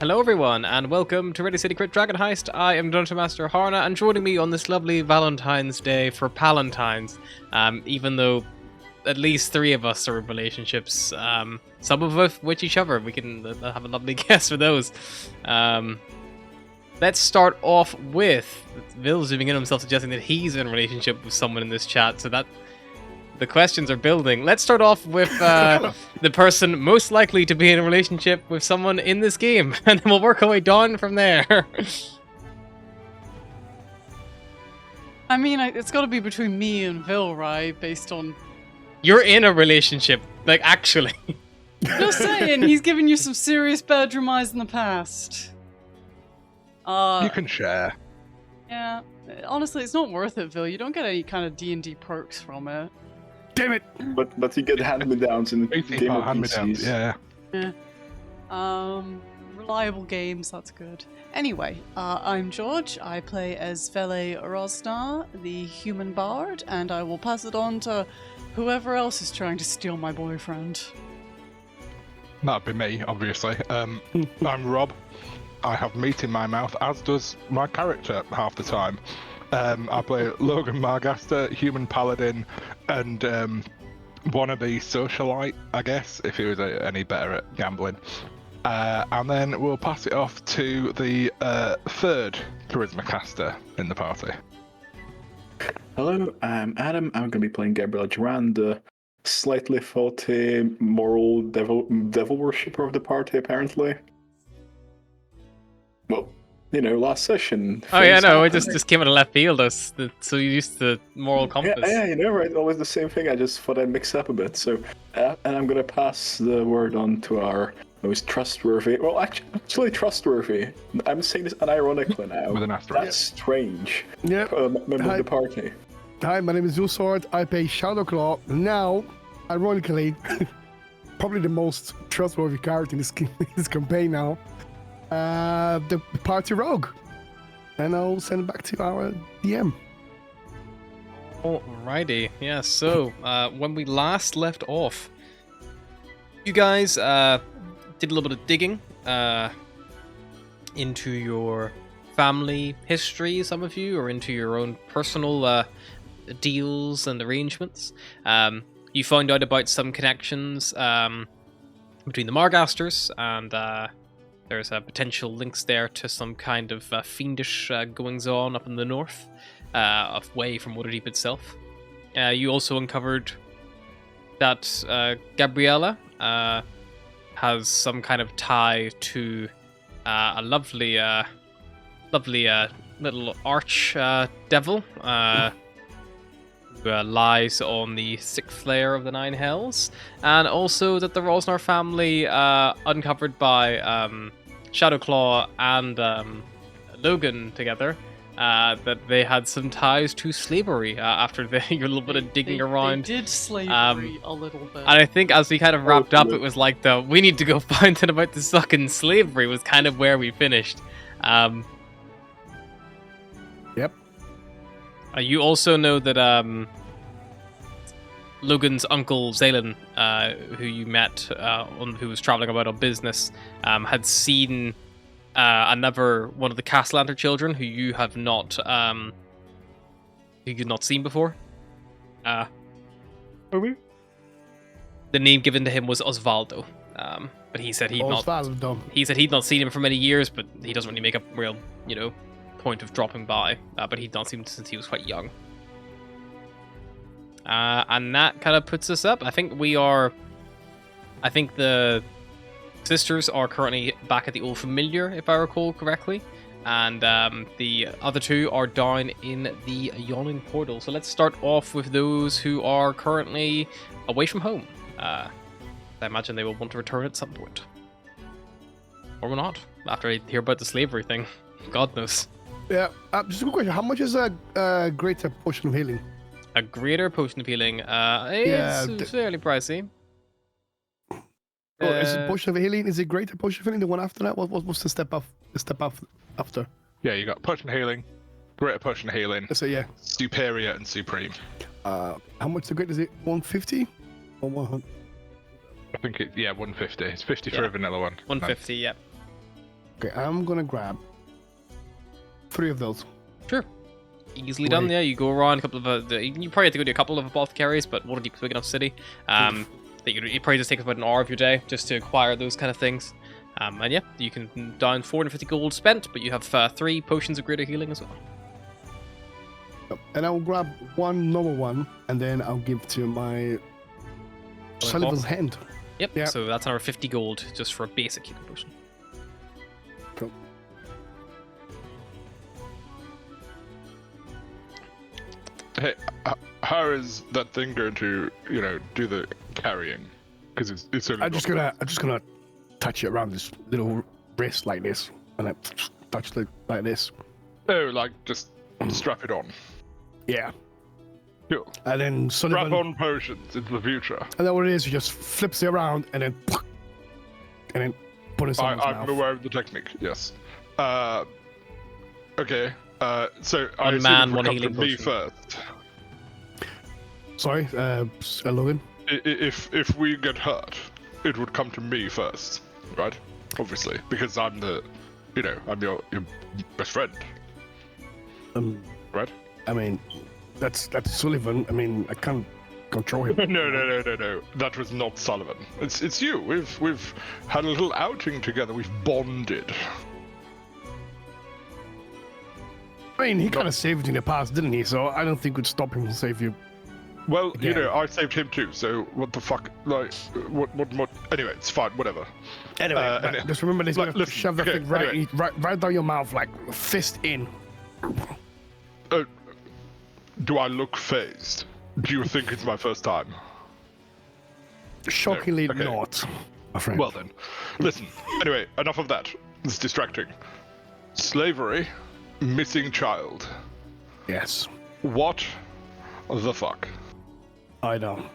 Hello everyone, and welcome to Ready City Crit Dragon Heist. I am Dungeon Master Harna, and joining me on this lovely Valentine's Day for Palentine's, even though at least 3 of us are in relationships, some of which each other. We can have a lovely guess for those. Let's start off with Vil zooming in on himself, suggesting that he's in a relationship with someone in this chat, so that the questions are building. Let's start off with the person most likely to be in a relationship with someone in this game, and then we'll work our way down from there. I mean, it's got to be between me and Vil, right? Based on... You're in a relationship, like, actually. Just saying, he's given you some serious bedroom eyes in the past. You can share. Yeah, honestly, it's not worth it, Vil. You don't get any kind of D&D perks from it. Damn it! But you get hand-me-downs in the game of hand-me-downs, PCs. yeah. Reliable games, that's good. Anyway, I'm George. I play as Vele Rosnar, the human bard, and I will pass it on to whoever else is trying to steal my boyfriend. That'd be me, obviously. I'm Rob. I have meat in my mouth, as does my character half the time. I play Logan Margaster, human paladin, and wannabe socialite, I guess, if he was any better at gambling. And then we'll pass it off to the third charisma caster in the party. Hello, I'm Adam. I'm going to be playing Gabriel Duran, the slightly faulty moral devil worshipper of the party, apparently. Well, you know, last session. Oh yeah, no, it just came out of left field. So you used the moral compass. Yeah, you know, right? Always the same thing. I just thought I'd mix up a bit. So, and I'm going to pass the word on to our most trustworthy. Well, actually trustworthy. I'm saying this unironically now. With an asterisk. That's strange. Yeah. Member of the party. Hi, my name is Zulsword. I play Shadowclaw. Now, ironically, probably the most trustworthy character in this campaign now. The party rogue. And I'll send it back to our DM. Alrighty, yeah, so when we last left off, you guys did a little bit of digging into your family history, some of you, or into your own personal deals and arrangements. You found out about some connections between the Margasters, and there's potential links there to some kind of fiendish goings-on up in the north, away from Waterdeep itself. You also uncovered that Gabriella has some kind of tie to a lovely little arch devil who lies on the 6th layer of the 9 Hells, and also that the Rosnar family, uncovered by Shadowclaw and Logan together, that they had some ties to slavery after your little bit of digging around. They did slavery a little bit. And I think as we kind of wrapped up, it was like we need to go find out about the sucking slavery was kind of where we finished. Yep. You also know that Logan's uncle Zaylan, who you met, who was traveling about on business, had seen another one of the Castellanter children who you have not, seen before. The name given to him was Osvaldo, but he said he'd not seen him for many years, but he doesn't really make a real, point of dropping by, but he'd not seen him since he was quite young. And that kind of puts us up. I think the sisters are currently back at the Old Familiar, if I recall correctly, and the other 2 are down in the Yawning Portal. So let's start off with those who are currently away from home. I imagine they will want to return at some point. Or not, after I hear about the slavery thing. God knows. Yeah, just a quick question. How much is a greater potion of healing? A greater potion of healing, it's fairly pricey. Is it potion of healing? Is it greater potion of healing? The one after that? What's the step up? The step up after? Yeah, you got potion of healing, greater potion of healing, So yeah. superior, and supreme. How much the great is it? 150 or 100? I think 150. It's 50 for a vanilla one. 150, yeah. Okay, I'm gonna grab 3 of those. Sure. Easily done. Right. Yeah, you go around a couple of you probably have to go to a couple of apothecaries, but Waterdeep's a big enough city. That it probably just takes about an hour of your day just to acquire those kind of things. And yeah, you can down 450 gold spent, but you have 3 potions of greater healing as well. And I'll grab 1 normal one, and then I'll give to my Sullivan's Hand. Yep. Yeah. So that's another 50 gold just for a basic healing potion. Cool. Hey, how is that thing going to, do the carrying? Because it's only. I'm just gonna touch it around this little wrist like this, and I touch it like this. Oh, like just strap it on. Yeah. Cool. And then Sullivan. Strap on potions into the future. And then what it is, he just flips it around and then put it in someone's I'm mouth. aware of the technique. Yes. Okay. So I One assume man, it would one come healing to me potion. first. Sorry, Logan. If we get hurt, it would come to me first, right? Obviously, because I'm I'm your best friend, right? I mean, that's Sullivan. I mean, I can't control him. No. That was not Sullivan. It's you. We've had a little outing together. We've bonded. I mean, he kind of saved you in the past, didn't he? So I don't think we'd stop him from save you. Well, Again. I saved him too. So what the fuck? Like, what? Anyway, it's fine. Whatever. Anyway, and- just remember, he's Look, gonna listen, shove that okay, thing right, anyway. right down your mouth, like fist in. Do I look phased? Do you think it's my first time? Shockingly okay. not, my friend. Well then, listen. Anyway, enough of that. It's distracting. Slavery, missing child. Yes, What the fuck? I know.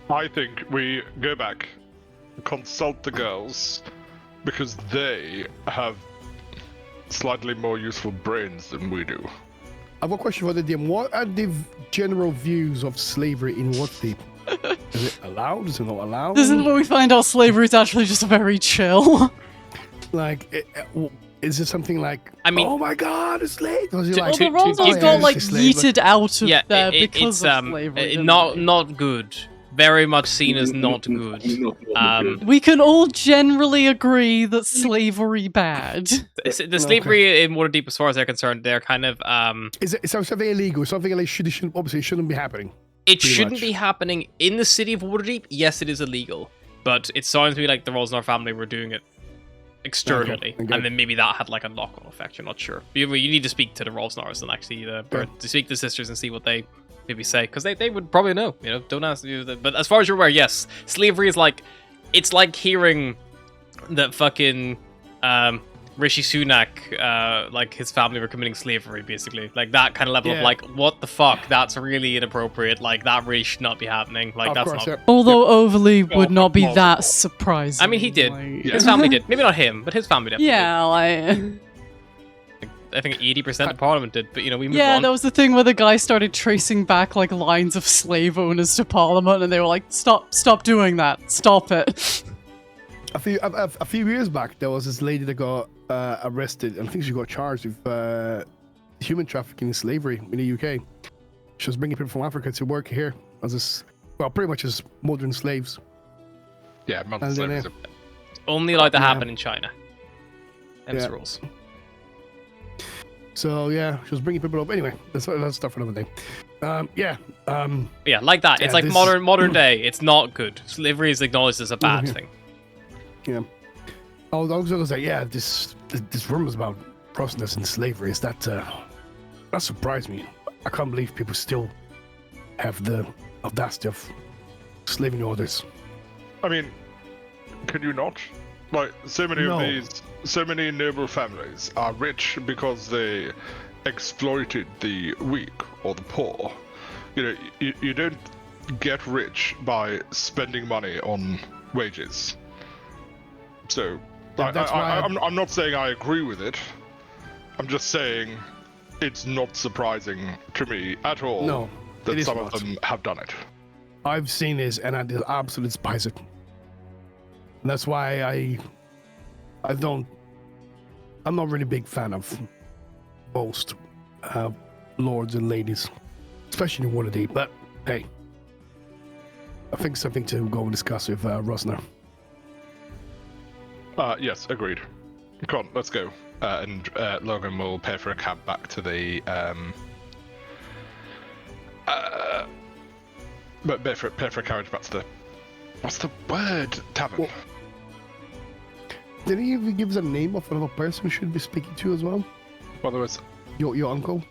I think we go back, consult the girls, because they have slightly more useful brains than we do. I've got a question for the DM. What are the general views of slavery in Waterdeep? Is it allowed? Is it not allowed? This is where we find out slavery is actually just very chill. Like, is it something like, I mean- oh my god, a slave? Or is it To- Well, like, the to- Rolls to- got like it's a slave, yeeted out of Yeah, there it- because it's of slavery. didn't not they? not good. Very much seen as not good. We can all generally agree that slavery bad. The slavery in Waterdeep, as far as they're concerned, they're kind of is it something illegal? Something like obviously shouldn't be happening. it Pretty shouldn't much. be happening in the city of Waterdeep. Yes, it is illegal, but it sounds to me like the Rolls in our family were doing it externally, Okay. and then maybe that had like a knock-on effect. You're not sure. You need to speak to the Rolls and actually or to speak to the sisters and see what they maybe say, because they would probably know. Don't ask you. But as far as you're aware, yes, slavery is like it's like hearing that fucking Rishi Sunak, like his family were committing slavery, basically, like that kind of level of Yeah. like, what the fuck? That's really inappropriate. Like that really should not be happening. Like Of that's course, not. yeah. Although overly would not be plausible. that surprising. I mean, he did. like- His family did. Maybe not him, but his family did. Yeah, like I think 80% of Parliament did. But we move yeah, on. that was the thing where the guy started tracing back like lines of slave owners to Parliament, and they were like, "Stop doing that! Stop it!" A few years back, there was this lady that got arrested, and I think she got charged with human trafficking and slavery in the UK. She was bringing people from Africa to work here pretty much as modern slaves. Yeah, modern And then, slavery is Only allowed to Yeah. happen in China. Them's Yeah. the rules. So yeah, she was bringing people up. Anyway, that's stuff for another day. But yeah, like that. It's Yeah, like this- modern day. It's not good. Slavery is acknowledged as a bad Yeah. thing. Yeah. I was gonna say, yeah, this rumors about process and slavery is that surprised me. I can't believe people still have the audacity of slaving orders. I mean, can you not? Like, so many No. of these, so many noble families are rich because they exploited the weak or the poor. You don't get rich by spending money on wages. So, Yeah, that's why I'm not saying I agree with it. I'm just saying it's not surprising to me at all No, it that is some not. of them have done it. I've seen this and I did absolutely despise it. And that's why I don't I'm not really a big fan of most lords and ladies, especially in Waterdeep. But hey, I think something to go and discuss with Rosner. Yes, agreed. Come on, let's go. And Logan will pay for a cab back to the but pay for a carriage back to the what's the word? Tavern. Well, did he even give us a name of another person we should be speaking to as well? Well, there was Your uncle?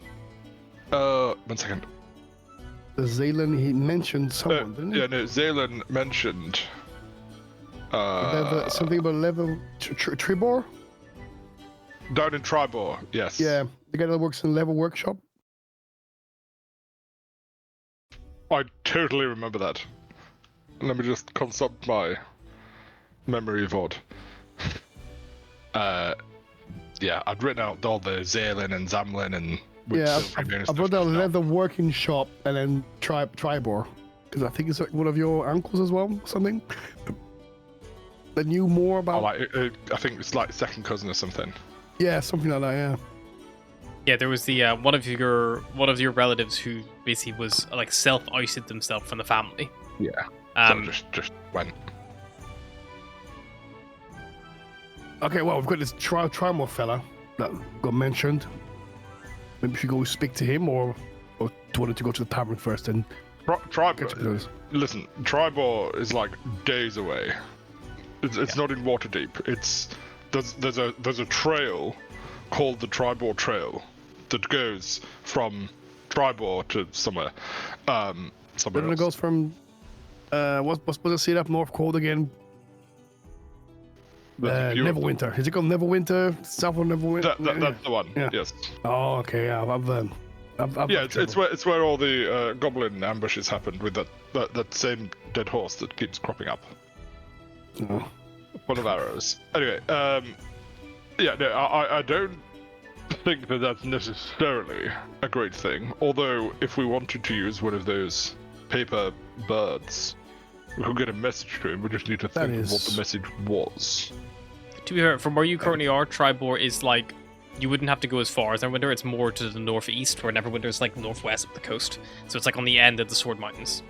1 second. Zaylan, he mentioned someone, didn't he? Yeah, no, Zaylan mentioned something about level Tribor? down in Tribor, yes. Yeah, the guy that works in Level Workshop. I totally remember that. Let me just consult my memory vault. Yeah, I'd written out all the Zaylan and Zamlin and Yeah, Silver I've wrote down Leather Working Shop and then Tribor. Because I think it's like one of your uncles as well, or something. That knew more about... I think it's like second cousin or something. Yeah, something like that, yeah. Yeah, there was the one of your relatives who basically was like self-ousted themselves from the family. Yeah. So just went. Okay, well, we've got this Trimor fella that got mentioned. Maybe we should go speak to him, or do you want to go to the tavern first and... Listen, Tribor is like days away. It's not in Waterdeep. There's a trail called the Tribor Trail that goes from Tribor to somewhere. Somewhere It else. goes from... what's the city up north called again? Neverwinter. Is it called Neverwinter? South of Neverwinter? That's the one. Yeah. Yes. Oh, okay. Yeah, I've Yeah, it's where all the goblin ambushes happened with that same dead horse that keeps cropping up. Oh. Full of arrows. Anyway, yeah, no, I don't think that that's necessarily a great thing. Although, if we wanted to use one of those paper birds, we could get a message to him. We just need to think of what the message was. To be fair, from where you currently are, Tribor is like, you wouldn't have to go as far as Neverwinter. It's more to the northeast, where Neverwinter is like northwest of the coast. So it's like on the end of the Sword Mountains.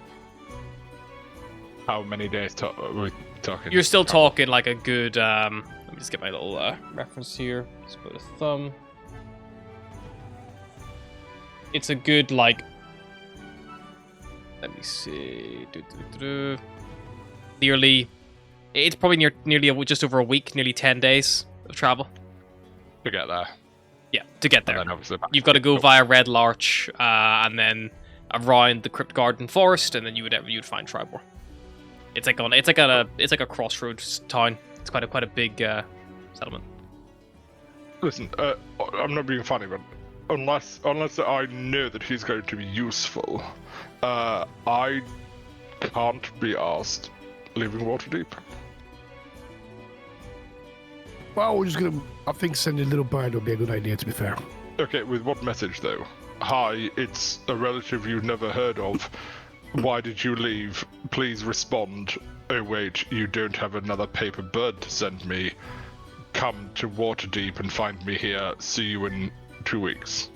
How many days are we talking? You're still talking like a good. Let me just get my little reference here. Just put a thumb. It's a good like. Let me see. Nearly. It's probably nearly just over a week, nearly 10 days of travel. To get there. Yeah, to get there. And then obviously back. You've got to go via Red Larch, and then around the Crypt Garden Forest, and then you would find Tribor. It's like a crossroads town. It's quite a big settlement. Listen, I'm not being funny, but unless I know that he's going to be useful, I can't be asked leaving Waterdeep. Well, we're just gonna... I think sending a little bird would be a good idea, to be fair. Okay, with what message though? Hi, it's a relative you've never heard of. Why did you leave? Please respond. Oh wait, you don't have another paper bird to send me. Come to Waterdeep and find me here. See you in 2 weeks.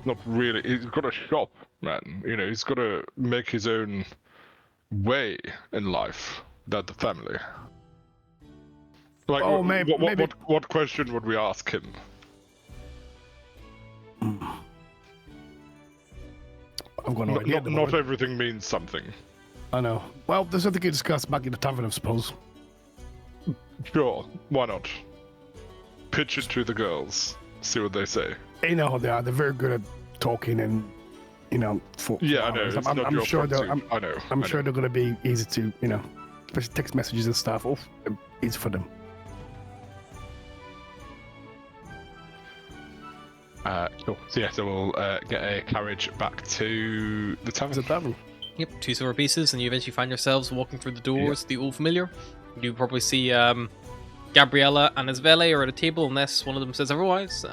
Not really. He's got a shop, man. You know, he's got to make his own way in life without the family. Like, what question would we ask him? I've got no idea. Not everything means something. I know. Well, there's something to discuss back in the tavern, I suppose. Sure, why not? Pitch it to the girls. See what they say. You know how they are. They're very good at talking and, you know, for I know. It's not your sure I know. I'm sure they're going to be easy to, you know, especially text messages and stuff. Oh, easy for them. Cool. So we'll get a carriage back to the tavern. Is it tavern? Yep, 2 silver pieces, and you eventually find yourselves walking through the doors of the Old Familiar. You probably see Gabriella and his valet are at a table, unless one of them says otherwise.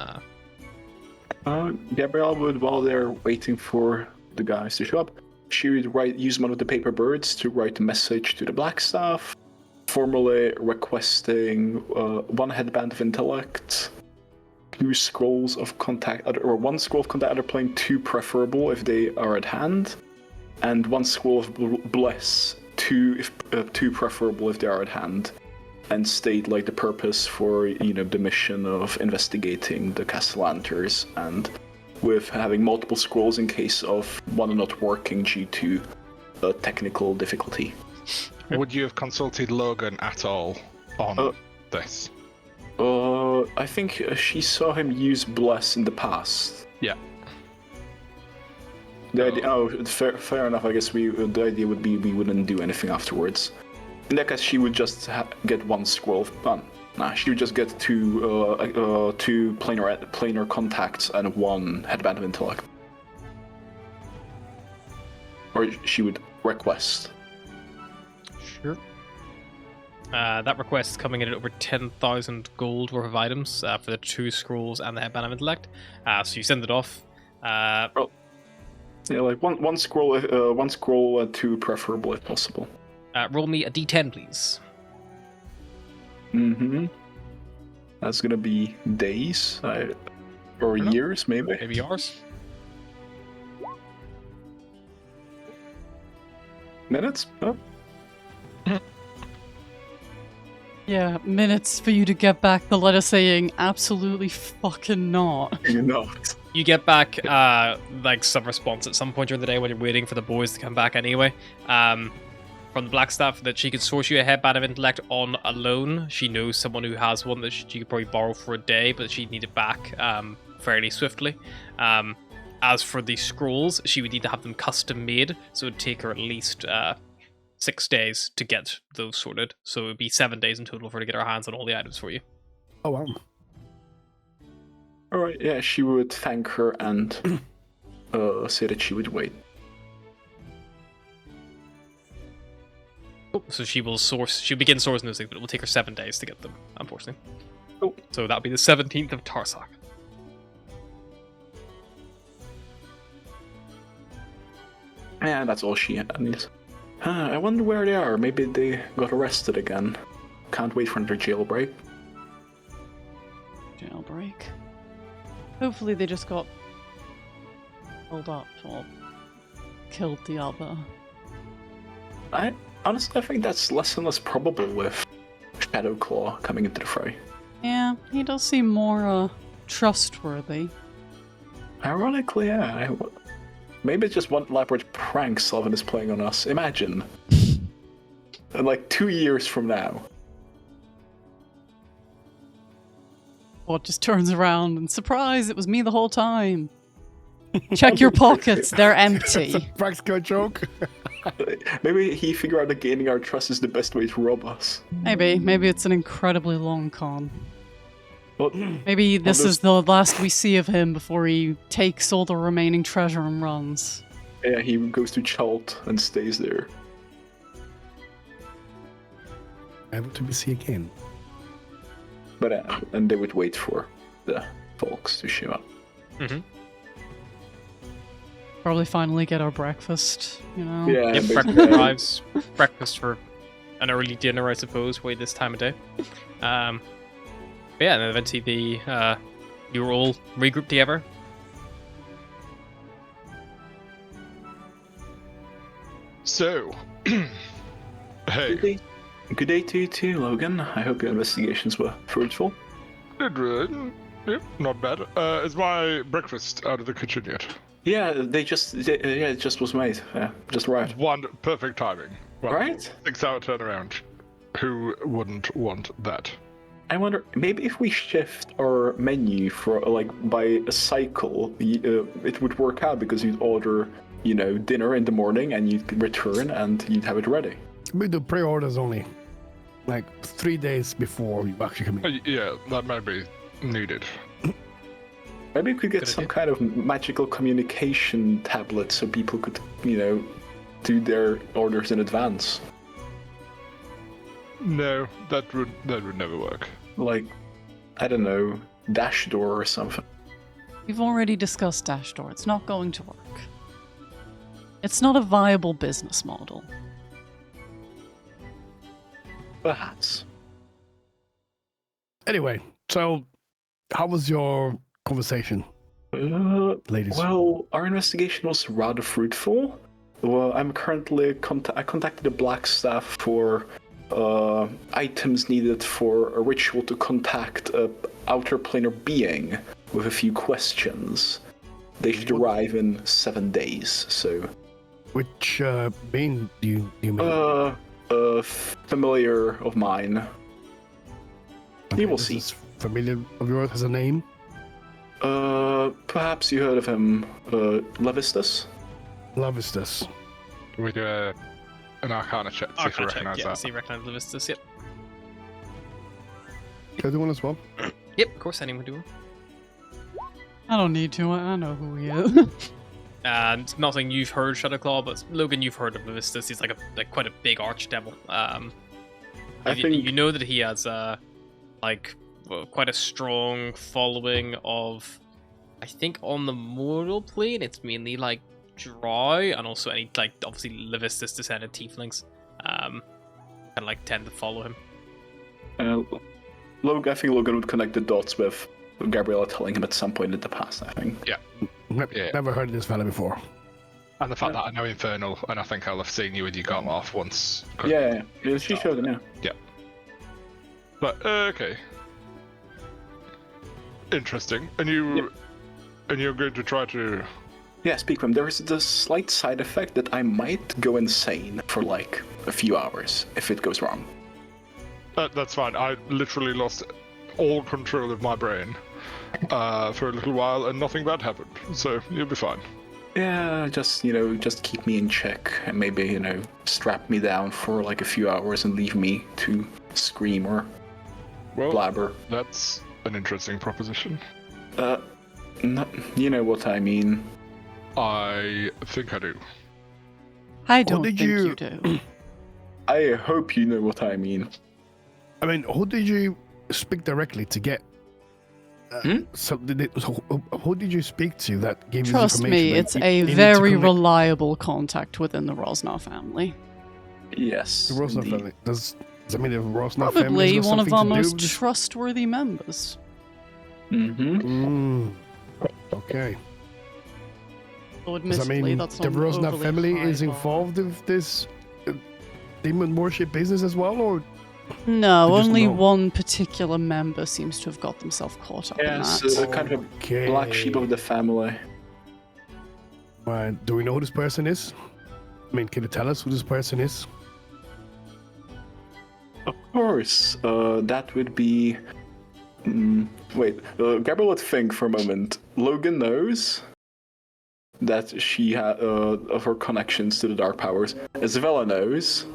Gabrielle would, while they're waiting for the guys to show up, she would use one of the paper birds to write a message to the Blackstaff formally requesting 1 headband of intellect, 2 scrolls of contact, or 1 scroll of contact other plane, 2 preferable if they are at hand, and 1 scroll of bless, 2 preferable if they are at hand, and state like the purpose for the mission of investigating the Castellanters, and with having multiple scrolls in case of one not working due to technical difficulty. Would you have consulted Logan at all on this? I think she saw him use bless in the past. Yeah. The idea, fair enough. I guess the idea would be we wouldn't do anything afterwards. In that case, she would just get 1 scroll of she would just get 2 planar contacts and 1 headband of intellect. Or she would request. Sure. That request is coming in at over 10,000 gold worth of items for the 2 scrolls and the headband of intellect. So you send it off. Yeah, like one scroll, 2 preferable if possible. Roll me a d10, please. Mm-hmm. That's gonna be days, or years, maybe. Maybe yours. Minutes? Oh. Yeah, minutes for you to get back the letter saying absolutely fucking not. You know. You get back like some response at some point during the day when you're waiting for the boys to come back anyway. From the Blackstaff that she could source you a headband of intellect on a loan. She knows someone who has one that she could probably borrow for a day, but she'd need it back fairly swiftly. As for the scrolls, she would need to have them custom made, so it would take her at least 6 days to get those sorted. So it would be 7 days in total for her to get her hands on all the items for you. Oh, wow. Alright, yeah, she would thank her and say that she would wait. So she'll begin sourcing those things, but it will take her 7 days to get them, unfortunately. Oh. So that'll be the 17th of Tarsak. Yeah, that's all she needs. I wonder where they are. Maybe they got arrested again. Can't wait for another jailbreak. Jailbreak. Hopefully they just got pulled up or killed the other. Honestly, I think that's less and less probable with Shadowclaw coming into the fray. Yeah, he does seem more trustworthy. Ironically, yeah. Maybe it's just one elaborate prank Sullivan is playing on us. Imagine. In like 2 years from now. What just turns around and surprise, it was me the whole time. Check your pockets, they're empty. It's a practical joke. Maybe he figured out that gaining our trust is the best way to rob us. Maybe it's an incredibly long con. Well, Maybe this is the last we see of him before he takes all the remaining treasure and runs. yeah, he goes to Chult and stays there. Never to be seen again. But and they would wait for the folks to show up. Mm-hmm. Probably finally get our breakfast, you know? Yeah, Yep, breakfast arrives. Breakfast for an early dinner, I suppose, way this time of day. But yeah, and then eventually you were all regrouped together. So, hey. Good day to you too, Logan. I hope your investigations were fruitful. Yep, not bad. Is my breakfast out of the kitchen yet? Yeah, it just was made. Yeah, just arrived. Perfect timing. Well, Right? 6-hour turnaround. Who wouldn't want that? I wonder, maybe if we shift our menu for by a cycle, it would work out because you'd order, dinner in the morning and you'd return and you'd have it ready. We do pre-orders only. 3 days before you actually come in. Yeah, that might be needed. Maybe we could get Good some idea. kind of magical communication tablet so people could, do their orders in advance. No, that would never work. I don't know, Dash Door or something. We've already discussed Dash Door. It's not going to work. It's not a viable business model. Perhaps. Anyway, so how was your conversation, ladies? Well, our investigation was rather fruitful. Well, I'm currently I contacted the Black Staff for items needed for a ritual to contact a outer planar being with a few questions. They should arrive in 7 days. So, Which being do you mean? a familiar of mine. You will this see. is familiar of yours has a name? Perhaps you heard of him, Levistus? Lavistus. We do an Arcana check to see if we Arcana check, recognize yeah, that. see, recognize Levistus, yep. Can I do one as well? Yep, of course, anyone do one. I don't need to. I know who he is. And nothing you've heard Shadowclaw, but Logan, you've heard of Levistus. He's like quite a big archdevil. I think You know that he has quite a strong following of, I think on the mortal plane it's mainly like Drow and also any like obviously Levistus descended tieflings. Kind of like tend to follow him. I think Logan would connect the dots with Gabriella telling him at some point in the past, I think. Yeah. Never heard of this fella before. And the fact that I know Infernal, and I think I'll have seen you with your gun off once. Yeah, she showed him, yeah. But okay. Interesting. And you're going to try to. Yeah, speak for him. There is the slight side effect that I might go insane for like a few hours if it goes wrong. That's fine. I literally lost all control of my brain for a little while, and nothing bad happened. So you'll be fine. Yeah, just keep me in check and maybe strap me down for like a few hours and leave me to scream or blabber. That's an interesting proposition. You know what I mean. I think I do. I don't did think you- you do. I hope you know what I mean. I mean, who did you speak directly to get? Who did you speak to that gave you this Trust information? me, Like, it's you a need to very connect- reliable contact within the Rosnar family. Yes. The Rosnar indeed. family. Does that mean the Rosnar family Probably has got one of something our to do most with this? trustworthy members. Mm-hmm. Okay. Though Does that admittedly, mean that's the on Rosnar overly family high is bar. involved with this demon worship business as well, or No, They just only know. one particular member seems to have got themselves caught up Yes, in that. kind of okay. a black sheep of the family. Right. Do we know who this person is? I mean, can you tell us who this person is? Of course, that would be. Wait, Gabriel would think for a moment. Logan knows that she had of her connections to the dark powers. Isabella knows.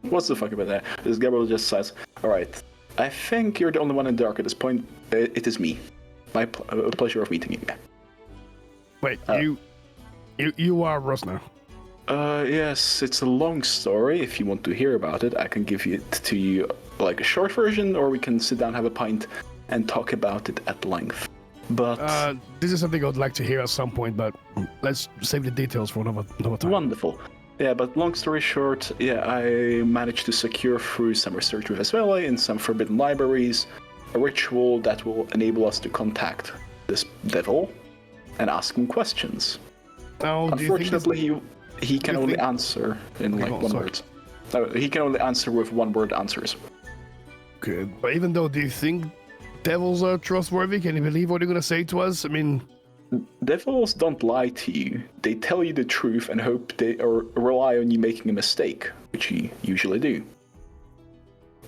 What's the fuck about that? As Gabriel just says, "All right, I think you're the only one in the dark at this point. It is me. My pleasure of meeting you." Wait, you are Rosnar. Yes, it's a long story. If you want to hear about it, I can give it to you like a short version, or we can sit down, have a pint, and talk about it at length. But This is something I'd like to hear at some point, but let's save the details for another time. wonderful. Yeah, but long story short, I managed to secure through some research with Esvela in some forbidden libraries a ritual that will enable us to contact this devil and ask him questions. Now, do you think this- Unfortunately, he can you only think- answer in Okay, like go on, one sorry. word. No, he can only answer with one-word answers. Good. But even though, do you think devils are trustworthy? Can you believe what they're going to say to us? I mean, Devils don't lie to you. They tell you the truth and hope they or rely on you making a mistake, which you usually do.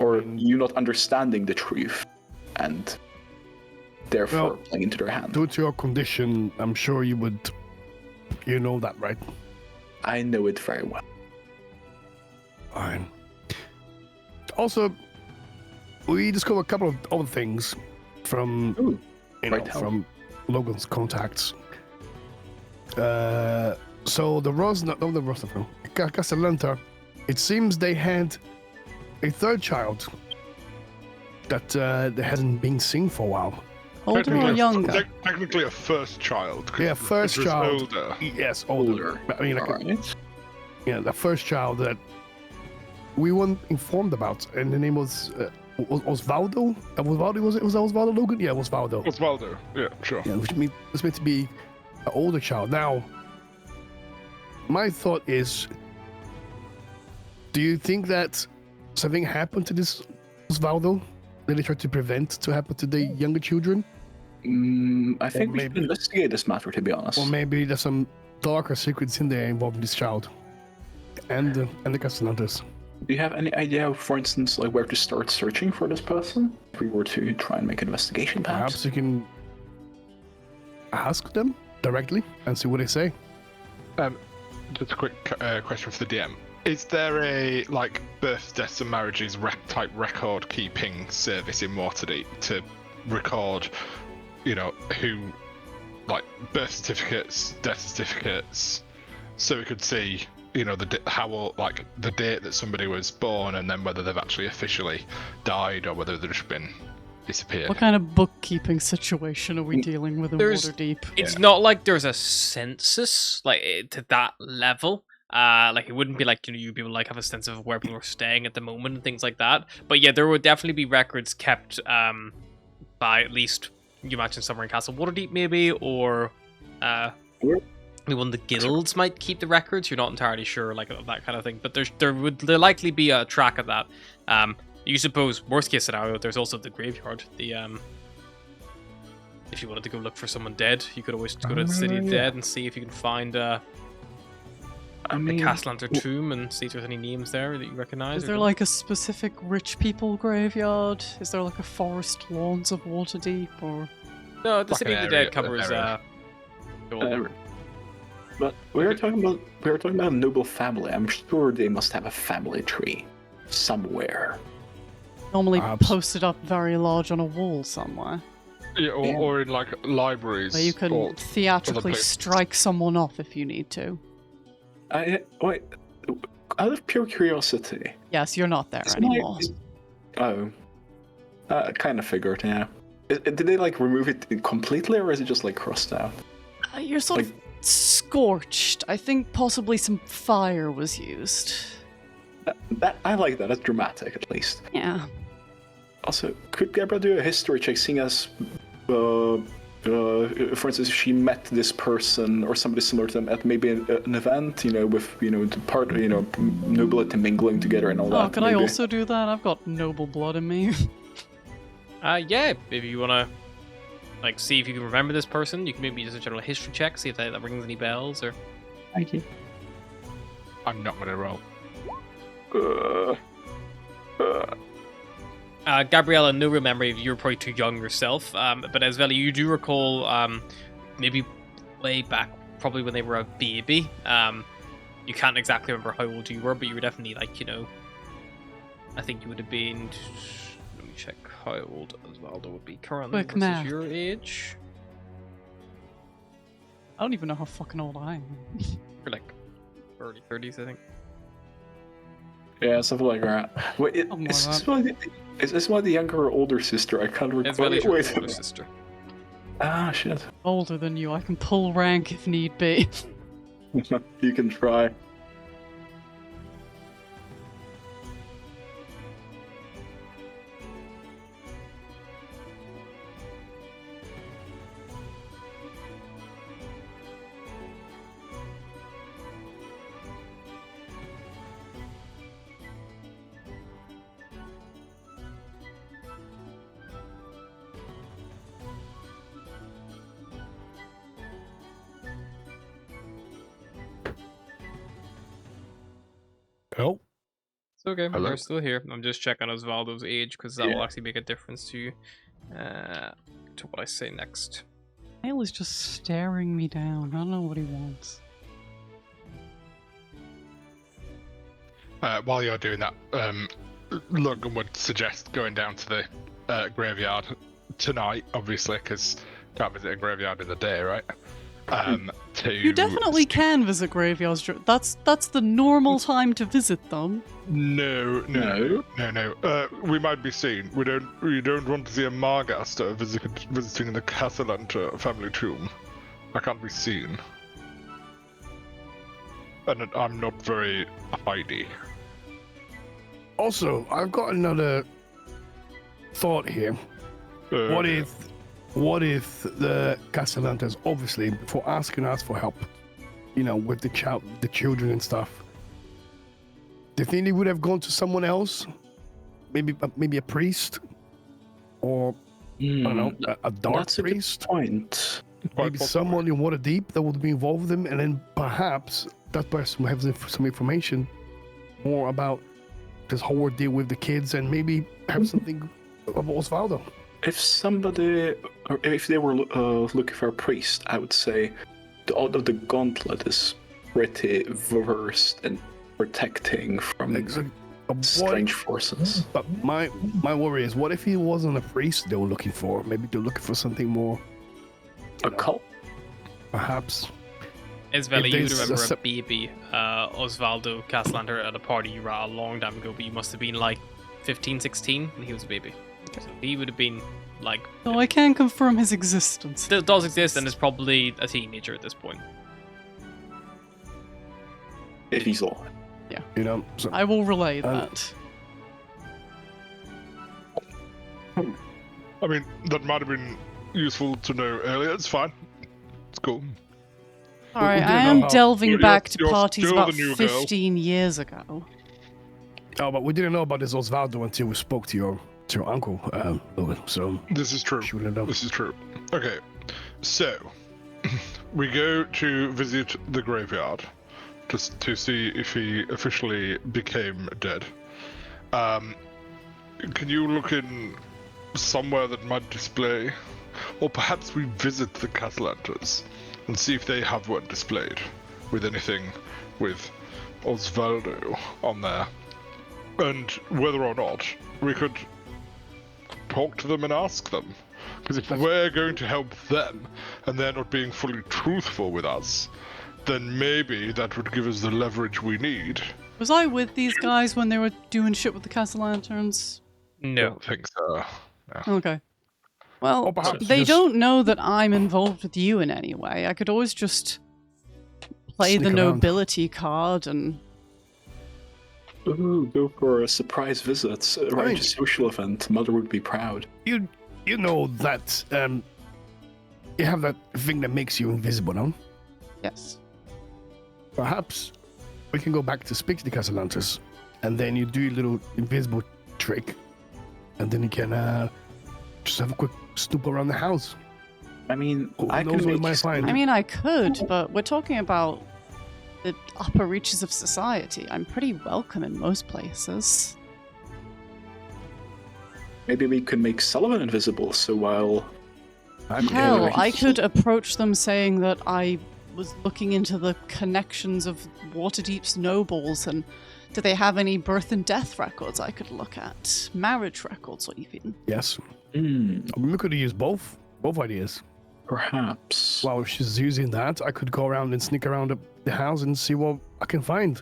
Or you not understanding the truth and therefore Well, playing into their hand. due to your condition, I'm sure you know that, right? I know it very well. Fine. Also, we discovered a couple of other things from, Ooh, you know, from Logan's contacts. So the Rosnar, Castellanta, it seems they had a third child that hasn't been seen for a while. Older or younger? Technically a first child. 'cause Yeah, it first was child. Older. Yes, older. I mean, like, Alright. the first child that we weren't informed about, and the name was Osvaldo. Osvaldo was it? Was that Osvaldo Logan? Yeah, Osvaldo. Osvaldo. Yeah, sure. Yeah, which was meant to be an older child. Now, my thought is, do you think that something happened to this Osvaldo that they tried to prevent to happen to the younger children? I think we should maybe- investigate this matter, to be honest. Or maybe there's some darker secrets in there involving this child and the Castellantes. Do you have any idea, for instance, like where to start searching for this person? If we were to try and make an investigation, Perhaps perhaps? you can ask them directly and see what they say. Just a quick question for the DM. Is there a like births, deaths, and marriages type record keeping service in Waterdeep to record, who, like birth certificates, death certificates, so we could see, the date that somebody was born and then whether they've actually officially died or whether they've just been disappeared. What kind of bookkeeping situation are we dealing with in There's- Waterdeep? It's not like there's a census to that level. Like it wouldn't be like you'd be able to like have a sense of where people are staying at the moment and things like that. But yeah, there would definitely be records kept by at least you imagine somewhere in Castle Waterdeep maybe, or maybe one of the guilds might keep the records. You're not entirely sure like of that kind of thing. But there would likely be a track of that. You suppose worst case scenario, there's also the graveyard. The if you wanted to go look for someone dead, you could always go to the City of the Dead and see if you can find the Castellanter tomb and see if there's any names there that you recognize. Is there like a specific rich people graveyard? Is there like a forest lawns of Waterdeep or? No, the Like City an of the area- Dead covers. area. But we were talking about a noble family. I'm sure they must have a family tree somewhere. Normally Perhaps. posted up very large on a wall somewhere, Yeah, or in like libraries. where you can or theatrically places. strike someone off if you need to. Wait, out of pure curiosity. Yes, you're not there is anymore. Kind of figured, yeah. Did they like remove it completely, or is it just like crossed out? You're sort of scorched. I think possibly some fire was used. That I like that. That's dramatic, at least. Yeah. Also, could Gabrielle do a history check, seeing as, for instance, if she met this person or somebody similar to them at maybe an event, with the part, nobility mingling together and all that. Oh, can I maybe. also do that? I've got noble blood in me. Yeah, if you wanna like see if you can remember this person, you can maybe just a general history check, see if that rings any bells or. Thank you. I'm not gonna roll. Gabriella, no real memory. You're probably too young yourself. But Esveli, you do recall maybe way back, probably when they were a baby. You can't exactly remember how old you were, but you were definitely like, I think you would have been. Let me check how old Osvaldo would be currently Quick versus math. your age. I don't even know how fucking old I am. You're like early 30s, I think. Yeah, something like that. Wait, Oh my is this one the younger or older sister? I can't recall. Esveli's your Wait. older sister. Ah, shit. Older than you. I can pull rank if need be. You can try. Oh, It's okay, Hello? we're still here. I'm just checking Osvaldo's age because that will Yeah. actually make a difference to what I say next. Hale is just staring me down. I don't know what he wants. While you're doing that, Logan would suggest going down to the graveyard tonight, obviously, because can't visit a graveyard in the day, right? You definitely can visit graveyards. That's the normal time to visit them. No. We might be seen. We don't want to see a Margaster visiting the Castellanter family tomb. I can't be seen. And I'm not very Heidi. Also, I've got another thought here. What if the Castellantes, obviously, before asking us for help, with the children and stuff, do you think they would have gone to someone else? Maybe a priest, or I don't know, a dark That's a good priest. point. Maybe someone in Waterdeep that would be involved with them, and then perhaps that person will have some information more about this whole ordeal with the kids, and maybe have something about Osvaldo. If somebody, or if they were looking for a priest, I would say the Order of the Gauntlet is pretty versed in protecting from strange forces. But my worry is, what if he wasn't a priest they were looking for? Maybe they're looking for something more A cult? perhaps. Isveli, you there's remember a a baby Osvaldo Castellanter at a party you were at a long time ago, but you must have been like 15, 16 when he was a baby. So he would have been like... No, I can confirm his existence. Still does exist and is probably a teenager at this point. If he's alive. So I will relay that. I mean, that might have been useful to know earlier. It's fine. It's cool. Alright, we do I know am how- delving back to you're parties still about the new girl. 15 years ago. Oh, but we didn't know about this Osvaldo until we spoke to your uncle, Logan. So This is true. shouldn't have. This is true. Okay, so we go to visit the graveyard just to see if he officially became dead. Can you look in somewhere that might display, or perhaps we visit the Castellantes and see if they have one displayed with anything with Osvaldo on there, and whether or not we could talk to them and ask them. Because if we're going to help them and they're not being fully truthful with us, then maybe that would give us the leverage we need. Was I with these guys when they were doing shit with the Castle Lanterns? I No. don't think so. Okay. Well, Or perhaps they just- don't know that I'm involved with you in any way. I could always just play Sneak the around. nobility card and... Ooh, go for a surprise visit, arrange mean- a social event. Mother would be proud. You know that you have that thing that makes you invisible, no? Yes. Perhaps we can go back to speak to the Castellantes, and then you do your little invisible trick, and then you can just have a quick snoop around the house. I mean, Who I knows can what we make might you find? I mean, I could, but we're talking about the upper reaches of society. I'm pretty welcome in most places. Maybe we could make Sullivan invisible, so while Hell, Yeah, I he's- could approach them saying that I was looking into the connections of Waterdeep's nobles and do they have any birth and death records I could look at? Marriage records, even. Yes, Hmm, we could use both ideas. perhaps. While she's using that, I could go around and sneak around the house and see what I can find.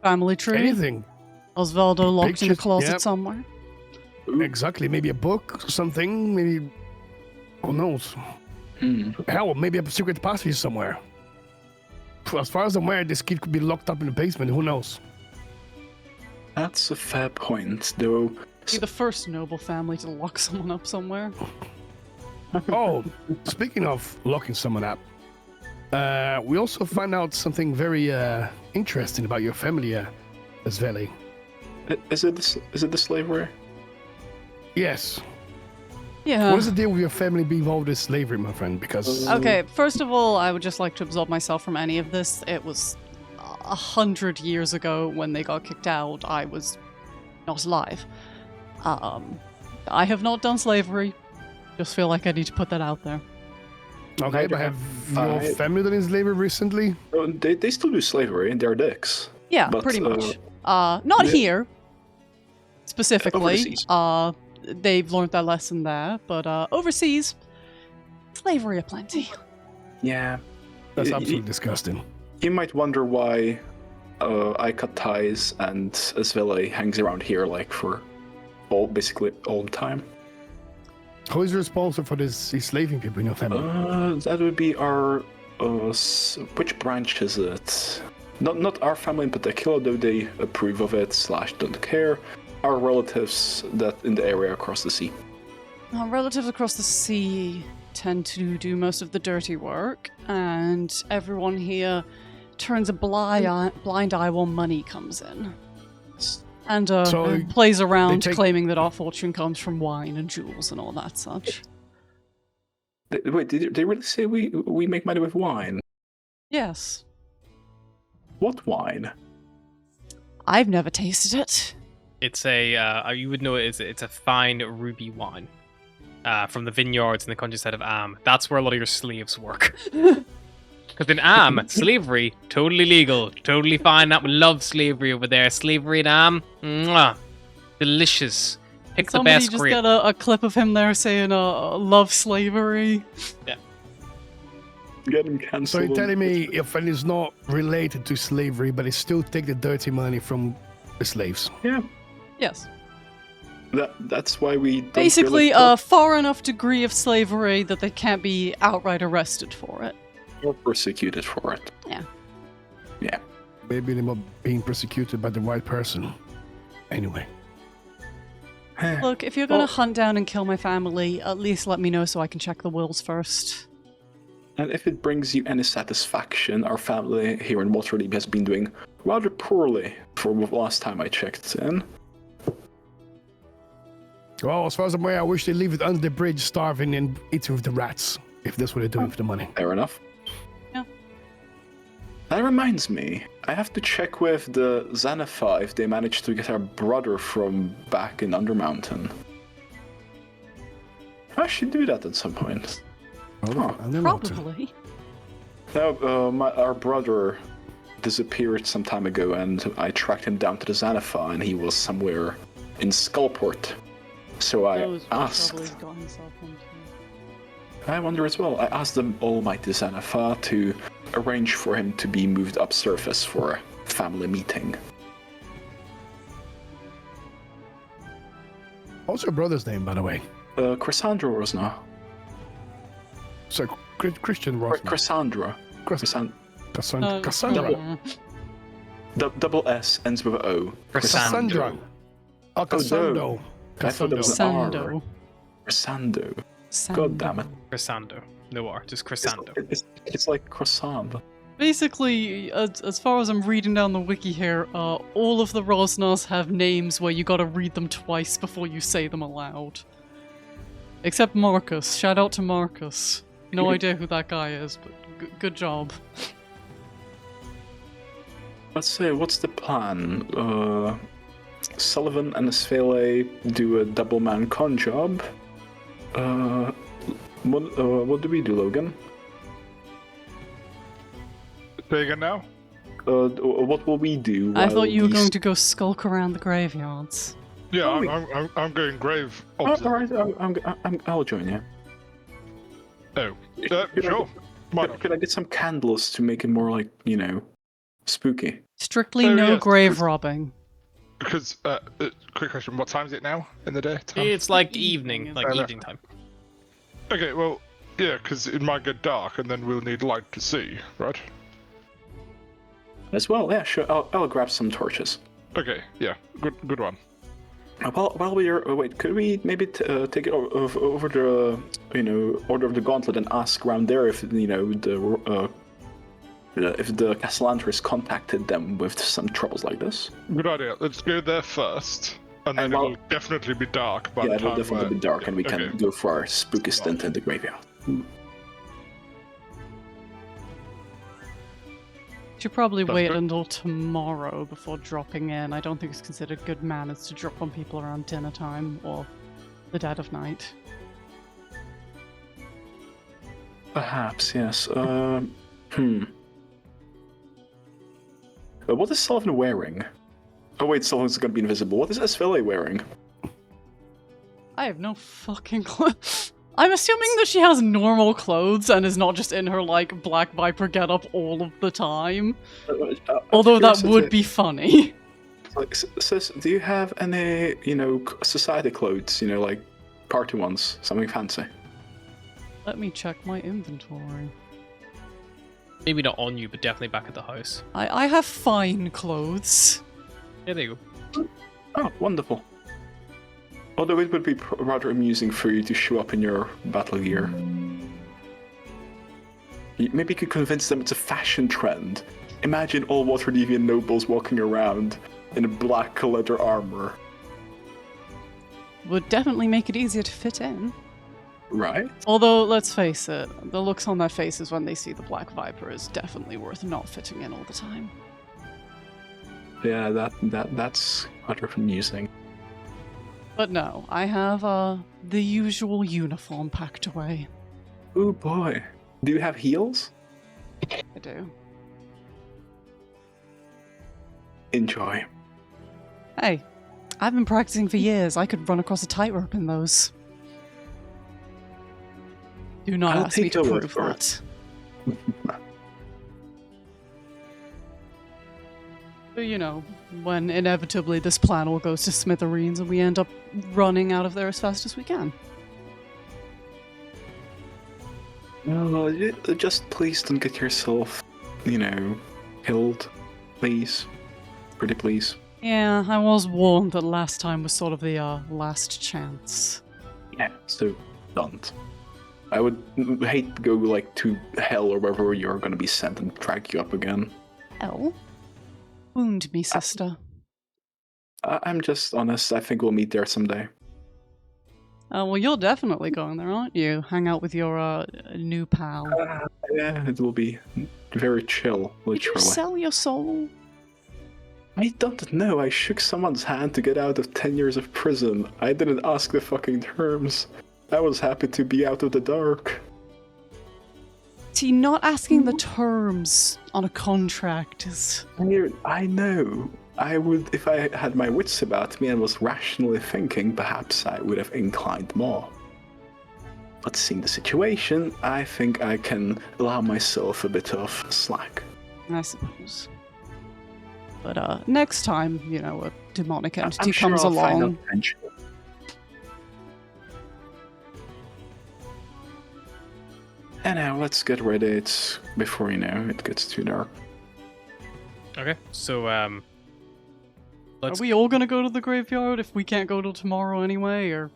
Family tree? Anything. Osvaldo locked in a Pictures, closet yep. somewhere? Ooh, Exactly. Maybe a book, something. Maybe. Who knows? hmm. Hell, maybe a secret passage somewhere. As far as I'm aware, this kid could be locked up in the basement. Who knows? That's a fair point, though. Be the first noble family to lock someone up somewhere. Oh, speaking of locking someone up, we also find out something very interesting about your family, Sveli. Is it the slavery? Yes. Yeah. What is the deal with your family being involved in slavery, my friend? Because Okay, first of all, I would just like to absolve myself from any of this. It was 100 years ago when they got kicked out. I was not alive. I have not done slavery. Just feel like I need to put that out there. okay, but have your family done in slavery recently? Oh, they still do slavery, and they're dicks. Yeah, But, pretty much. Not yeah. here, specifically. Overseas. They've learned that lesson there, but overseas, slavery aplenty. Yeah. That's Y- y- absolutely disgusting. You might wonder why I cut ties and Svele hangs around here like for basically all the time. Who is responsible for these enslaving people in your family? That would be our which branch is it? not our family in particular, though they approve of it / don't care. Our relatives that in the area across the sea. Our relatives across the sea tend to do most of the dirty work, and everyone here turns a blind eye when money comes in. And So plays around take- claiming that our fortune comes from wine and jewels and all that such. Wait, did they really say we make money with wine? Yes. What wine? I've never tasted it. It's you would know it's a fine ruby wine from the vineyards in the countryside of Am. That's where a lot of your slaves work. Because in Am, slavery, totally legal, totally fine. We love slavery over there. Slavery in Am, mwah, delicious. Pick the Somebody best just grape. get a clip of him there saying, love slavery. Get him So cancelled. you're telling me if it is not related to slavery, but it still take the dirty money from the slaves? Yeah, Yes. that's why we don't Basically, really a far enough degree of slavery that they can't be outright arrested for it. or persecuted for it. Yeah. Yeah. Maybe they're not being persecuted by the right person. Anyway. Look, if you're gonna Well- hunt down and kill my family, at least let me know so I can check the wills first. And if it brings you any satisfaction, our family here in Waterdeep has been doing rather poorly for the last time I checked in. Well, as far as I'm aware, I wish they leave it under the bridge, starving and eating with the rats, if that's what they're doing for the money. Fair enough. Yeah. That reminds me, I have to check with the Xanafa if they managed to get our brother from back in Undermountain. I should do that at some point. Oh, I don't know. Probably. No, our brother disappeared some time ago, and I tracked him down to the Xanafa, and he was somewhere in Skullport. So I Knows what asked. trouble he's got himself into. I wonder as well. I asked the almighty Xanafa to arrange for him to be moved up surface for a family meeting. What's your brother's name, by the way? Chrysandra was now. So, Christian Or Ross. Chrysandra. Cassandra. Double S ends with O. Cassandra. Oh, Cassandro. no. I thought that was Cassandro. an Sando. R. Chrysando. Sando. God damn it. Crescendo. No R, just Crescendo. It's like croissant. Basically, as far as I'm reading down the wiki here, all of the Rosnars have names where you gotta read them twice before you say them aloud. Except Marcus. Shout out to Marcus. No idea who that guy is, but good job. Let's say, what's the plan? Sullivan and Svele do a double man con job. What do we do, Logan? Say again now? What will we do? I while thought you were these- going to go skulk around the graveyards. Yeah, Oh, I'm going grave Oh, opposite. all right, I'll join you. Oh, Could I sure. Why not? Could I get some candles to make it more like, spooky? Strictly Oh, no yes, grave because- robbing. Because, quick question, what time is it now in the day? Time? It's like Evening, evening, like isn't it? evening time. Okay, well, yeah, because it might get dark and then we'll need light to see, right? As well, yeah, sure. I'll grab some torches. Okay, yeah, good one. While we are, wait, could we maybe take it over the, Order of the Gauntlet and ask around there if the Castellantis contacted them with some troubles like this? Good idea. Let's go there first, and then And while- it'll definitely be dark by Yeah, the it'll time definitely we're- be dark, and we can Okay. go for our spooky stint in the graveyard. Should probably Sounds wait good. until tomorrow before dropping in. I don't think it's considered good manners to drop on people around dinner time or the dead of night. Perhaps, yes. What is Sullivan wearing? Oh wait, Sullivan's gonna be invisible. What is Esfele wearing? I have no fucking clue. I'm assuming that she has normal clothes and is not just in her, Black Viper getup all of the time. Although that would be funny. Like, sis, do you have any, society clothes? Like party ones, something fancy? Let me check my inventory. Maybe not on you, but definitely back at the house. I have fine clothes. Yeah, there you go. Oh, wonderful. Although it would be rather amusing for you to show up in your battle gear. Maybe you could convince them it's a fashion trend. Imagine all Waterdevian nobles walking around in black leather armor. Would definitely make it easier to fit in. Right? Although, let's face it, the looks on their faces when they see the Black Viper is definitely worth not fitting in all the time. Yeah, that's rather amusing. But no, I have the usual uniform packed away. Oh boy. Do you have heels? I do. Enjoy. Hey, I've been practicing for years. I could run across a tightrope in those. Do not I'll ask me take to your word prove for that. But you know, when inevitably this plan all goes to smithereens and we end up running out of there as fast as we can. No, just please don't get yourself, killed. Please. Pretty please. Yeah, I was warned that last time was sort of the last chance. Yeah, so don't. I would hate to go to hell or wherever you're gonna be sent and drag you up again. Hell? Wound me, sister. I'm just honest. I think we'll meet there someday. Well, you're definitely going there, aren't you? Hang out with your new pal. Yeah, it will be very chill, Did you literally. sell your soul? I don't know. I shook someone's hand to get out of 10 years of prison. I didn't ask the fucking terms. I was happy to be out of the dark. See, not asking the terms on a contract is... I know. I would, if I had my wits about me and was rationally thinking, perhaps I would have inclined more. But seeing the situation, I think I can allow myself a bit of slack. I suppose. But next time, a demonic entity I'm sure comes I'll find along... out eventually. And now let's get ready. It's before it gets too dark. Okay, so Are let's. we all gonna go to the graveyard if we can't go till tomorrow anyway, or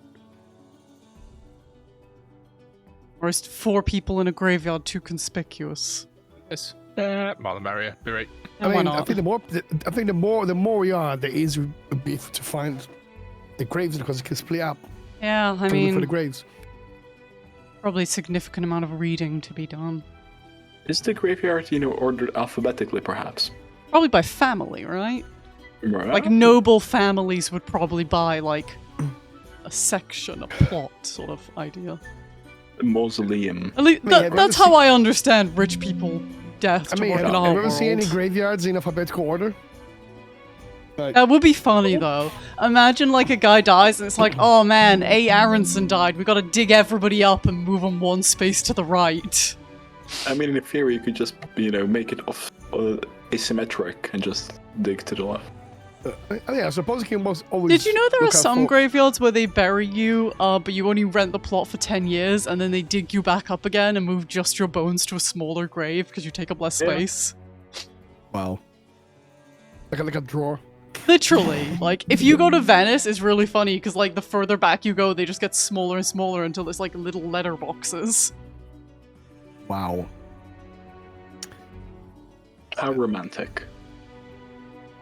is 4 people in a graveyard too conspicuous? Yes. More the merrier. Be right. And why not? I think the more we are, the easier it would be to find the graves because it can split up. Yeah, I Look for the mean, graves. probably a significant amount of reading to be done. Is the graveyard, ordered alphabetically, perhaps? Probably by family, right? Right. Like, noble families would probably buy, a section, a plot sort of idea. Mausoleum. At least, have you that's ever how I understand rich people death to work in have our you ever seen any world. graveyards in alphabetical order? That would be funny, though. Imagine, a guy dies and it's like, oh man, A. Aronson died. We gotta dig everybody up and move them one space to the right. I mean, in theory, you could just, make it off asymmetric and just dig to the left. Yeah, I suppose you can always. Did you know there are look out some for- graveyards where they bury you, but you only rent the plot for 10 years, and then they dig you back up again and move just your bones to a smaller grave because you take up less Yeah. space? Wow. Like a drawer. Literally. If you go to Venice, it's really funny because, the further back you go, they just get smaller and smaller until there's, little letter boxes. Wow. How romantic.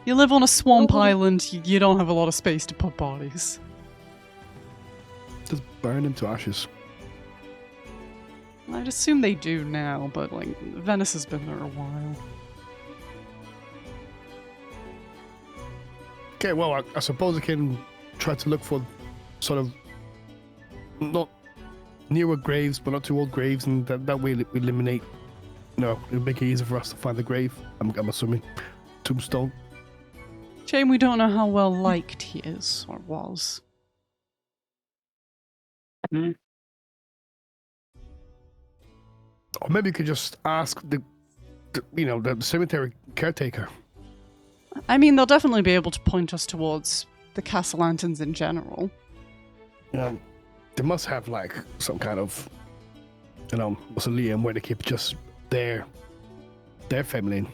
You live on a swamp island, you don't have a lot of space to put bodies. Just burn them to ashes. I'd assume they do now, but, Venice has been there a while. Okay, well, I suppose I can try to look for sort of not newer graves, but not too old graves, and that way we eliminate. It'll make it easier for us to find the grave. I'm assuming tombstone. Shame we don't know how well liked he is, or was. Or maybe you could just ask the cemetery caretaker. I mean, they'll definitely be able to point us towards the castle lanterns in general. They must have some kind of mausoleum where they keep just there their family.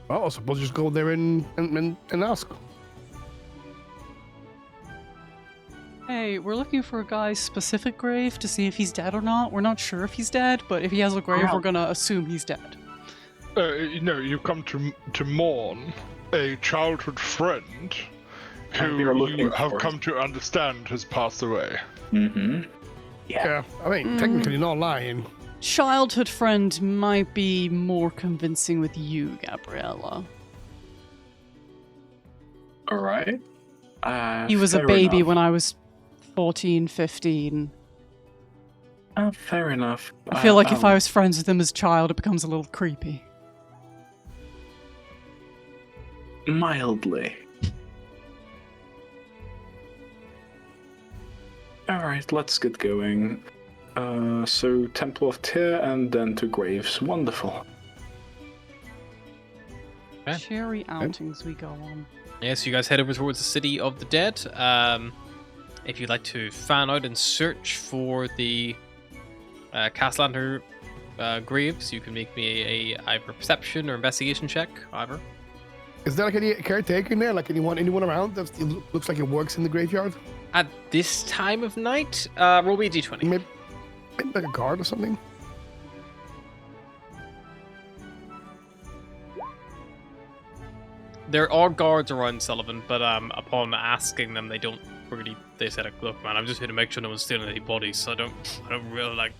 Well, I suppose just go there and ask. Hey, we're looking for a guy's specific grave to see if he's dead or not. We're not sure if he's dead, but if he has a grave, we're gonna assume he's dead. You come to mourn a childhood friend who you have come to understand has passed away. Mm-hmm. Yeah, I mean, technically not lying. Childhood friend might be more convincing with you, Gabriella. All right. He was a fair baby enough. when I was 14, 15. Fair enough. I feel like if I was friends with him as a child, it becomes a little creepy. Mildly. Alright, let's get going. So Temple of Tyr and then to graves. Wonderful. Okay. Cherry outings we go on. Yeah, so you guys head over towards the City of the Dead. If you'd like to fan out and search for the Castellanter graves, you can make me a either perception or investigation check, either. Is there like any caretaker in there? Like anyone around that looks like it works in the graveyard? At this time of night, roll me a d20. Maybe like a guard or something? There are guards around Sullivan, but upon asking them, they don't really. They said, "Look, man, I'm just here to make sure no one's stealing any bodies. So I don't really like."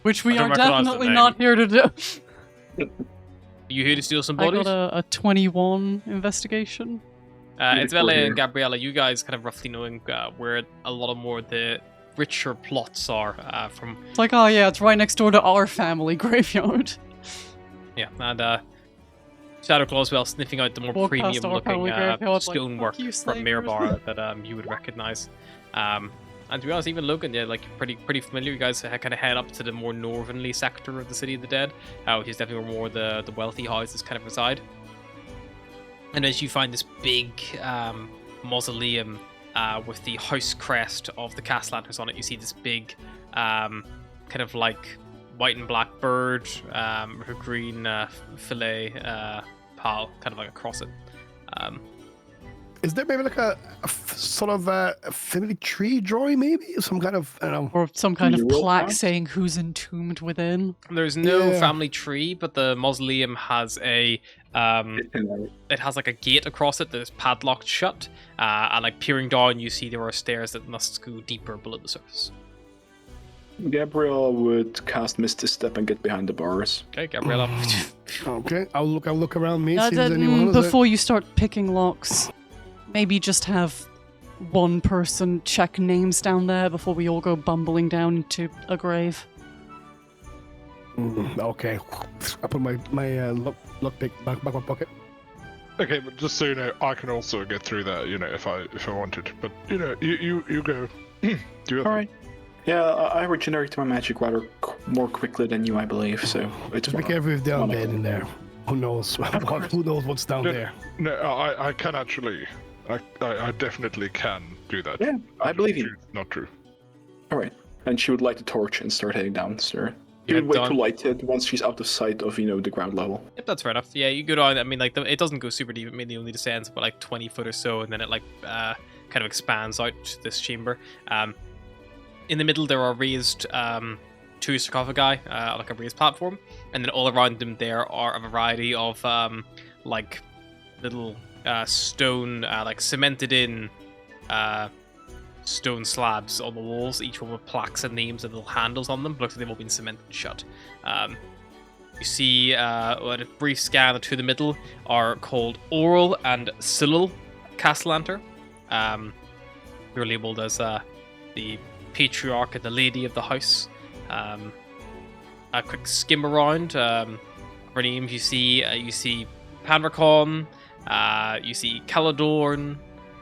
Which we I are don't recognise the definitely name. not here to do. You here to steal some I bodies? got a 21 investigation. It's Vele here. and Gabriella. You guys kind of roughly knowing where a lot of more of the richer plots are from. It's like, oh yeah, it's right next door to our family graveyard. Yeah, and Shadowclaw as well, sniffing out the more Walk past premium our looking family graveyard, like, stonework "Fuck you, from slavers." Mirbar that you would recognize. And to be honest, even Logan, yeah, like pretty familiar. You guys kind of head up to the more northernly sector of the City of the Dead, which is definitely where more the wealthy houses kind of reside. And as you find this big mausoleum with the house crest of the Castlanters on it, you see this big kind of like white and black bird with a green fillet pal kind of like across it. Is there maybe like a sort of a family tree drawing, maybe? Some kind of, I don't know. Or some kind of You will plaque count? saying who's entombed within. There's no Yeah. family tree, but the mausoleum has a it has like a gate across it that is padlocked shut. And like peering down, you see there are stairs that must go deeper below the surface. Gabriel would cast Misty Step and get behind the bars. Okay, Gabriella. Okay, I'll look around me, see if there's anyone. Is it? Before you start picking locks, maybe just have one person check names down there before we all go bumbling down into a grave. Okay, I put my lockpick back my pocket. Okay, but just so you know, I can also get through that, if I wanted. But you go. Do your thing. Alright. Yeah, I regenerate my magic rather more quickly than you, I believe, so it's Just be careful if they're dead in there. Who knows? Who knows what's down there? No, I can actually. I definitely can do that. Yeah, I believe you. It's not true. Alright. And she would light the torch and start heading downstairs. You Yeah, would wait done. to light it once she's out of sight of, the ground level. Yep, that's fair enough. Yeah, you go down. I mean, like it doesn't go super deep. It mainly only descends about like 20 foot or so, and then it kind of expands out to this chamber. In the middle, there are raised two sarcophagi, like a raised platform, and then all around them there are a variety of like little stone, like cemented in stone slabs on the walls, each one with plaques and names and little handles on them. Looks like they've all been cemented shut. You see, at a brief scan to the middle are called Oral and Cyril Castellanter. They're labeled as the patriarch and the lady of the house. A quick skim around her names. You see Panracon, you see Caladorn,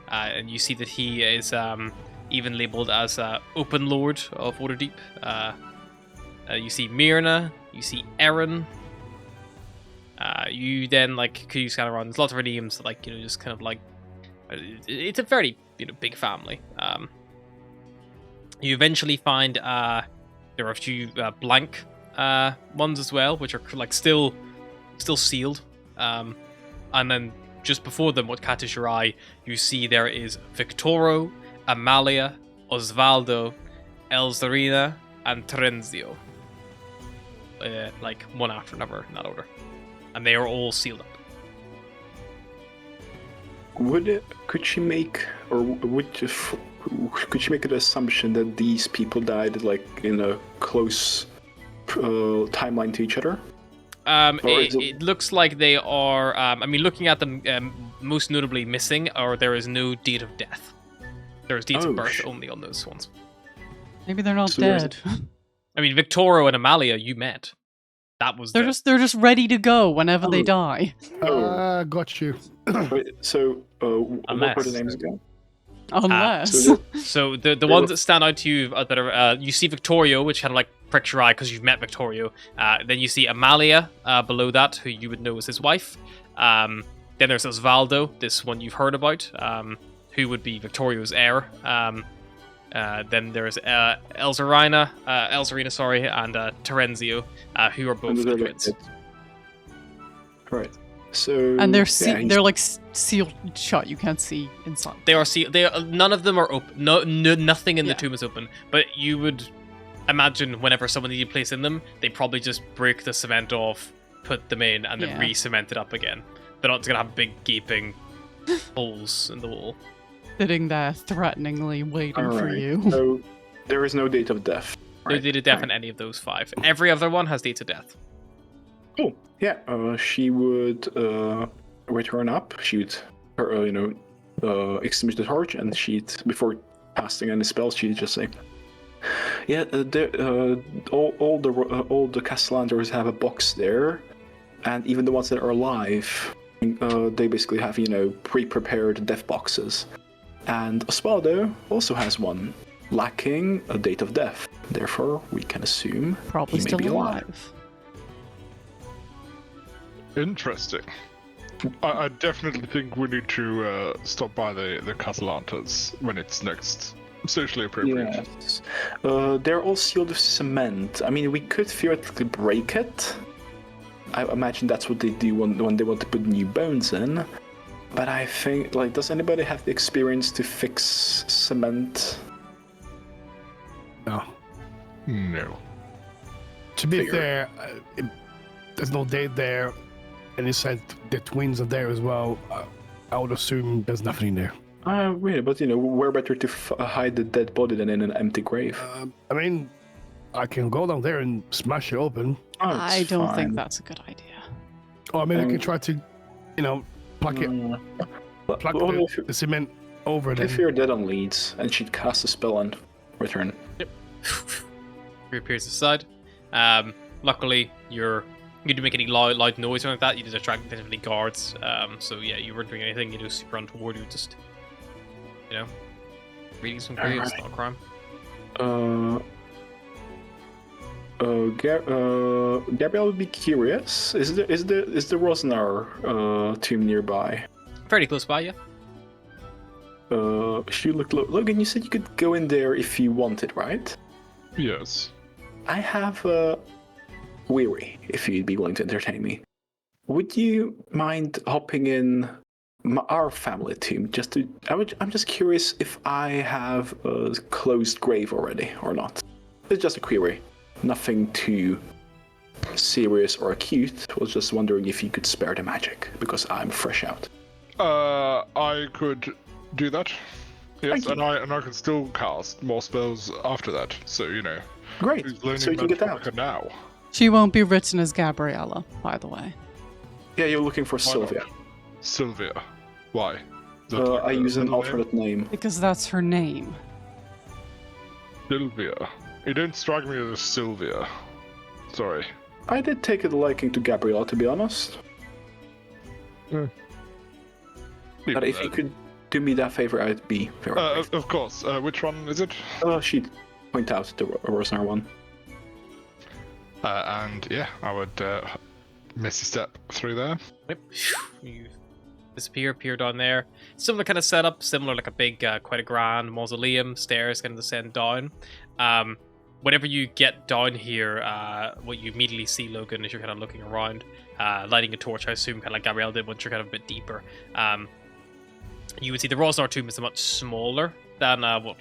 and you see that he is even labeled as Open Lord of Waterdeep. You see Myrna, you see Erin. You then could you scan around. There's lots of her names, just kind of like it's a very big family. You eventually find There are a few blank ones as well, which are like still sealed. And then just before them, what catches your eye, you see there is Victoro, Amalia, Osvaldo, Elzarina, and Terenzio. Like one after another in that order. And they are all sealed up. Could she make an assumption that these people died like in a close timeline to each other? It looks like they are. Looking at them, most notably missing, or there is no date of death. There is dates of birth only on those ones. Maybe they're not So dead. Victorio and Amalia, you met. That was They're just ready to go whenever they die. Got you. Wait, so what were the names again? Unless. So the ones that stand out to you that are you see Victorio, which kind of like pricks your eye because you've met Victorio. Then you see Amalia below that, who you would know is his wife. Then there's Osvaldo, this one you've heard about, who would be Victorio's heir. Then there's Elzarina, and Terenzio, who are both the twins. Right. So And they're like sealed shut. You can't see inside. They are none of them are open. Nothing in the tomb is open. But you would imagine whenever someone needed a place in them, they probably just break the cement off, put them in, and then re-cement it up again. They're not going to have big gaping holes in the wall. Sitting there threateningly waiting for you. So there is no date of death. No date of death in any of those 5. Every other one has dates of death. Cool. Yeah. She would return up. She would, extinguish the torch, and she'd, before casting any spells, she'd just say, "Yeah, all the Castellanders have a box there, and even the ones that are alive, they basically have pre-prepared death boxes. And Osvaldo also has one, lacking a date of death. Therefore, we can assume Probably he may still be alive. Interesting. I definitely think we need to stop by the Catalantas when it's next socially appropriate. Yes. They're all sealed with cement. I mean, we could theoretically break it. I imagine that's what they do when they want to put new bones in. But I think, does anybody have the experience to fix cement? No. No. To be fair, there's no date there, and you said the twins are there as well. I would assume there's nothing in there. Really, but we're better to hide the dead body than in an empty grave. I can go down there and smash it open. I don't think that's a good idea. Or I can try to, plug the cement over there. If you're dead on leads, and she'd cast a spell and return. Yep. Reappears aside. Luckily, you didn't make any loud noise or anything like that. You didn't attract any guards. So yeah, you weren't doing anything. You just run toward you, just reading some graves, not a crime. Gabrielle would be curious. Is the Rosnar tomb nearby? Fairly close by, yeah. She looked. Logan, you said you could go in there if you wanted, right? Yes. I have a query, if you'd be willing to entertain me. Would you mind hopping in our family tomb? I'm just curious if I have a closed grave already or not. It's just a query. Nothing too serious or acute. I was just wondering if you could spare the magic, because I'm fresh out. I could do that. Yes, and I can still cast more spells after that. So Great. So you can get out now. She won't be written as Gabriella, by the way. Yeah, you're looking for Sylvia. Sylvia. Why? I use an alternate name. Because that's her name. Sylvia. You don't strike me as Sylvia. Sorry. I did take a liking to Gabrielle, to be honest. Yeah. But if you could do me that favor, I'd be very grateful. Of course. Which one is it? She'd point out the Rosnar one. And yeah, I would misty step through there. Yep. You appear down there. Similar kind of setup, similar like a big, quite a grand mausoleum, stairs kind of descend down. whenever you get down here, what you immediately see, Logan, is you're kind of looking around, lighting a torch, I assume, kind of like Gabrielle did once you're kind of a bit deeper. You would see the Rosnar tomb is much smaller than what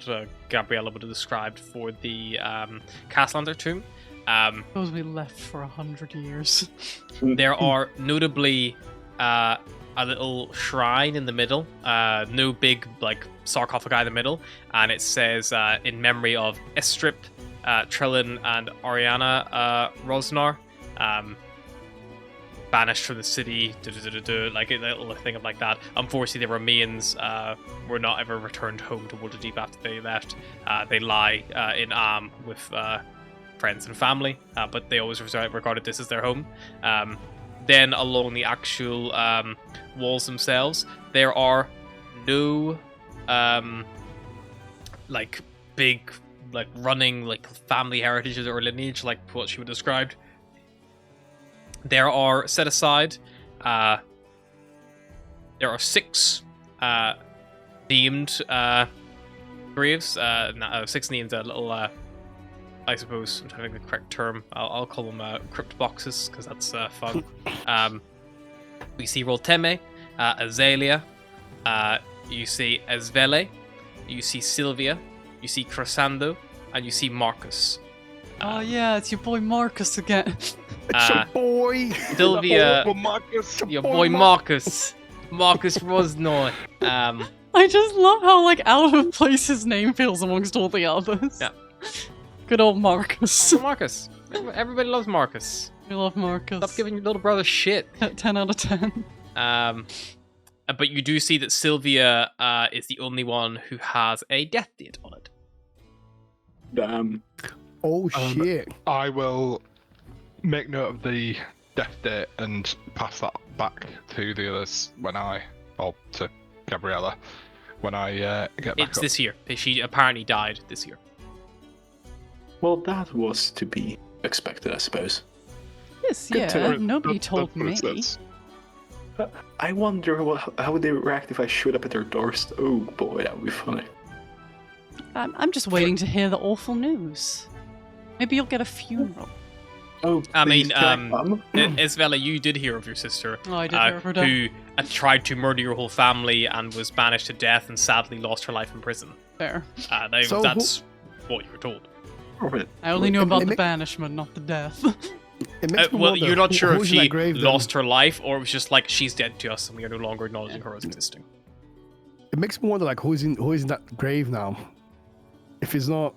Gabriella would have described for the Castlander tomb. Suppose we left for 100 years. There are notably a little shrine in the middle, no big like sarcophagi in the middle, and it says in memory of Estrip, Trellin, and Ariana Rosnar, banished from the city, like a little thing of like that. Unfortunately, the remains were not ever returned home to Waterdeep after they left. They lie in Am with friends and family, but they always regarded this as their home. Then along the actual walls themselves, there are no like big like running like family heritages or lineage like what she would described. There are set aside there are 6 named graves, 6 named little I suppose I'm trying to think of the correct term. I'll call them crypt boxes because that's fun. We see Rolteme, Azalea, you see Esvele, you see Sylvia, you see Crasando, and you see Marcus. Oh yeah, it's your boy Marcus again. It's your boy. Sylvia, Marcus, your boy Marcus, Marcus Rosnar. I just love how like out of place his name feels amongst all the others. Yeah. Good old Marcus. Marcus. Everybody loves Marcus. We love Marcus. Stop giving your little brother shit. 10 out of 10. But you do see that Sylvia is the only one who has a death date on it. Damn. Oh shit. I will make note of the death date and pass that back to the others or to Gabriella when I get back It's up. this year. She apparently died this year. Well, that was to be expected, I suppose. Yes, Good to yeah. know. Nobody That's told what me. it says. I wonder how would they react if I showed up at their doorstep. Oh boy, that would be funny. I'm just waiting to hear the awful news. Maybe you'll get a funeral. Oh, I mean, please, can I come? Isabella, you did hear of your sister, Oh, I did hear of her death. who tried to murder your whole family and was banished to death and sadly lost her life in prison. Fair. So that's what you were told. Right. I only knew It- about it the ma- banishment, not the death. It makes me Well, wonder you're not sure if who's in that she grave, then? lost her life or it was just like she's dead to us and we are no longer acknowledging her as existing. It makes me wonder, like, who's in that grave now? If it's not,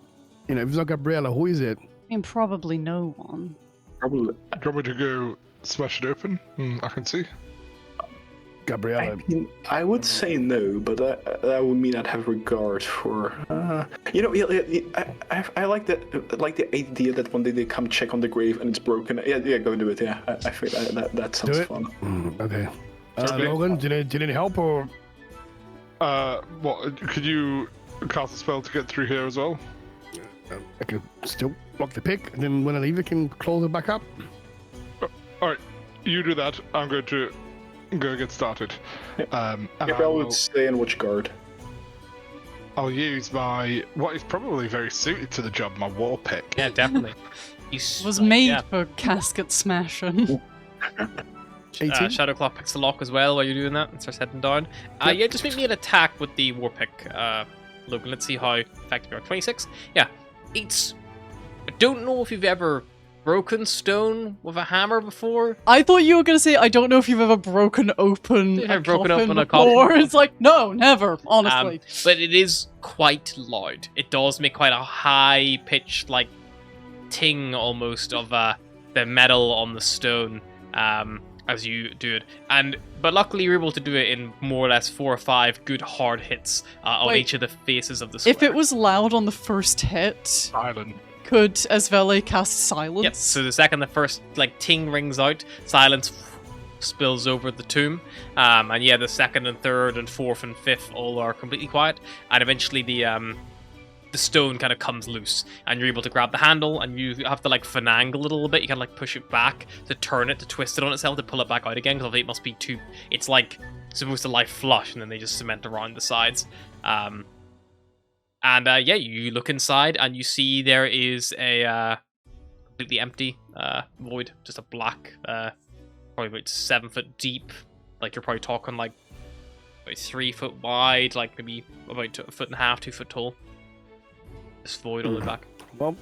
if it's not Gabriella, who is it? I mean, probably no one. Probably. Do you want me to go smash it open? I can see. Gabriella. I mean, I would say no, but that would mean I'd have regard for. I like the idea that one day they come check on the grave and it's broken. Yeah, go do it. Yeah, I feel that sounds Do it. fun. Okay. Okay. Logan, do you need help or? What? Could you cast a spell to get through here as well? I can still lock the pick, and then when I leave, I can close it back up. All right, you do that. I'm going to go get started. And If I would stay and watch guard. I'll use what is probably very suited to the job, my war pick. Yeah, definitely. It was made for casket smashing. 18. Shadowclaw picks the lock as well while you're doing that and starts heading down. Yeah, just make me an attack with the war pick, Logan. Let's see how effective you are. 26? Yeah. I don't know if you've ever broken stone with a hammer before. I thought you were going to say, I don't know if you've ever broken open Yeah, a broken coffin open a before. coffin. It's like, no, never, honestly. But it is quite loud. It does make quite a high-pitched, like, ting almost of the metal on the stone as you do it. But luckily you're able to do it in more or less 4 or 5 good hard hits on Wait. each of the faces of the square. If it was loud on the first hit, Island. could Esvele cast silence? Yep, so the second the first, like, ting rings out, silence spills over the tomb. And yeah, the second and third and fourth and fifth all are completely quiet. And eventually the stone kind of comes loose and you're able to grab the handle and you have to like finagle a little bit. You can like push it back to turn it, to twist it on itself, to pull it back out again, because it must be it's like supposed to lie flush and then they just cement around the sides. And And yeah, you look inside and you see there is a completely empty void, just a black, probably about 7 foot deep. Like you're probably talking like about 3 foot wide, like maybe about 1.5 foot, 2 foot tall. This void on the back. Well,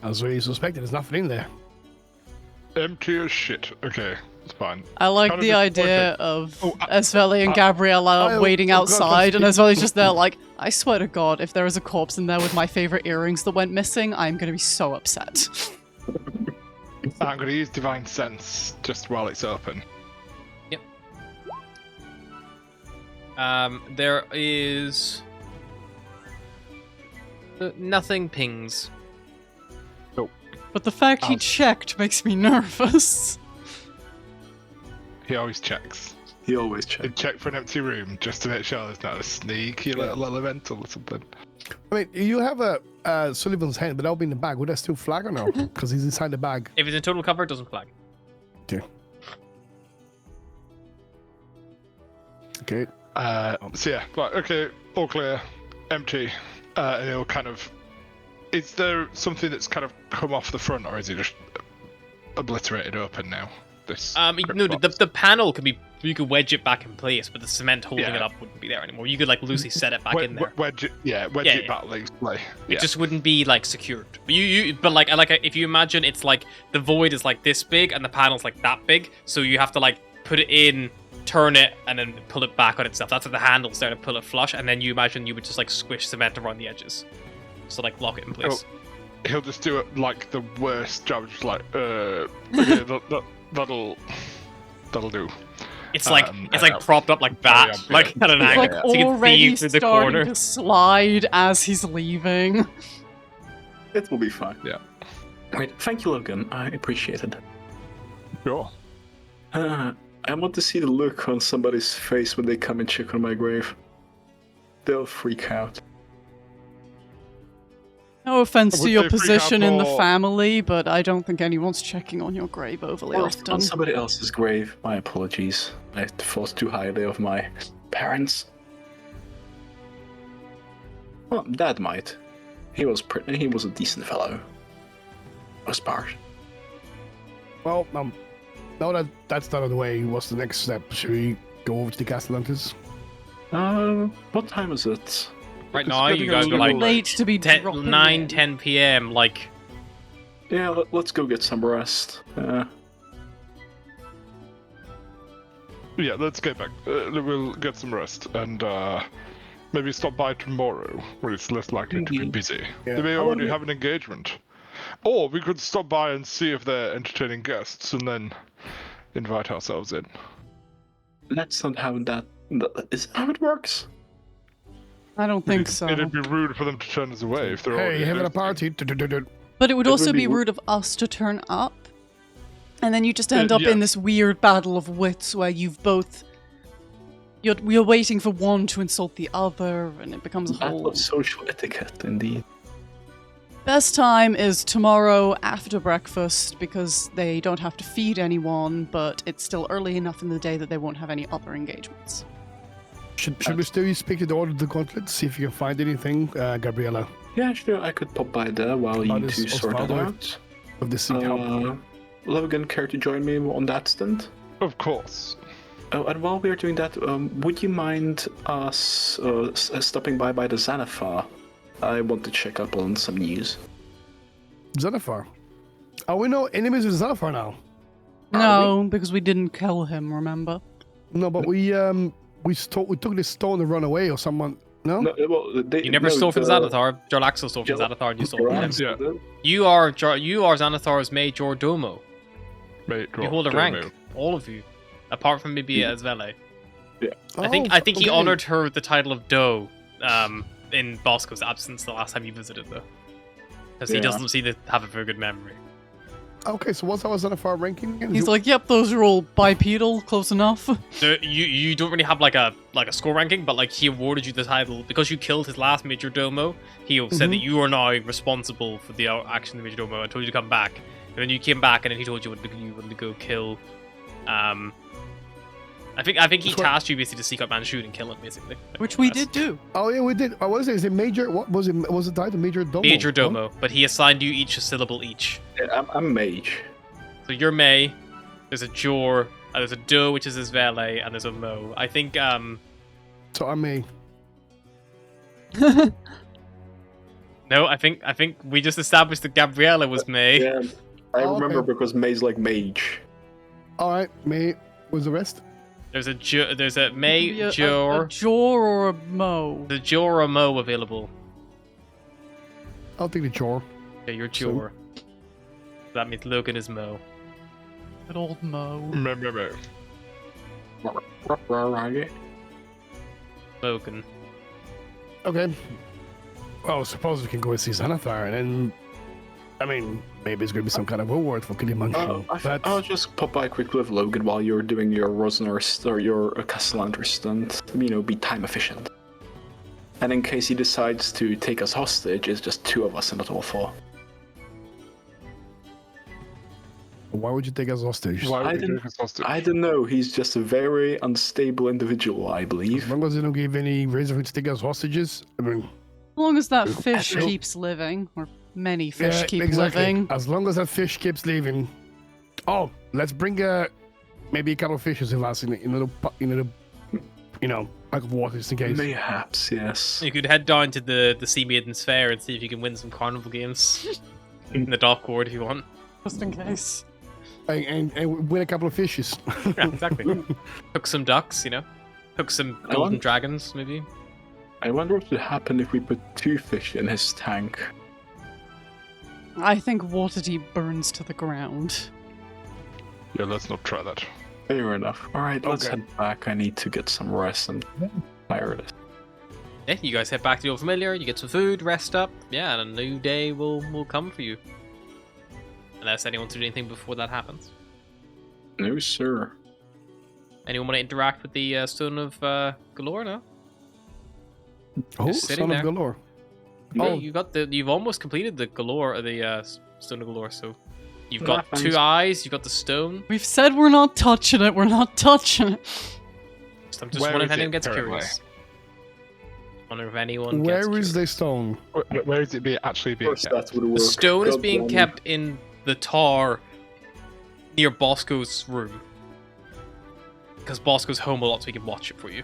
as we suspected, there's nothing in there. Empty as shit. Okay, it's fine. I like Kind of the idea disappointed. of Esveli and Gabriella waiting outside, and Esveli's just there like, I swear to God, if there is a corpse in there with my favorite earrings that went missing, I'm gonna be so upset. I'm going to use Divine Sense just while it's open. There is nothing pings. But the fact he checked makes me nervous. He always checks. He always He'd checks. check for an empty room just to make sure there's not a sneaky little elemental or something. I mean, you have a Sullivan's hand, but that'll be in the bag. Would that still flag or no? Because he's inside the bag. If it's in total cover, it doesn't flag. Okay. So yeah, right, okay, all clear, empty. And it'll kind of... Is there something that's kind of come off the front, or is it just obliterated open now? This No, the panel can be, you could wedge it back in place, but the cement holding Yeah. it up wouldn't be there anymore. You could like loosely set it back in there. Wedge it, wedge Yeah, it yeah. back loosely. It Yeah. just wouldn't be like secured. But if you imagine it's like the void is like this big and the panel's like that big, so you have to like put it in, turn it, and then pull it back on itself. That's what the handle's there to pull it flush, and then you imagine you would just like squish cement around the edges, so like lock it in place. He'll just do it like the worst job, just like, okay, that'll do. It's like it's yeah. like propped up like that, yeah. like at an He's angle, like so you can see already through the starting corner. to slide as he's leaving. It will be fine. Yeah. Right, thank you, Logan. I appreciate it. Sure. I want to see the look on somebody's face when they come and check on my grave. They'll freak out. No offense to Would your they freak position out in the more- family, but I don't think anyone's checking on your grave overly Well, often. on somebody else's grave. My apologies. I thought too highly of my parents. Well, Dad might. He was a decent fellow. Most part. Well, now that that's out of the way, what's the next step? Should we go over to the Castellantis? What time is it? Right It's now, getting you a guys are little like late to be 10, dropping 9, in. 10 p.m. Like, Yeah, let's go get some rest. Yeah, let's get back. We'll get some rest and maybe stop by tomorrow when it's less likely to be busy. Yeah. They may How already long- have an engagement. Or we could stop by and see if they're entertaining guests and then invite ourselves in. That's not how that is how it works. I don't think so. It'd be rude for them to turn us away if they're Hey, already having a hosting. party. But it would It also would be be rude of us to turn up. And then you just end up yeah. in this weird battle of wits where you're waiting for one to insult the other, and it becomes a Battle whole... of social etiquette, indeed. Best time is tomorrow after breakfast, because they don't have to feed anyone, but it's still early enough in the day that they won't have any other engagements. Should we still speak to the Order of the Gauntlet, see if you can find anything, Gabriella, Yeah, sure. I could pop by there while you does two sort that Osvaldo out. of the Sea Help? Logan, care to join me on that stint? Of course. Oh, and while we're doing that, would you mind us stopping by the Xanathar? I want to check up on some news. Xanathar. Are we no enemies with Xanathar now? No, because we didn't kill him, remember? No, but we took this stone and run away, or someone. No. No, well, you never stole from Xanathar. Jarlaxle stole from Xanathar, and you stole from him. Yeah. You are Xanathar's major domo. Mate, You hold a rank, all of you, apart from maybe Esvele. I think he okay. honored her with the title of Do, in Bosco's absence the last time you visited, though, because he Yeah. doesn't seem to have a very good memory. Okay, so what's our Xanathar ranking again? He's like, yep, those are all bipedal, close enough. So you don't really have like a score ranking, but like he awarded you the title because you killed his last major domo. He said that you are now responsible for the action of the major domo and told you to come back. And then you came back, and then he told you you wanted to go kill I think he tasked you basically to seek out Manchun and kill him, basically. Which we did do. Oh yeah, we did. What is it? Is it major? What was it? Was it title Major Domo? Major Domo, but he assigned you each a syllable each. Yeah, I'm mage. So you're May, there's a Jor, there's a Do, which is his valet, and there's a Mo. I think, So I'm a. no, I think we just established that Gabriella was May. Yeah, I Oh, remember okay. because May's like mage. All right, May. Was the rest? There's a May, Maybe a Jor, Jor or a Mo. the Jor or Mo available. I'll take the chore. Yeah, you're Jor. That means Logan is Mo. Good old Mo. Logan. Okay. Well, suppose we can go and see Xanathar, and then, I mean, maybe it's gonna be some kind of reward for killing Manchu. But I'll just pop by quickly with Logan while you're doing your Rosner or your Castellandra stunt. You know, be time efficient. And in case he decides to take us hostage, it's just 2 of us and not all 4. why would you take us hostage? Why I would you didn't- take us hostage? I don't know. He's just a very unstable individual, I As believe. long as they don't give any reason for you to take us hostages, I mean, As long as that fish Nope. keeps living, or many fish yeah, keep exactly. living. As long as that fish keeps living. Oh, let's bring maybe a couple of fishes with us in a little, pack of water just in case. Mayhaps, yes. You could head down to the Sea Maidens Fair and see if you can win some carnival games in the dock ward if you want. Just in case. And win a couple of fishes. Yeah, exactly. Hook some ducks, Hook some I golden want- dragons, maybe. I wonder what would happen if we put 2 fish in his tank. I think Waterdeep burns to the ground. Yeah, let's not try that. Fair enough. Alright, let's Okay. head back. I need to get some rest. I'm tired. Yeah, you guys head back to the Old Familiar, you get some food, rest up, yeah, and a new day will come for you. Unless anyone did anything before that happens. No, sir. Anyone want to interact with the Stone of Galore now? Oh, Just sitting son of there. galore. Yeah, Oh. you've almost completed the Galore, or the Stone of Galore, so you've Yeah, got thanks. 2 eyes, you've got the stone. We've said we're not touching it, we're not touching it. I'm just Where wondering if is anyone it gets currently? curious. Wondering if anyone Where gets is curious. the stone? Where is it actually Of being course, kept? that would work. The stone is God being damn it. kept in the tower near Bosco's room. Because Bosco's home a lot, so he can watch it for you.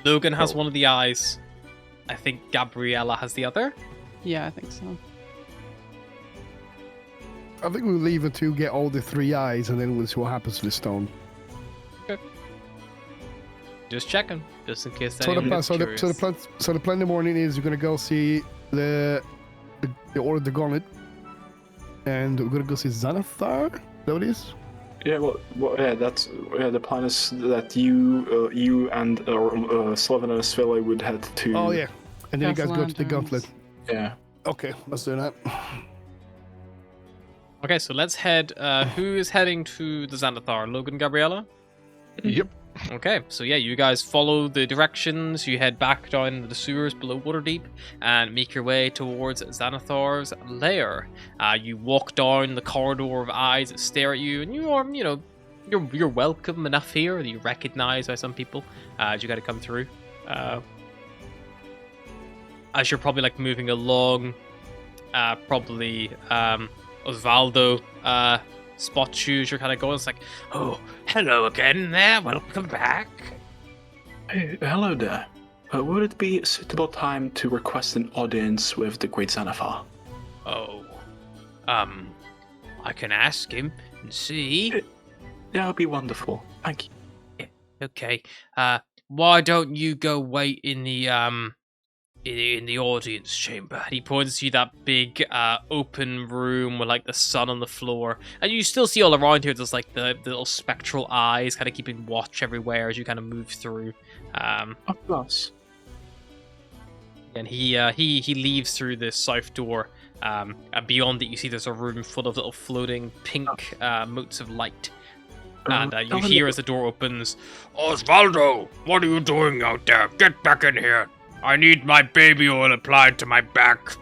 Logan has Oh. one of the eyes. I think Gabriella has the other. Yeah, I think so. I think we'll leave it to get all the 3 eyes, and then we'll see what happens to the stone. Just checking, just in case So the anyone plan, gets so the curious. so the plan, so the plan in the morning is we're gonna go see the Order of the Gauntlet, and we're gonna go see Xanathar. Is that what it is? Yeah, the plan is that you and Sloven and Svele would head to. Oh yeah, and then you guys go to the Lanterns. Gauntlet. Yeah. Okay, let's do that. Okay, so let's head. Who is heading to the Xanathar? Logan, Gabriella? Yep. Okay, so yeah, you guys follow the directions. You head back down the sewers below Waterdeep and make your way towards Xanathar's lair. You walk down the corridor of eyes that stare at you, and you are, you're welcome enough here that you recognize by some people as you got to come through. As you're probably like moving along, probably Osvaldo spots you as you're kind of going. It's like, oh, hello again there, welcome back. Hey, hello there. Would it be a suitable time to request an audience with the Great Xanathar? Oh, I can ask him and see. That would be wonderful. Thank you. Okay, why don't you go wait in the in the audience chamber? He points to that big open room with like the sun on the floor, and you still see all around here. There's like the little spectral eyes, kind of keeping watch everywhere as you kind of move through. Of course. And he leaves through the south door. And beyond it, you see there's a room full of little floating pink motes of light. And you hear as the door opens, Osvaldo, what are you doing out there? Get back in here. I need my baby oil applied to my back.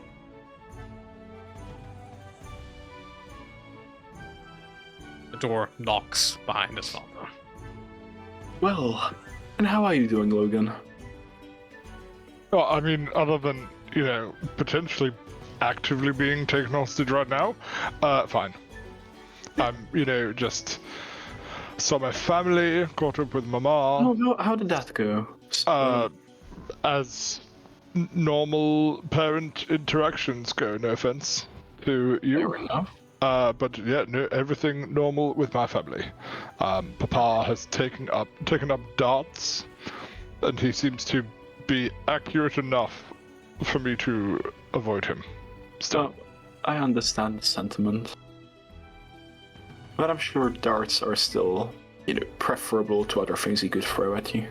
The door knocks behind Osvaldo. Well, and how are you doing, Logan? Well, I mean, other than, potentially actively being taken hostage right now, fine. I'm, just saw my family, caught up with Mama. How did that go? As normal parent interactions go, no offense to you. Fair enough. But yeah, no, everything normal with my family. Papa has taken up darts, and he seems to be accurate enough for me to avoid him. Still. I understand the sentiment. But I'm sure darts are still, preferable to other things he could throw at you.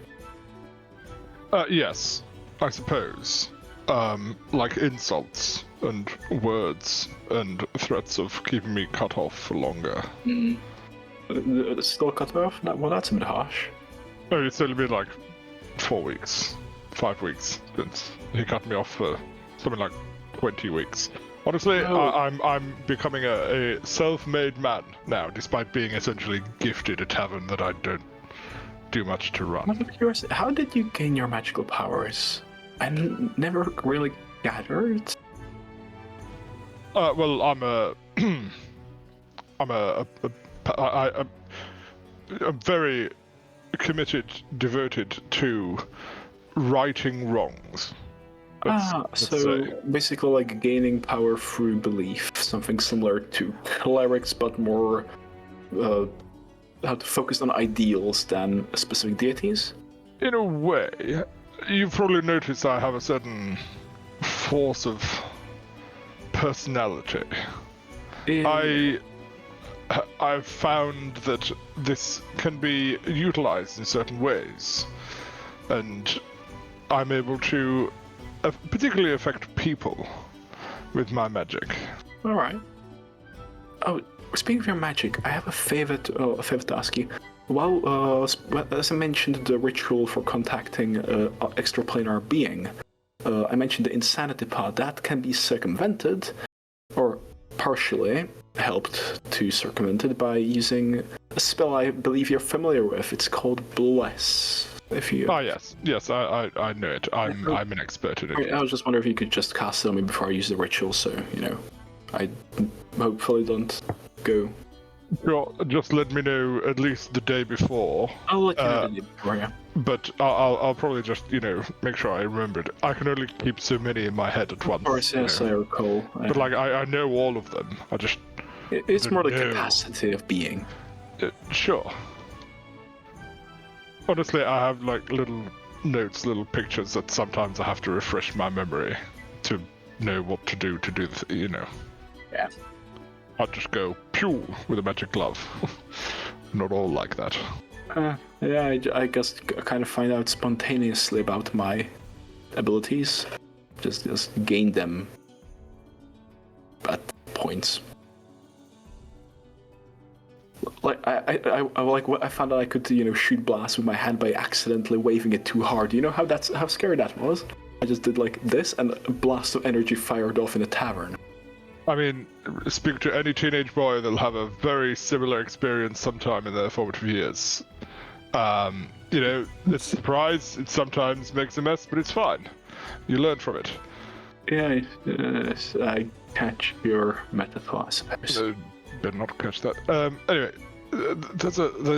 Yes, I suppose. Like insults and words and threats of keeping me cut off for longer. Still cut off? Well, that's a bit harsh. Oh, it's only been like 4 weeks, 5 weeks since he cut me off for something like 20 weeks. Honestly, I'm becoming a self-made man now, despite being essentially gifted a tavern that I don't do much to run. Out of curiosity, how did you gain your magical powers? I never really gathered. Well, I'm very committed, devoted to righting wrongs. Let's So say. basically like gaining power through belief, something similar to clerics, but more how to focus on ideals than specific deities. In a way, you've probably noticed I have a certain force of personality. I've found that this can be utilized in certain ways, and I'm able to particularly affect people with my magic. All right. Oh, speaking of your magic, I have a favor to ask you. Well, as I mentioned, the ritual for contacting extraplanar being, I mentioned the insanity part. That can be circumvented, or partially helped to circumvent it by using a spell I believe you're familiar with. It's called Bless. If you... yes, I know it. I'm an expert in it. I was just wondering if you could just cast it on me before I use the ritual, so I hopefully don't go. Sure, just let me know at least the day before. I'll let you know the day before, yeah. But I'll probably just make sure I remember it. I can only keep so many in my head at once. Of course, yes, I recall. But I know all of them. I just it's more the capacity of being. Sure. Honestly, I have little notes, little pictures that sometimes I have to refresh my memory to know what to do Yeah. I'll just go pew with a magic glove. Not all like that. Yeah, I guess I kind of find out spontaneously about my abilities. Just gain them at points. I found out I could shoot blast with my hand by accidentally waving it too hard. You know how scary that was? I just did like this, and a blast of energy fired off in a tavern. I mean, speak to any teenage boy, they'll have a very similar experience sometime in their formative years. It's a surprise, it sometimes makes a mess, but it's fine. You learn from it. Yeah, I catch your metaphor, I suppose. Better not catch that. Anyway,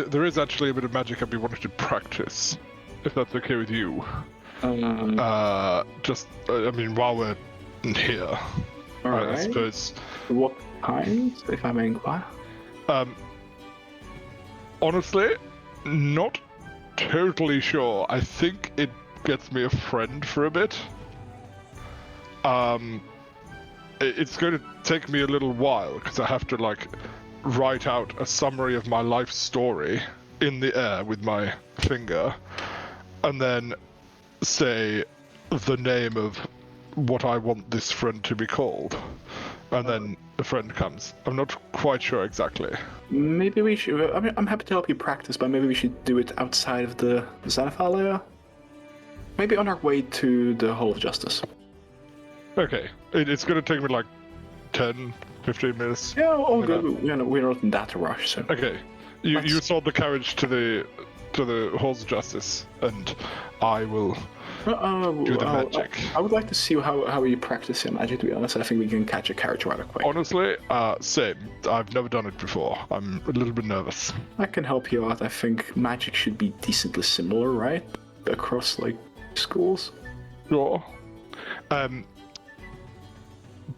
there is actually a bit of magic I'd be wanting to practice, if that's okay with you. While we're here. Alright. I suppose. What kind, if I may inquire? Honestly, not totally sure. I think it gets me a friend for a bit. It's going to take me a little while because I have to write out a summary of my life story in the air with my finger, and then say the name of what I want this friend to be called, and then the friend comes. I'm not quite sure exactly. Maybe we should. I'm happy to help you practice, but maybe we should do it outside of the Xanathalia. Maybe on our way to the Hall of Justice. Okay, it's going to take me 10, 15 minutes. Yeah, all good. We're not in that rush, so. Okay, you saw the carriage to the to the halls of justice, and I will do the magic. I would like to see how you practice your magic. To be honest, I think we can catch a character rather quick. Honestly, same. I've never done it before. I'm a little bit nervous. I can help you out. I think magic should be decently similar, right? Across like schools. Sure.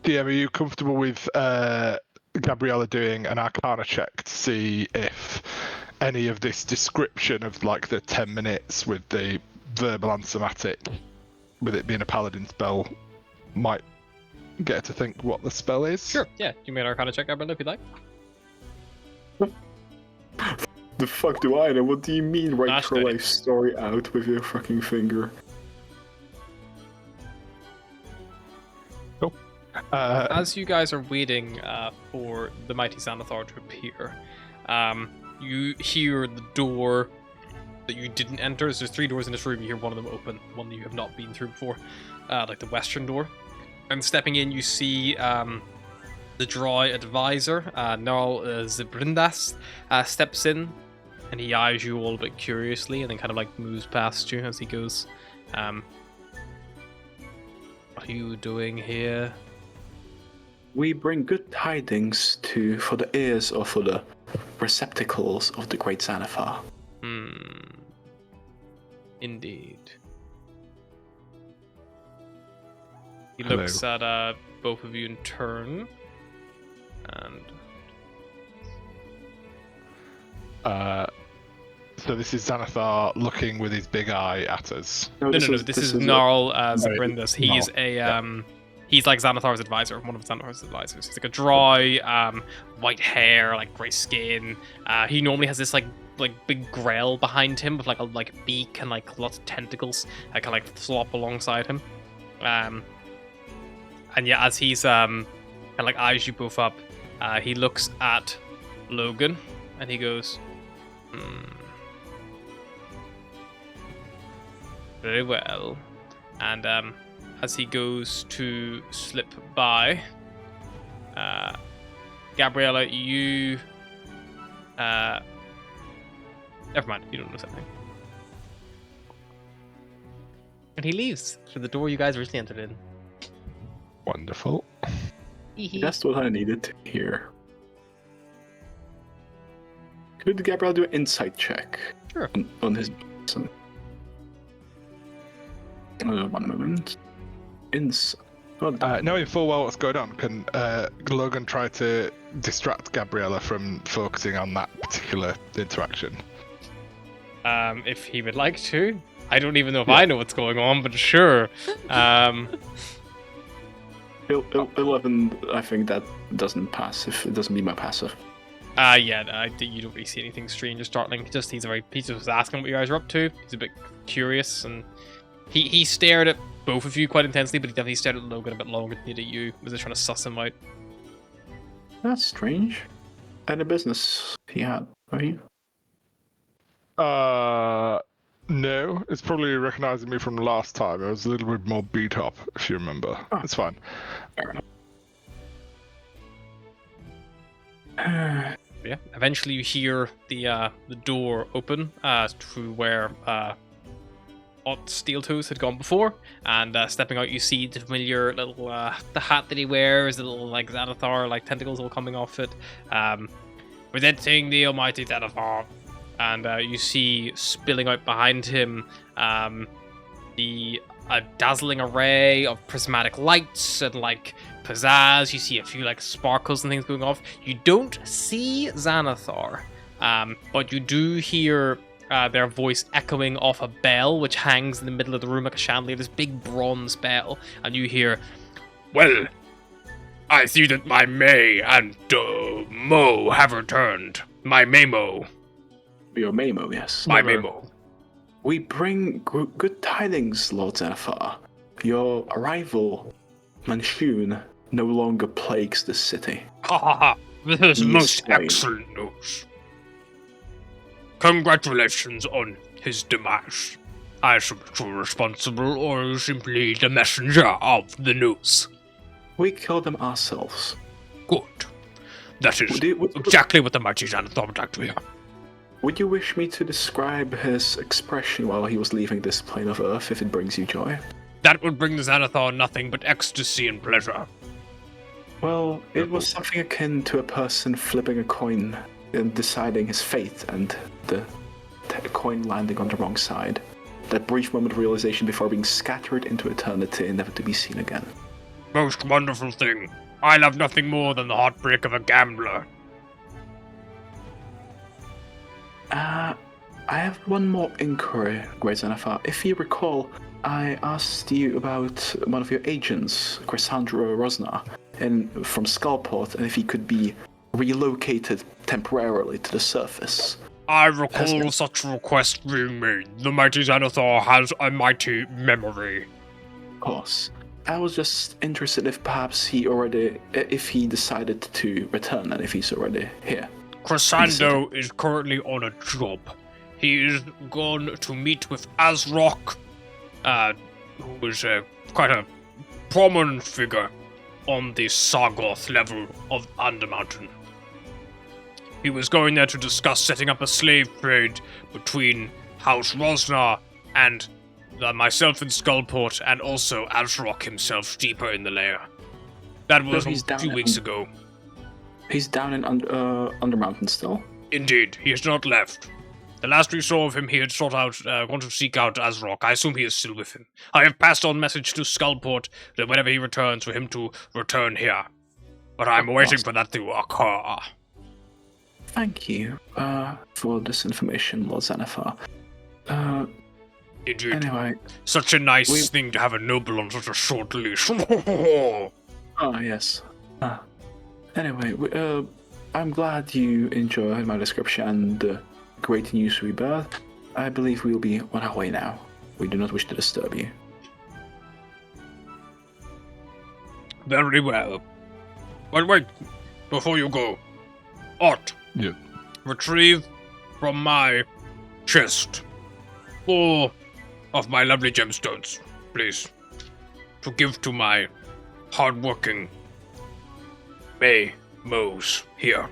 DM, are you comfortable with Gabriella doing an Arcana check to see if any of this description of like the 10 minutes with the verbal and somatic, with it being a paladin spell, might get her to think what the spell is? Sure, yeah. You made an Arcana check, Gabriella, if you'd like. The fuck do I know? What do you mean write That's your good. life story out with your fucking finger? As you guys are waiting for the mighty Xanathar to appear, you hear the door that you didn't enter. So there's 3 doors in this room. You hear one of them open, one that you have not been through before, like the western door. And stepping in, you see the Droid advisor, Narl Zibrindas, steps in, and he eyes you all a bit curiously, and then kind of like moves past you as he goes. What are you doing here? We bring good tidings for the ears or for the receptacles of the great Xanathar. Indeed. He Hello. looks at both of you in turn, and So this is Xanathar looking with his big eye at us. no. This is Gnarl Zabrindas. He's he's like Xanathar's advisor, one of Xanathar's advisors. He's like a dry, white hair, like grey skin. He normally has this like big grell behind him with like a beak and like lots of tentacles that kind of like flop alongside him. And yeah, as he's kind of like eyes you both up, he looks at Logan and he goes, very well. And as he goes to slip by, Gabriella, you never mind, you don't know something. And he leaves through the door you guys originally entered in. Wonderful. That's what I needed to hear. Could Gabriel do an insight check? Sure. On his person? 1 moment. Insight. Knowing full well what's going on, can Logan try to distract Gabriella from focusing on that particular interaction? If he would like to. I don't even know if I know what's going on, but sure. 11, I think that doesn't pass if it doesn't meet my passive. You don't really see anything strange or startling. He's just asking what you guys are up to. He's a bit curious, and he stared at both of you quite intensely, but he definitely stared at Logan a bit longer than he did at you. Was he trying to suss him out? That's strange. And a business he had, right? No, it's probably recognizing me from the last time. I was a little bit more beat up, if you remember. Oh. It's fine. Fair enough. Yeah. Eventually, you hear the door open to where Steel Toes had gone before, and stepping out, you see the familiar little the hat that he wears, the little like Xanathar like tentacles all coming off it. Presenting the almighty Xanathar, and you see spilling out behind him the dazzling array of prismatic lights and like pizzazz. You see a few like sparkles and things going off. You don't see Xanathar, but you do hear their voice echoing off a bell which hangs in the middle of the room like a chandelier, this big bronze bell, and you hear, "Well, I see that my May and Mo have returned. My Maymo. Your Mamo, yes. My Maymo. We bring good tidings, Lord Xanathar. Your arrival, Manchun, no longer plagues the city. Ha ha ha. This is He's most slain. excellent news. Congratulations on his demise. I suppose you're responsible, or are you simply the messenger of the news? We killed them ourselves. Good. That is What- exactly what the mighty Xanathar would like to hear. would you wish me to describe his expression while he was leaving this plane of Earth, if it brings you joy? That would bring the Xanathar nothing but ecstasy and pleasure. Well, it was something akin to a person flipping a coin and deciding his fate, and the coin landing on the wrong side. That brief moment of realization before being scattered into eternity and never to be seen again. Most wonderful thing. I love nothing more than the heartbreak of a gambler. I have one more inquiry, Great Xanathar. If you recall, I asked you about one of your agents, Chrysandra Rosnar, from Skullport, and if he could be relocated temporarily to the surface. I recall such a request being made. The mighty Xanathar has a mighty memory. Of course. I was just interested if perhaps if he decided to return and if he's already here. Chrysando is currently on a job. He is gone to meet with Azrock, who is quite a prominent figure on the Sargoth level of Undermountain. He was going there to discuss setting up a slave trade between House Rosnar and myself in Skullport, and also Azrock himself deeper in the lair. That was a few weeks ago. He's down in Undermountain still? Indeed, he has not left. The last we saw of him, he had gone to seek out Azrock. I assume he is still with him. I have passed on message to Skullport that whenever he returns, for him to return here. But I'm waiting for that to occur. Thank you for this information, Lord Xanathar. Indeed. Anyway, such a nice thing to have a noble on such a short leash. Yes. Anyway, I'm glad you enjoyed my description and the great news we bear. I believe we'll be on our way now. We do not wish to disturb you. Very well. But wait, before you go. Art. Yeah. Retrieve from my chest 4 of my lovely gemstones, please. To give to my hard-working May Mose here.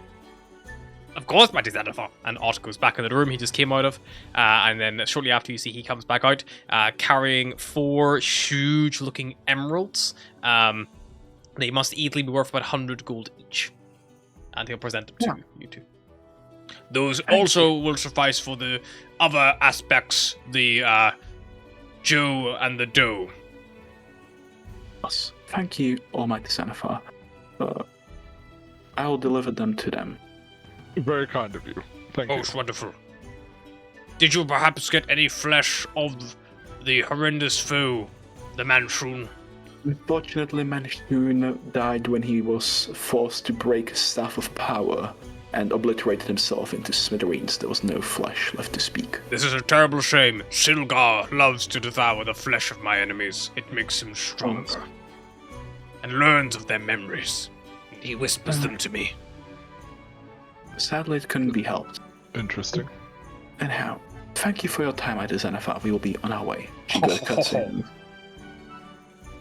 Of course, mighty Xanathar. And Art goes back in the room he just came out of, and then shortly after you see he comes back out, carrying 4 huge-looking emeralds. They must easily be worth about 100 gold each. And he'll present them to you two. Those also will suffice for the other aspects, the Joe and the Doe. Yes. Thank you, Almighty Xanathar. I will deliver them to them. Very kind of you. Thank you. Most wonderful. Did you perhaps get any flesh of the horrendous foe, the Manchun? Unfortunately, Manchun died when he was forced to break a staff of power and obliterated himself into smithereens. There was no flesh left to speak. This is a terrible shame. Silgar loves to devour the flesh of my enemies. It makes him stronger. And learns of their memories. He whispers them to me. Sadly, it couldn't be helped. Interesting. Anyhow, thank you for your time, Mighty Xanathar. We will be on our way. She goes cutscene.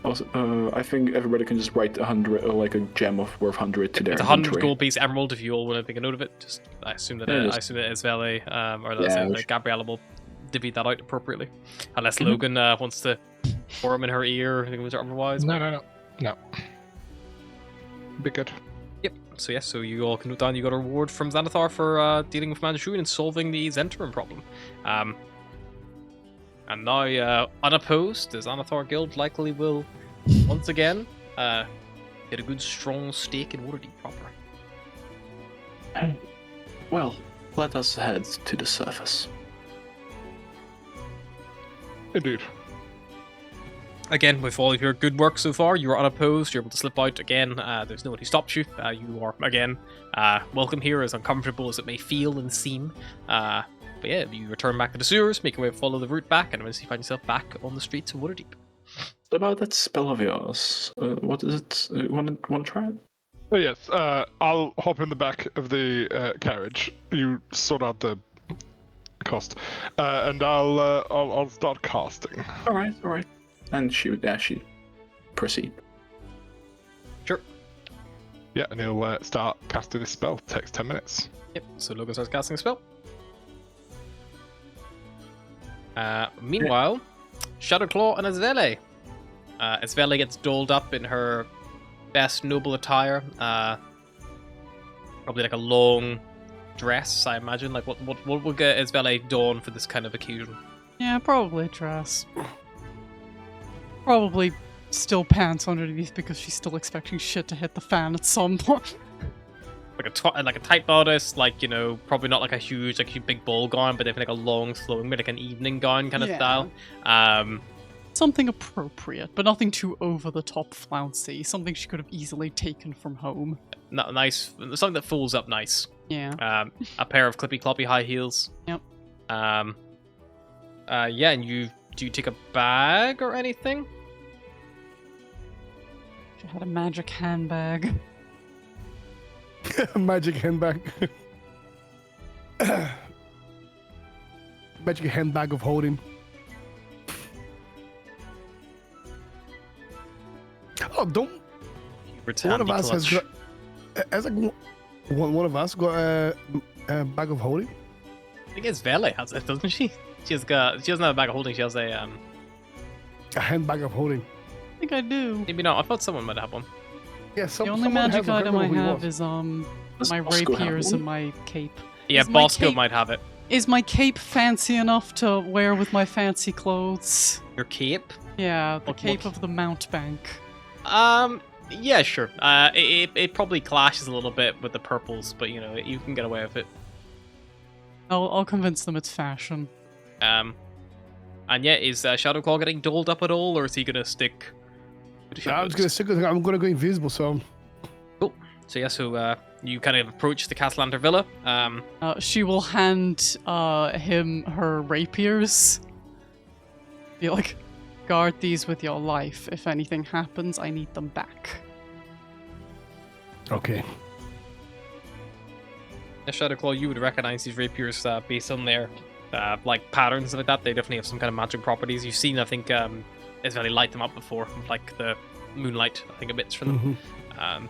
Also, I think everybody can just write 100, like a gem of worth 100 to their It's a 100 inventory. gold piece emerald if you all want to make a note of it. Just I assume that Isvele or that Gabriella will divvy that out appropriately. Unless Logan wants to pour him in her ear or otherwise. No. Be good. Yep. So so you all can note down you got a reward from Xanathar for dealing with Manchun and solving the Zentrum problem. And now, unopposed, the Xanathar Guild likely will once again get a good strong stake in Waterdeep proper. Well, let us head to the surface. Indeed. Again, with all of your good work so far, you are unopposed, you're able to slip out again, there's nobody stops you. You are, again, welcome here, as uncomfortable as it may feel and seem. But yeah, you return back to the sewers, make your way, follow the route back, and eventually find yourself back on the streets of Waterdeep. About that spell of yours, what is it? Want to try it? Oh, yes, I'll hop in the back of the carriage. You sort out the cost, and I'll start casting. All right. And she would actually proceed. Sure. Yeah, and he'll start casting this spell. Takes 10 minutes. Yep, so Logan starts casting a spell. Meanwhile, Shadowclaw and Azvele. Azvele gets dolled up in her best noble attire. Probably like a long dress, I imagine. Like what would get Azvele don for this kind of occasion? Yeah, probably dress. Probably still pants underneath because she's still expecting shit to hit the fan at some point. Like a tight bodice, like, you know, probably not like a huge big ball gown, but definitely like a long flowing, maybe like an evening gown kind of Yeah. style. Something appropriate, but nothing too over the top flouncy. Something she could have easily taken from home. Not nice, something that folds up nice. Yeah. A pair of clippy cloppy high heels. Yep. Yeah, and do you take a bag or anything? She had a magic handbag. Magic handbag. Magic handbag of holding. Oh, don't one of us has got? Has like one of us got a bag of holding? I think Vele has it, doesn't she? She doesn't have a bag of holding. She has a handbag of holding. I think I do. Maybe not. I thought someone might have one. Yeah, The only magic item I have is Does my Bosco have rapiers one? and my cape. Yeah, Is my Bosco cape- might have it. Is my cape fancy enough to wear with my fancy clothes? Your cape? Yeah, the What- cape what- of the mountebank. Yeah, sure. It probably clashes a little bit with the purples, but you know, you can get away with it. I'll convince them it's fashion. And yeah, is Shadowclaw getting doled up at all, or is he gonna stick with the I'm just shadows? gonna stick with. I'm gonna go invisible. So So yeah, so you kind of approach the Castellanter Villa. She will hand him her rapiers. Be like, guard these with your life. If anything happens, I need them back. okay. Shadowclaw, you would recognize these rapiers based on their like patterns like that. They definitely have some kind of magic properties. You've seen, I think, Isveli light them up before, with, like the moonlight, I think, emits from them. Mhm.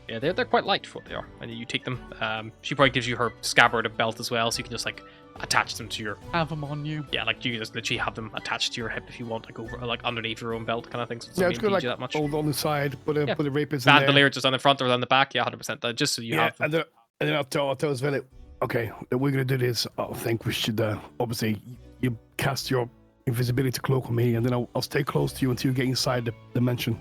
Yeah, they're quite light for what they are, and you take them. She probably gives you her scabbard of belt as well, so you can just like attach them to your Have them on you. like you just literally have them attached to your hip if you want, like over like underneath your own belt kind of thing. So it Yeah, doesn't it's good. impede Like you that much. hold on the side, put Yeah. the rapiers in there. Bandolier just on the front or on the back, yeah, 100%. Just so you Yeah, have them. and then I'll tell Sveli, okay, we're gonna do this. I think we should obviously you cast your invisibility cloak on me, and then I'll stay close to you until you get inside the dimension,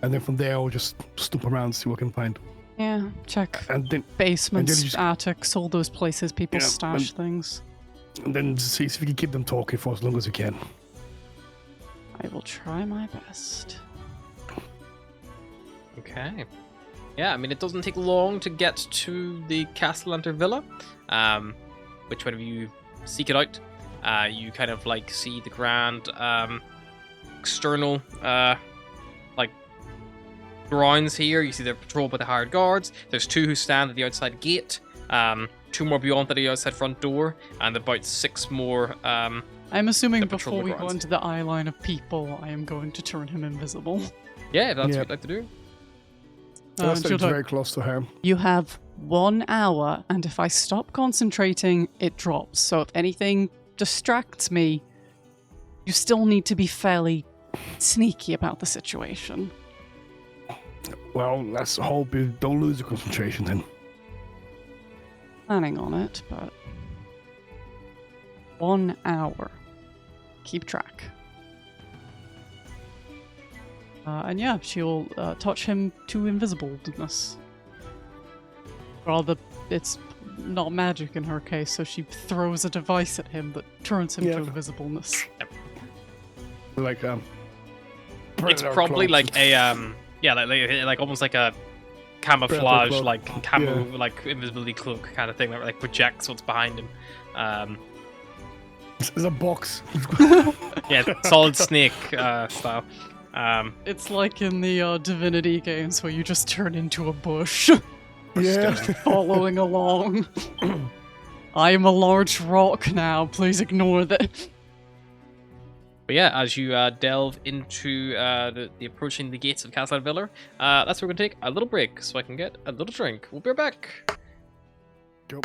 and then from there I'll just snoop around, see what I can find, Yeah, check and then basements, just- attics, all those places people Yeah, stash things. see if we can keep them talking for as long as we can. I will try my best. Okay. Yeah, I mean, it doesn't take long to get to the Castellanter Villa, which whenever you seek it out, you kind of like see the grand external like grounds here. You see they're patrolled by the hired guards. There's 2 who stand at the outside gate, 2 more beyond the outside front door, and about 6 more. I'm assuming The patrol before we the go grounds. into the eye line of people, I am going to turn him invisible. Yeah, if that's Yeah. what you'd like to do. That's she'll very close to her. You have 1 hour, and if I stop concentrating, it drops. So if anything distracts me, you still need to be fairly sneaky about the situation. Well, let's hope you don't lose your concentration then. Planning on it, but 1 hour. Keep track. And yeah, she'll touch him to invisibleness. Rather, it's not magic in her case, so she throws a device at him that turns him Yeah. to invisibleness. Like It's predator probably cloaks. like a like almost like a camouflage, cloak. like camo, like invisibility cloak kind of thing that like projects what's behind him. It's a box. Yeah, Solid Snake style. It's like in the Divinity games where you just turn into a bush, Yeah. following along. I am a large rock now. Please ignore that. But yeah, as you delve into the approaching the gates of Castle Villa, that's where we're gonna take a little break so I can get a little drink. We'll be right back. Go.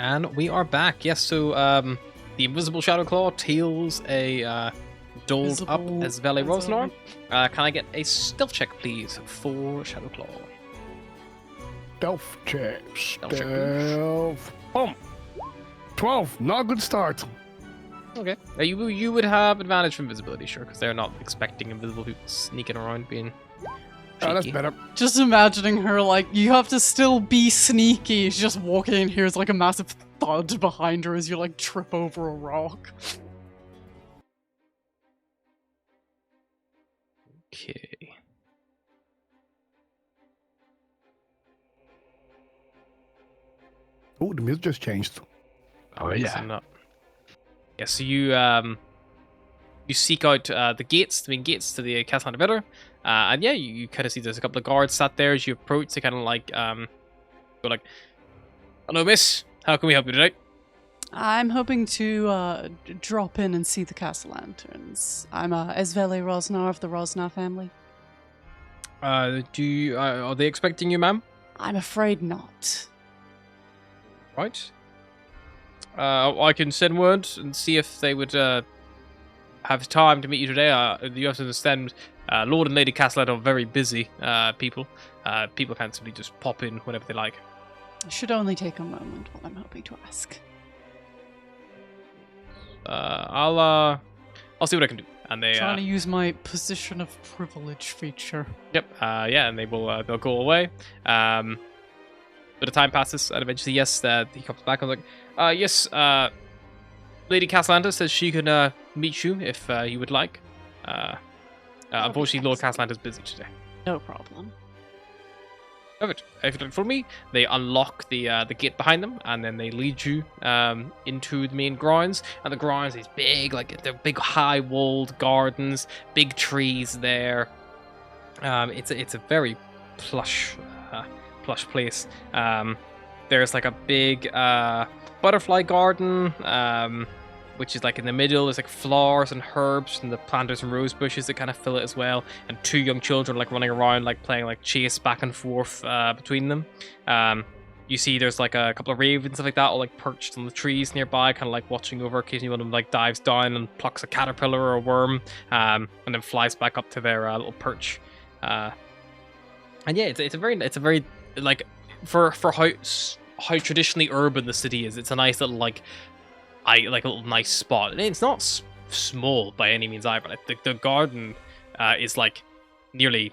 And we are back. Yes, so the invisible Shadow Claw tails a dolled up Visible as Vele as Rosnar. a- Can I get a stealth check, please, for Shadow Claw? Stealth check. Stealth check, Stealth. Boom. 12. Not a good start. Okay. You would have advantage from visibility, sure, because they're not expecting invisible people sneaking around being Oh, that's cheeky. better. Just imagining her like, you have to still be sneaky. She's just walking in here, it's like a massive thud behind her as you like trip over a rock. Okay. Oh, the music just changed. Oh yeah. Listen up. Yeah, so you seek out the gates, the main gates to the Castle Villa, and yeah, you kind of see there's a couple of guards sat there as you approach. They kind of like go like, "Hello, miss. How can we help you today?" I'm hoping to drop in and see the castle lanterns. I'm Esvele Rosnar of the Rosnar family. Are they expecting you, ma'am? I'm afraid not. Right. I can send word and see if they would have time to meet you today. You have to understand, Lord and Lady Castellet are very busy people. People can't simply just pop in whenever they like. It should only take a moment while I'm hoping to ask. I'll see what I can do. And they Trying to use my position of privilege feature. yep, yeah, and they will they'll go away. But the time passes, and eventually, yes, he comes back. I'm like, yes, Lady Castellanta says she can meet you if you would like. Unfortunately, Lord Castellanta's busy today. No problem. Perfect. If you'd like to follow me, they unlock the gate behind them, and then they lead you into the main grounds. And the grounds, these big, like they're big, high-walled gardens, big trees there. It's a very plush place. There's like a big butterfly garden, which is like in the middle. There's like flowers and herbs and the planters and rose bushes that kind of fill it as well. And two young children like running around, like playing like chase back and forth between them. You see there's like a couple of ravens, stuff like that, all like perched on the trees nearby, kind of like watching over. Occasionally one of them like dives down and plucks a caterpillar or a worm, and then flies back up to their little perch. And yeah, it's a very like for how traditionally urban the city is. It's a nice little like a little nice spot. And it's not small by any means either. Like the garden is like nearly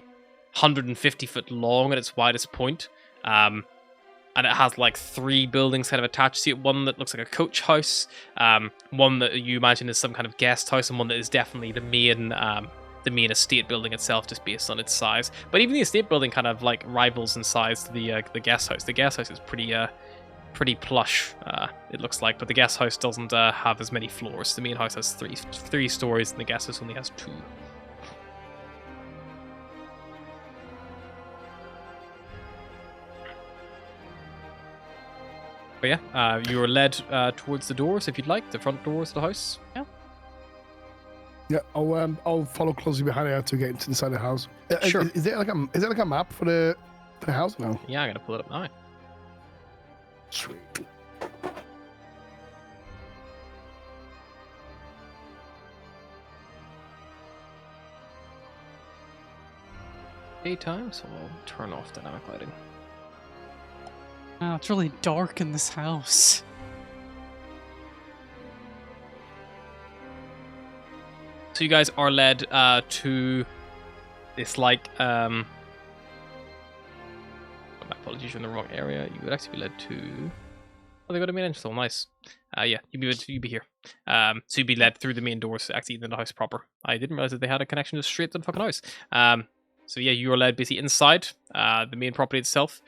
150 foot long at its widest point. And it has like 3 buildings kind of attached to it. One that looks like a coach house, one that you imagine is some kind of guest house, and one that is definitely the main estate building itself, just based on its size. But even the estate building kind of like rivals in size to the guest house. The guest house is pretty plush, it looks like, but the guest house doesn't have as many floors. The main house has three stories, and the guest house only has 2. But yeah, you are led towards the doors, if you'd like, the front doors of the house. Yeah, I'll follow closely behind her to get inside the house. Sure. Is there like a map for the house now? Yeah, I'm gonna pull it up now. Sweet. Daytime, so I'll turn off dynamic lighting. Wow, it's really dark in this house. So you guys are led to this like my apologies, you're in the wrong area. You would actually be led to they got a main entrance. Oh, nice. Yeah, you'd be here. So you'd be led through the main doors actually into the house proper. I didn't realize that they had a connection just straight to the fucking house. So yeah, you are led basically inside the main property itself,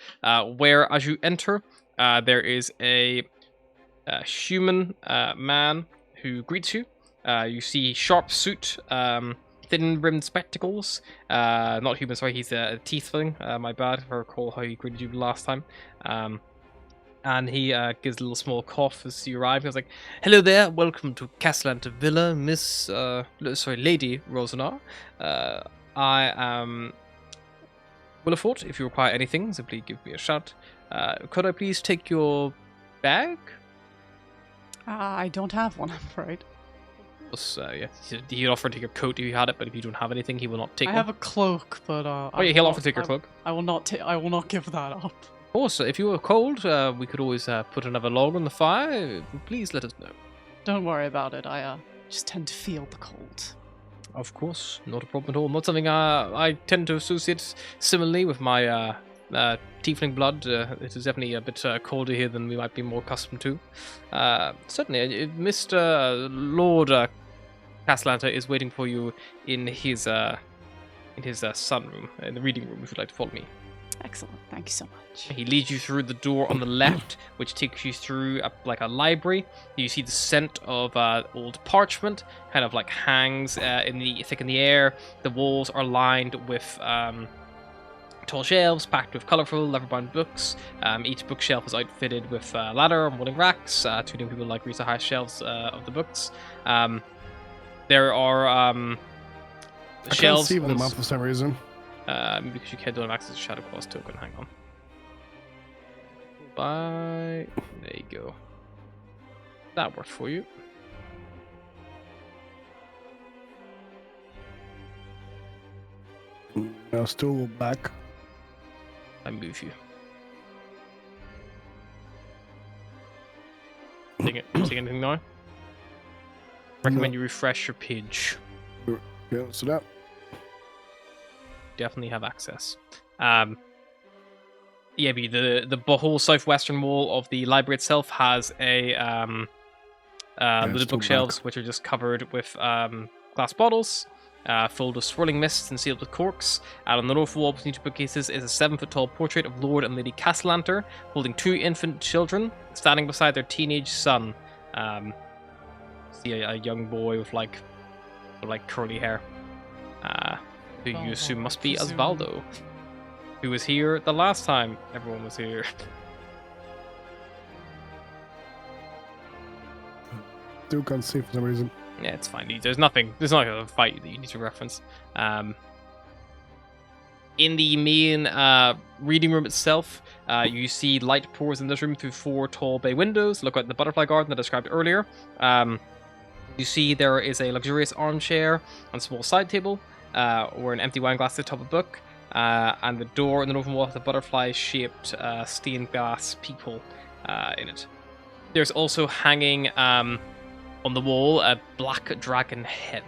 where as you enter, there is a human man who greets you. You see sharp suit, thin-rimmed spectacles. Not human, sorry, he's a tiefling. My bad, if I recall how he greeted you last time. And he gives a little small cough as you arrive. He was like, "Hello there, welcome to Castellanta Villa, Lady Rosanar. I am Willifort. If you require anything, simply give me a shout. Could I please take your bag? I don't have one, I'm afraid. So, yeah, he'd offer to take your coat if you had it, but if you don't have anything, he will not take I one. have a cloak, but Oh yeah, he'll offer to take your cloak. I will not. I will not give that up. Of course, if you were cold, we could always put another log on the fire. Please let us know. Don't worry about it. I just tend to feel the cold. Of course, not a problem at all. Not something I tend to associate similarly with my tiefling blood. It is definitely a bit colder here than we might be more accustomed to. Certainly, Mr. Lord Castellanter is waiting for you in his sunroom, in the reading room, if you'd like to follow me. Excellent. Thank you so much. He leads you through the door on the left, which takes you through a library. You see the scent of old parchment, kind of like hangs thick in the air. The walls are lined with tall shelves packed with colourful leather-bound books. Each bookshelf is outfitted with ladder and rolling racks to enable people like reach the highest shelves of the books. There are I shelves. can't see them up for some reason. Because you can't do an access to Shadow Claw's token. Hang on. Bye. There you go. That worked for you. Now still back. I move you. Take anything now? Recommend you refresh your page. Yeah, so that. Definitely have access. Yeah, the whole southwestern wall of the library itself has a little bookshelves which are just covered with glass bottles, filled with swirling mists and sealed with corks. And on the north wall between two bookcases is a 7-foot-tall portrait of Lord and Lady Castellanter holding 2 infant children standing beside their teenage son. See a young boy with like curly hair. Who you assume must be Osvaldo, who was here the last time everyone was here. Still can't see for some reason. Yeah, it's fine. There's not a fight that you need to reference. In the main reading room itself, you see light pours in this room through 4 tall bay windows. Look at the butterfly garden that I described earlier. You see there is a luxurious armchair and small side table. Or an empty wine glass at the top of a book, and the door in the northern wall has a butterfly-shaped stained glass peephole in it. There's also hanging on the wall a black dragon head.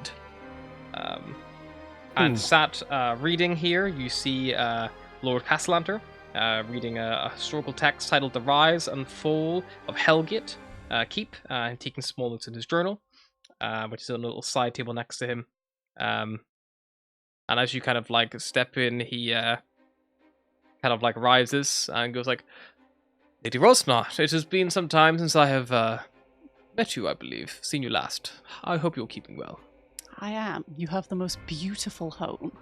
And sat reading here, you see Lord Castellanter reading a historical text titled "The Rise and Fall of Hellgate Keep," and taking small notes in his journal, which is on a little side table next to him. And as you kind of like step in, he kind of like rises and goes like, "Lady Rosnar, it has been some time since I have met you, I believe. Seen you last. I hope you're keeping well." I am. You have the most beautiful home.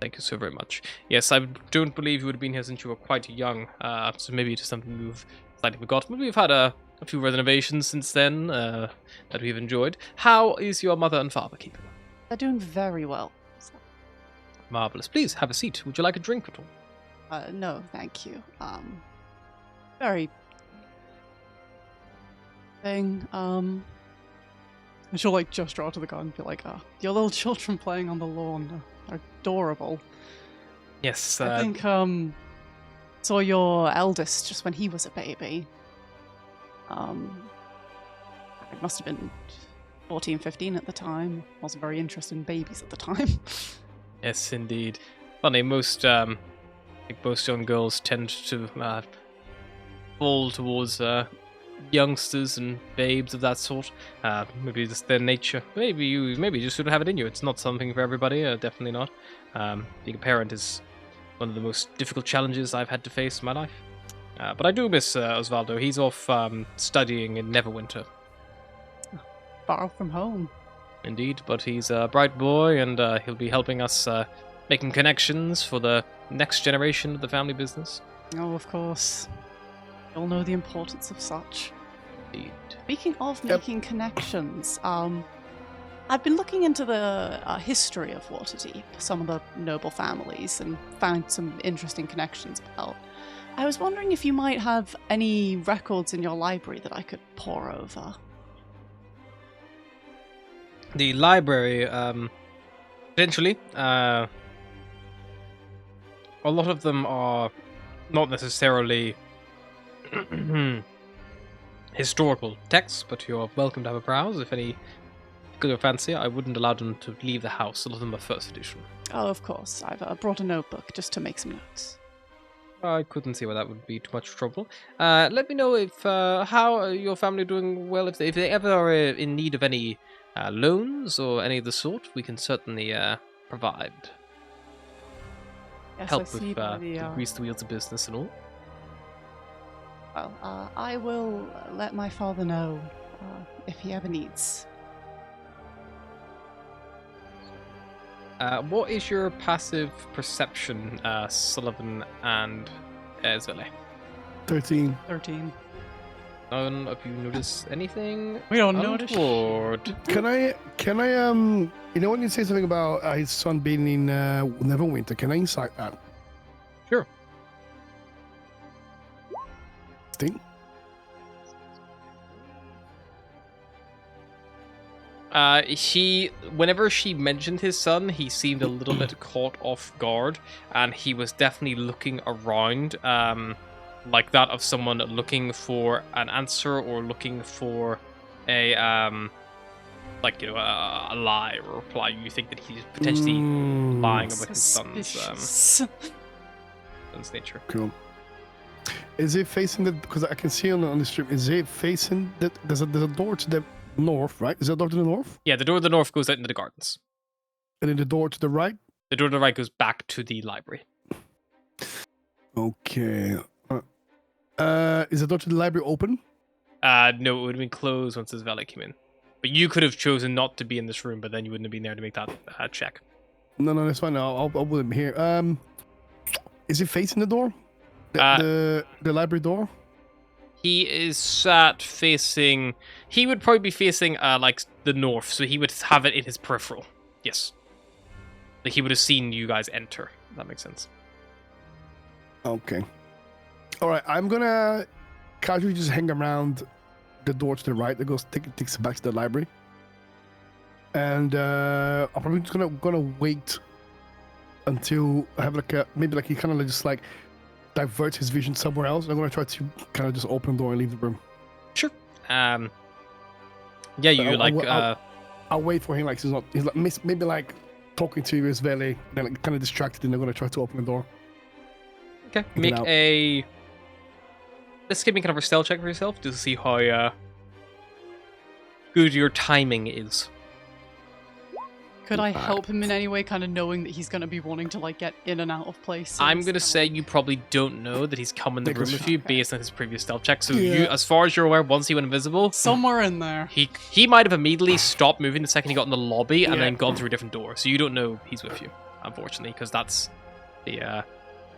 Thank you so very much. Yes, I don't believe you would have been here since you were quite young, so maybe it is something we've slightly forgotten. But we've had a few renovations since then that we've enjoyed. How is your mother and father keeping? They're doing very well. Marvelous. Please have a seat. Would you like a drink at all? No, thank you. Very thing. And she'll like gesture out to the garden and be like, your little children playing on the lawn are adorable. Yes. I think saw your eldest just when he was a baby. It must have been 14, 15 at the time. Wasn't very interested in babies at the time. Yes, indeed. Funny, most young girls tend to fall towards youngsters and babes of that sort. Maybe just their nature. Maybe you just shouldn't have it in you. It's not something for everybody. Definitely not. Being a parent is one of the most difficult challenges I've had to face in my life. But I do miss Osvaldo. He's off studying in Neverwinter. Far from home. Indeed, but he's a bright boy, and he'll be helping us making connections for the next generation of the family business. Oh, of course. We all know the importance of such. Indeed. Speaking of making connections, I've been looking into the history of Waterdeep, some of the noble families, and found some interesting connections about. I was wondering if you might have any records in your library that I could pore over. The library, potentially. A lot of them are not necessarily historical texts, but you're welcome to have a browse if any good or fancy. I wouldn't allow them to leave the house. A lot of them are first edition. Oh, of course. I've brought a notebook just to make some notes. I couldn't see why that would be too much trouble. Let me know if how your family are doing well. If they ever are in need of any loans or any of the sort, we can certainly provide. Yes, Help I see with by the, grease the wheels of business and all. Well, I will let my father know if he ever needs. What is your passive perception, Sullivan and Zvele? 13. 13. None of you notice anything? We don't notice. Untoward. Can I, you know, when you say something about his son being in Neverwinter, can I insight that? Sure. 16? Whenever she mentioned his son, he seemed a little bit caught off guard, and he was definitely looking around, like that of someone looking for an answer or looking for a, like, you know, a lie or a reply. You think that he's potentially lying about his son's nature. Cool. Is it facing the? Because I can see on the stream. Is it facing the? There's a door to the north, right? Is there a door to the north? Yeah, the door to the north goes out into the gardens. And then the door to the right? The door to the right goes back to the library. Okay. Is the door to the library open? No, it would have been closed once his valet came in. But you could have chosen not to be in this room, but then you wouldn't have been there to make that check. No, that's fine. I'll put him here. Is it facing the door? The library door? He is sat facing. He would probably be facing like the north, so he would have it in his peripheral. Yes, like he would have seen you guys enter. If that makes sense. Okay. All right. I'm gonna casually just hang around the door to the right that takes back to the library, and I'm probably just gonna wait until I have like maybe he kind of just like divert his vision somewhere else. I'm gonna try to kind of just open the door and leave the room. Sure. Yeah, you I'll wait for him. Like he's like maybe like talking to his valet, then like kind of distracted, and I'm gonna try to open the door. Okay. Let's give me kind of a stealth check for yourself to see how good your timing is. Could I help him in any way, kind of knowing that he's going to be wanting to like get in and out of places? I'm going to say you probably don't know that he's come in the room with you based on his previous stealth check. So Yeah. you, as far as you're aware, once he went invisible, Somewhere in there. he might have immediately stopped moving the second he got in the lobby and then gone through a different door. So you don't know he's with you, unfortunately, because that's the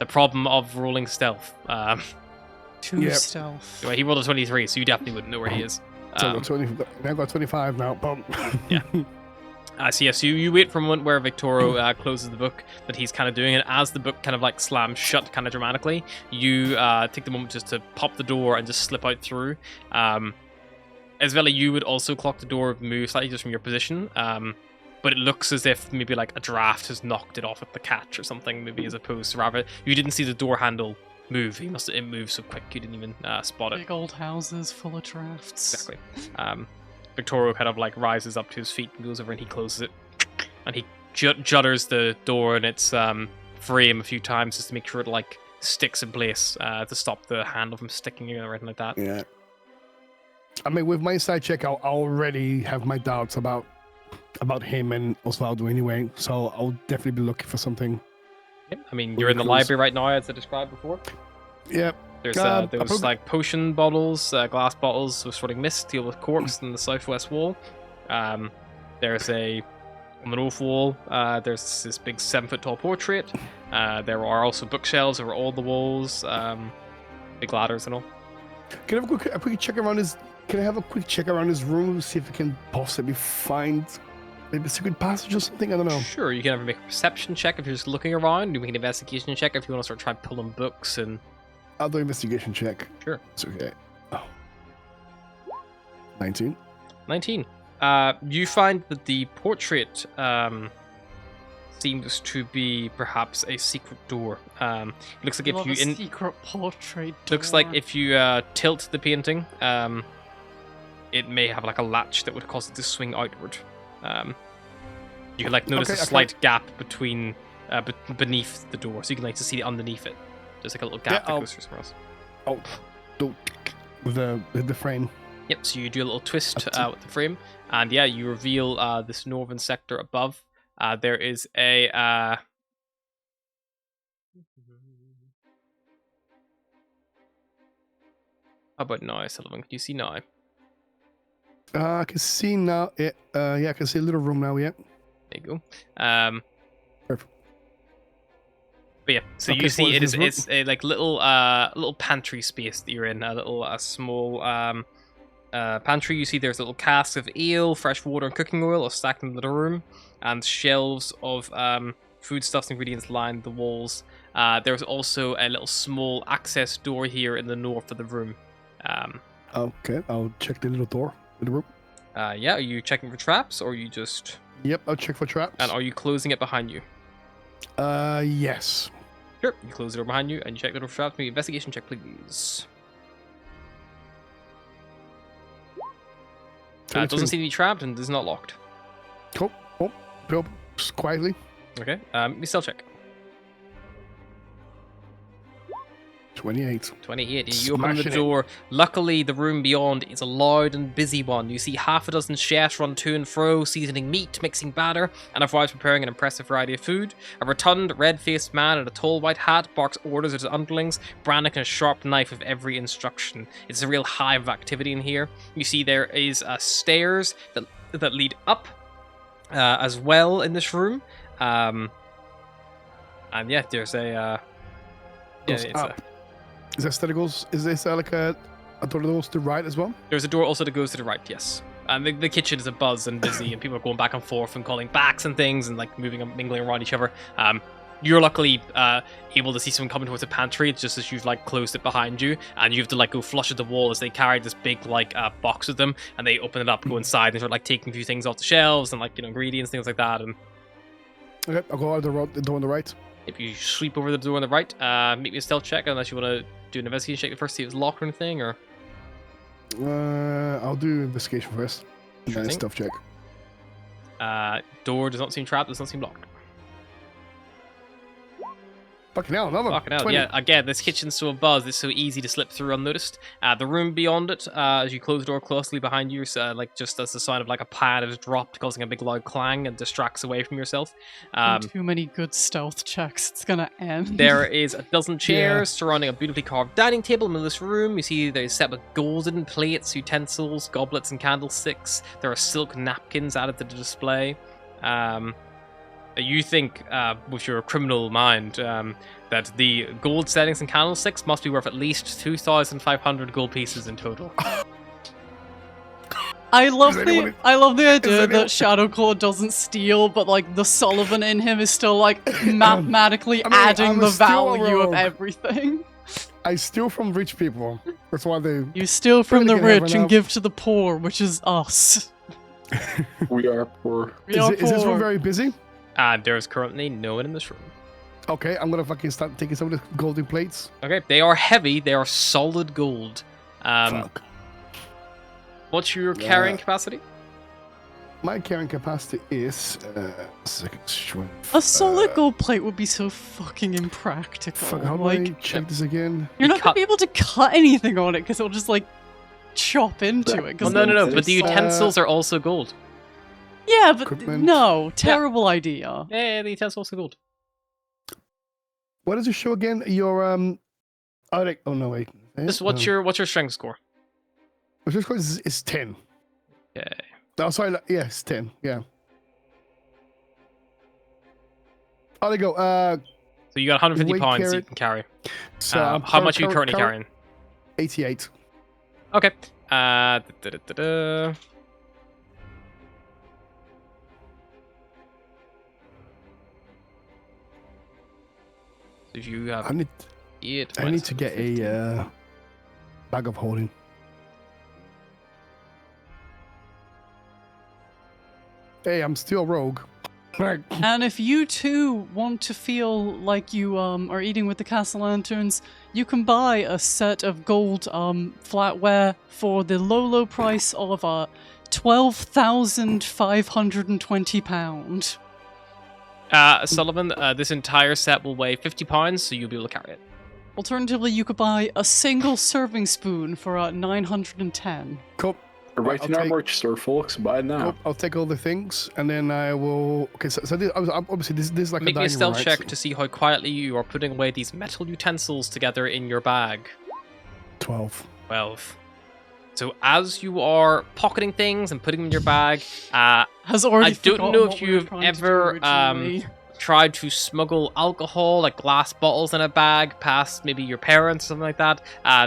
problem of rolling stealth. Too stealth. He rolled a 23, so you definitely wouldn't know where he is. So I've got 25 now. Boom. Yeah. So yes, you wait for a moment where Victoro closes the book that he's kind of doing, and as the book kind of like slams shut kind of dramatically, you take the moment just to pop the door and just slip out through. As well, you would also clock the door move slightly just from your position, but it looks as if maybe like a draft has knocked it off at the catch or something, maybe as opposed to rather you didn't see the door handle move. It moved so quick you didn't even spot it. Big old houses full of drafts. Exactly. Victorio kind of like rises up to his feet and goes over and he closes it, and he judders the door in its frame a few times just to make sure it like sticks in place to stop the handle from sticking or anything like that. Yeah. I mean, with my inside check, I already have my doubts about him and Osvaldo anyway, so I'll definitely be looking for something. Yep. I mean, you're in the library right now, as I described before. Yep. There's like potion bottles, glass bottles with sorting mist, deal with corks in the southwest wall. There's on the north wall, there's this big 7-foot tall portrait. There are also bookshelves over all the walls, big ladders and all. Can I have a quick check around his? Can I have a quick check around his room to see if I can possibly find maybe a secret passage or something? I don't know. Sure, you can ever make a perception check if you're just looking around. You make an investigation check if you want to start trying pulling books and. I'll do investigation check. Sure. It's okay. Oh. 19. 19. You find that the portrait seems to be perhaps a secret door. It looks like Love if you a secret portrait. looks like door. if you tilt the painting, it may have like a latch that would cause it to swing outward. You can like notice Okay, a slight gap between beneath the door, so you can like to see underneath it. There's like a little gap that I'll- goes through somewhere else. Oh, do with the frame. Yep. So you do a little twist Up with the frame, and yeah, you reveal this northern sector above. There is a. How about now, Sullivan? Can you see now? I can see now. Yeah, I can see a little room now. Yeah. There you go. Perfect. But yeah, so Okay, you so see what it is is this it's a like little pantry space that you're in. A little small pantry. You see there's little casks of ale, fresh water, and cooking oil are stacked in the little room, and shelves of foodstuffs and ingredients line the walls. There's also a little small access door here in the north of the room. Okay, I'll check the little door in the room. Yeah, are you checking for traps, or are you just... Yep, I'll check for traps. And are you closing it behind you? Yes. Sure, you close the door behind you, and you check the door for traps. Make an investigation check, please. It doesn't 22. seem to be trapped, and is not locked. Cool. Oh, go just quietly. Okay, we still check. 28. 28. You open the Smashing it. door. Luckily, the room beyond is a loud and busy one. You see half a dozen chefs run to and fro, seasoning meat, mixing batter, and a wives preparing an impressive variety of food. A rotund, red-faced man in a tall white hat barks orders at his underlings, brandishing a sharp knife with every instruction. It's a real hive of activity in here. You see there is stairs that lead up as well in this room. And yeah, there's a... Goes up. Is that still goes? Is this like a door that goes to the right as well? There's a door also that goes to the right, yes. And the kitchen is a buzz and busy, and people are going back and forth and calling backs and things and like moving and mingling around each other. You're luckily able to see someone coming towards the pantry. It's just as you've like closed it behind you, and you have to like go flush at the wall as they carry this big like box with them, and they open it up, go inside, and start like taking a few things off the shelves and like ingredients, things like that. And Okay, I'll go out the door on the right. if you sweep over the door on the right, make me a stealth check unless you want to do an investigation check first, see if it's locked or anything, or... I'll do investigation first. And Sure then thing. stuff check. Door does not seem trapped, does not seem locked. Fucking hell, another Fucking hell, 20. yeah, again, this kitchen's so buzz, it's so easy to slip through unnoticed. The room beyond it, as you close the door closely behind you, like just as the sign of like a pan is dropped, causing a big loud clang and distracts away from yourself. Too many good stealth checks. It's gonna end. There is a dozen chairs surrounding a beautifully carved dining table in this room. You see there's set with golden plates, utensils, goblets, and candlesticks. There are silk napkins added to the display. You think, with your criminal mind, that the gold settings and candlesticks must be worth at least 2,500 gold pieces in total. I love Is the anyone- I love the idea anyone- that Shadowclaw doesn't steal, but like the Sullivan in him is still like mathematically I mean, adding I'm the still a value of rogue. everything. I steal from rich people. That's why they. You steal from Really the can have rich and enough. give to the poor, which is us. We are poor. We Is, are is this room poor. very busy? There's currently no one in this room. Okay, I'm gonna fucking start taking some of the golden plates. Okay, they are heavy, they are solid gold. Fuck. What's your carrying capacity? My carrying capacity is second strength. A solid gold plate would be so fucking impractical. Fuck, how do like I check this again? you're not cut- gonna be able to cut anything on it because it'll just like chop into it. Well, 'cause no, then- but the utensils are also gold. Yeah, but Equipment. no, terrible idea. Yeah, the utensils are gold. What does it show again? Your Oh, like, oh no, wait. This, what's your strength score? What's your score? Is 10. Okay. Oh, sorry. Yeah, it's 10. Yeah. Oh, there you go. So you got 150 Weight pounds you carry- can carry. So I'm How much are you currently current- carrying? 88. Okay. Da-da-da-da. So if you have I need 8 I need to get a bag of holding. Hey, I'm still rogue. Right. And if you too want to feel like you are eating with the castle lanterns, you can buy a set of gold flatware for the low price of £12,520. Sullivan, this entire set will weigh £50, so you'll be able to carry it. Alternatively, you could buy a single serving spoon for 910. Cool. Right in I'll our take- merch store, folks. Buy it now. Cool. I'll take all the things, and then I will. Okay, so this, obviously this is like Make a me a dining stealth room, check right? to see how quietly you are putting away these metal utensils together in your bag. 12. 12. So as you are pocketing things and putting them in your bag, Has already I don't forgotten know what if we were you've trying to do ever originally. tried to smuggle alcohol, like glass bottles in a bag, past maybe your parents or something like that.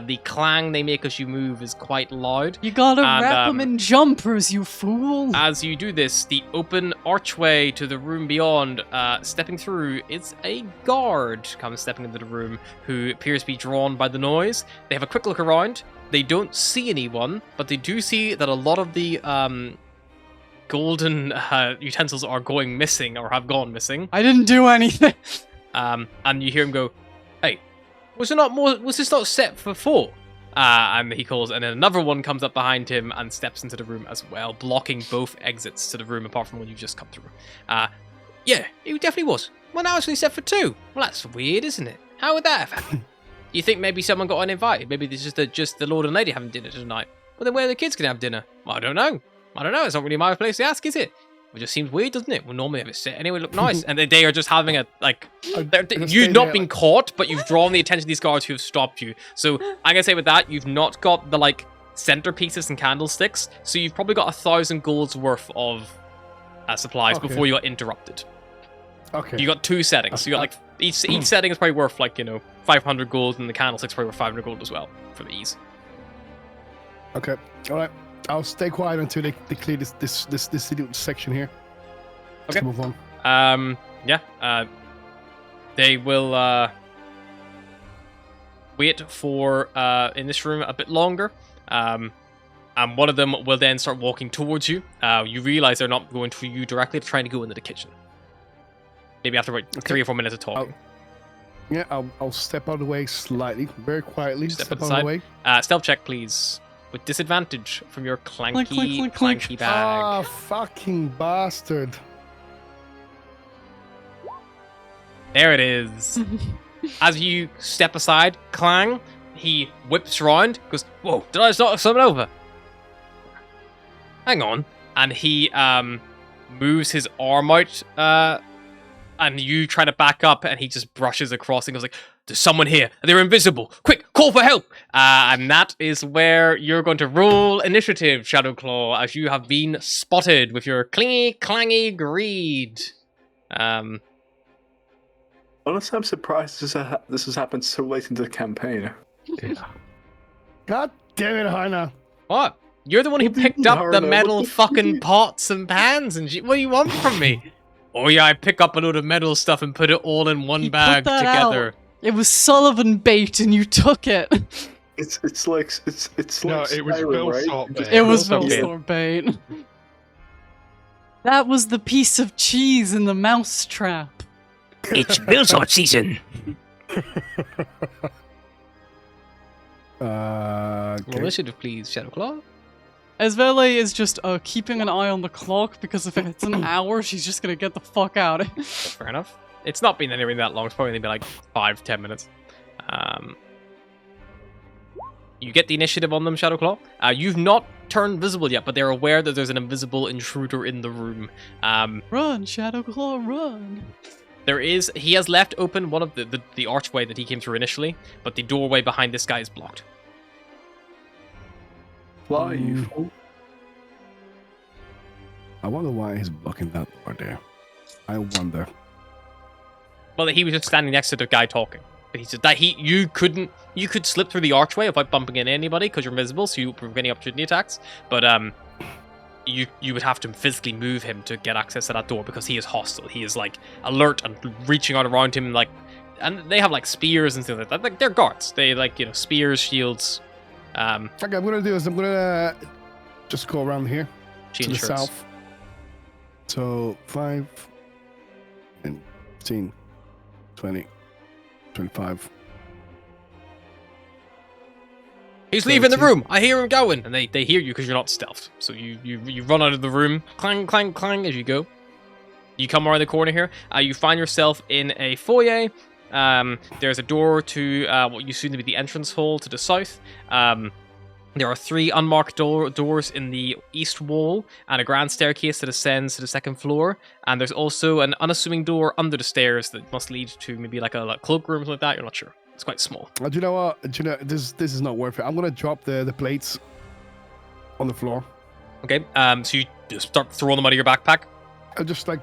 The clang they make as you move is quite loud. You gotta and, wrap them in jumpers, you fool! As you do this, the open archway to the room beyond, stepping through, is a guard comes stepping into the room who appears to be drawn by the noise. They have a quick look around. They don't see anyone, but they do see that a lot of the golden utensils are going missing or have gone missing. I didn't do anything. And you hear him go, "Hey, was this not set for 4?" And he calls, and then another one comes up behind him and steps into the room as well, blocking both exits to the room apart from one you've just come through. Yeah, it definitely was. Well, now it's only set for 2. Well, that's weird, isn't it? How would that have happened? You think maybe someone got uninvited? Maybe it's just the Lord and Lady having dinner tonight. Well, then where are the kids going to have dinner? Well, I don't know. It's not really my place to ask, is it? It just seems weird, doesn't it? We'll normally have it set anyway, look nice. And they are just having a, like, you've not been caught, but you've drawn the attention of these guards who have stopped you. So I'm going to say with that, you've not got the, like, centerpieces and candlesticks, so you've probably got 1,000 gold's worth of supplies before you got interrupted. Okay. You got 2 settings. So you got, like, each setting is probably worth, like, 500 gold, and the candlestick's probably worth 500 gold as well, for the ease. Okay. All right. I'll stay quiet until they clear this little section here. Okay. Let's move on. They will wait for in this room a bit longer. And one of them will then start walking towards you. You realize they're not going to you directly, they're trying to go into the kitchen. Maybe after about 3 or 4 minutes of talking. I'll step out of the way slightly, very quietly. Step Step out of aside. the way. Stealth check, please. With disadvantage from your clanky, Clink, clink, clink, clanky clink. bag. Ah, fucking bastard. There it is. As you step aside, clang, he whips around, goes, "Whoa, did I just knock someone over?" Hang on. And he moves his arm out, and you try to back up, and he just brushes across and goes like, "There's someone here. They're invisible. Quick, call for help!" And that is where you're going to roll initiative, Shadowclaw, as you have been spotted with your clingy, clangy greed. Honestly, I'm surprised this has happened so late into the campaign. Yeah. God damn it, Hannah. What? You're the one who What do you picked up the mean, metal what the fucking fuck? pots and pans and shit. What do you want from me? Oh yeah, I pick up a load of metal stuff and put it all in one He put bag that together. out. It was Sullivan bait and you took it. It's like No, like it was Skyrim, Bill right? Salt Just- bait. It was Okay. Vilstor bait. That was the piece of cheese in the mouse trap. It's Billsort season. Roll Okay. initiative, please, Shadowclaw. Esvele is just keeping an eye on the clock because if it's an hour, she's just gonna get the fuck out. Fair enough. It's not been anywhere that long. It's probably only been like 5-10 minutes. You get the initiative on them, Shadowclaw. You've not turned visible yet, but they're aware that there's an invisible intruder in the room. Run, Shadowclaw, run. He has left open one of the archway that he came through initially, but the doorway behind this guy is blocked. Fly, you fool. I wonder why he's blocking that door there. I wonder. Well, he was just standing next to the guy talking. But he said that you could slip through the archway without bumping into anybody because you're invisible, so you would prevent any opportunity attacks. But you would have to physically move him to get access to that door because he is hostile. He is like alert and reaching out around him, like, and they have like spears and things like that. Like they're guards. They like spears, shields. Okay, I'm gonna do is I'm gonna just go around here to Chain the shirts. south. So 5 and 15, 20, 25. He's leaving the 13. room. I hear him going, and they hear you because you're not stealthed. So you run out of the room, clang clang clang as you go. You come around the corner here. You find yourself in a foyer. There's a door to what you assume to be the entrance hall to the south. There are 3 unmarked doors in the east wall and a grand staircase that ascends to the 2nd floor. And there's also an unassuming door under the stairs that must lead to maybe like a cloakroom or something like that. You're not sure. It's quite small. Do you know what? Do you know this is not worth it. I'm gonna drop the plates on the floor. Okay. So you just start throwing them out of your backpack. I just don't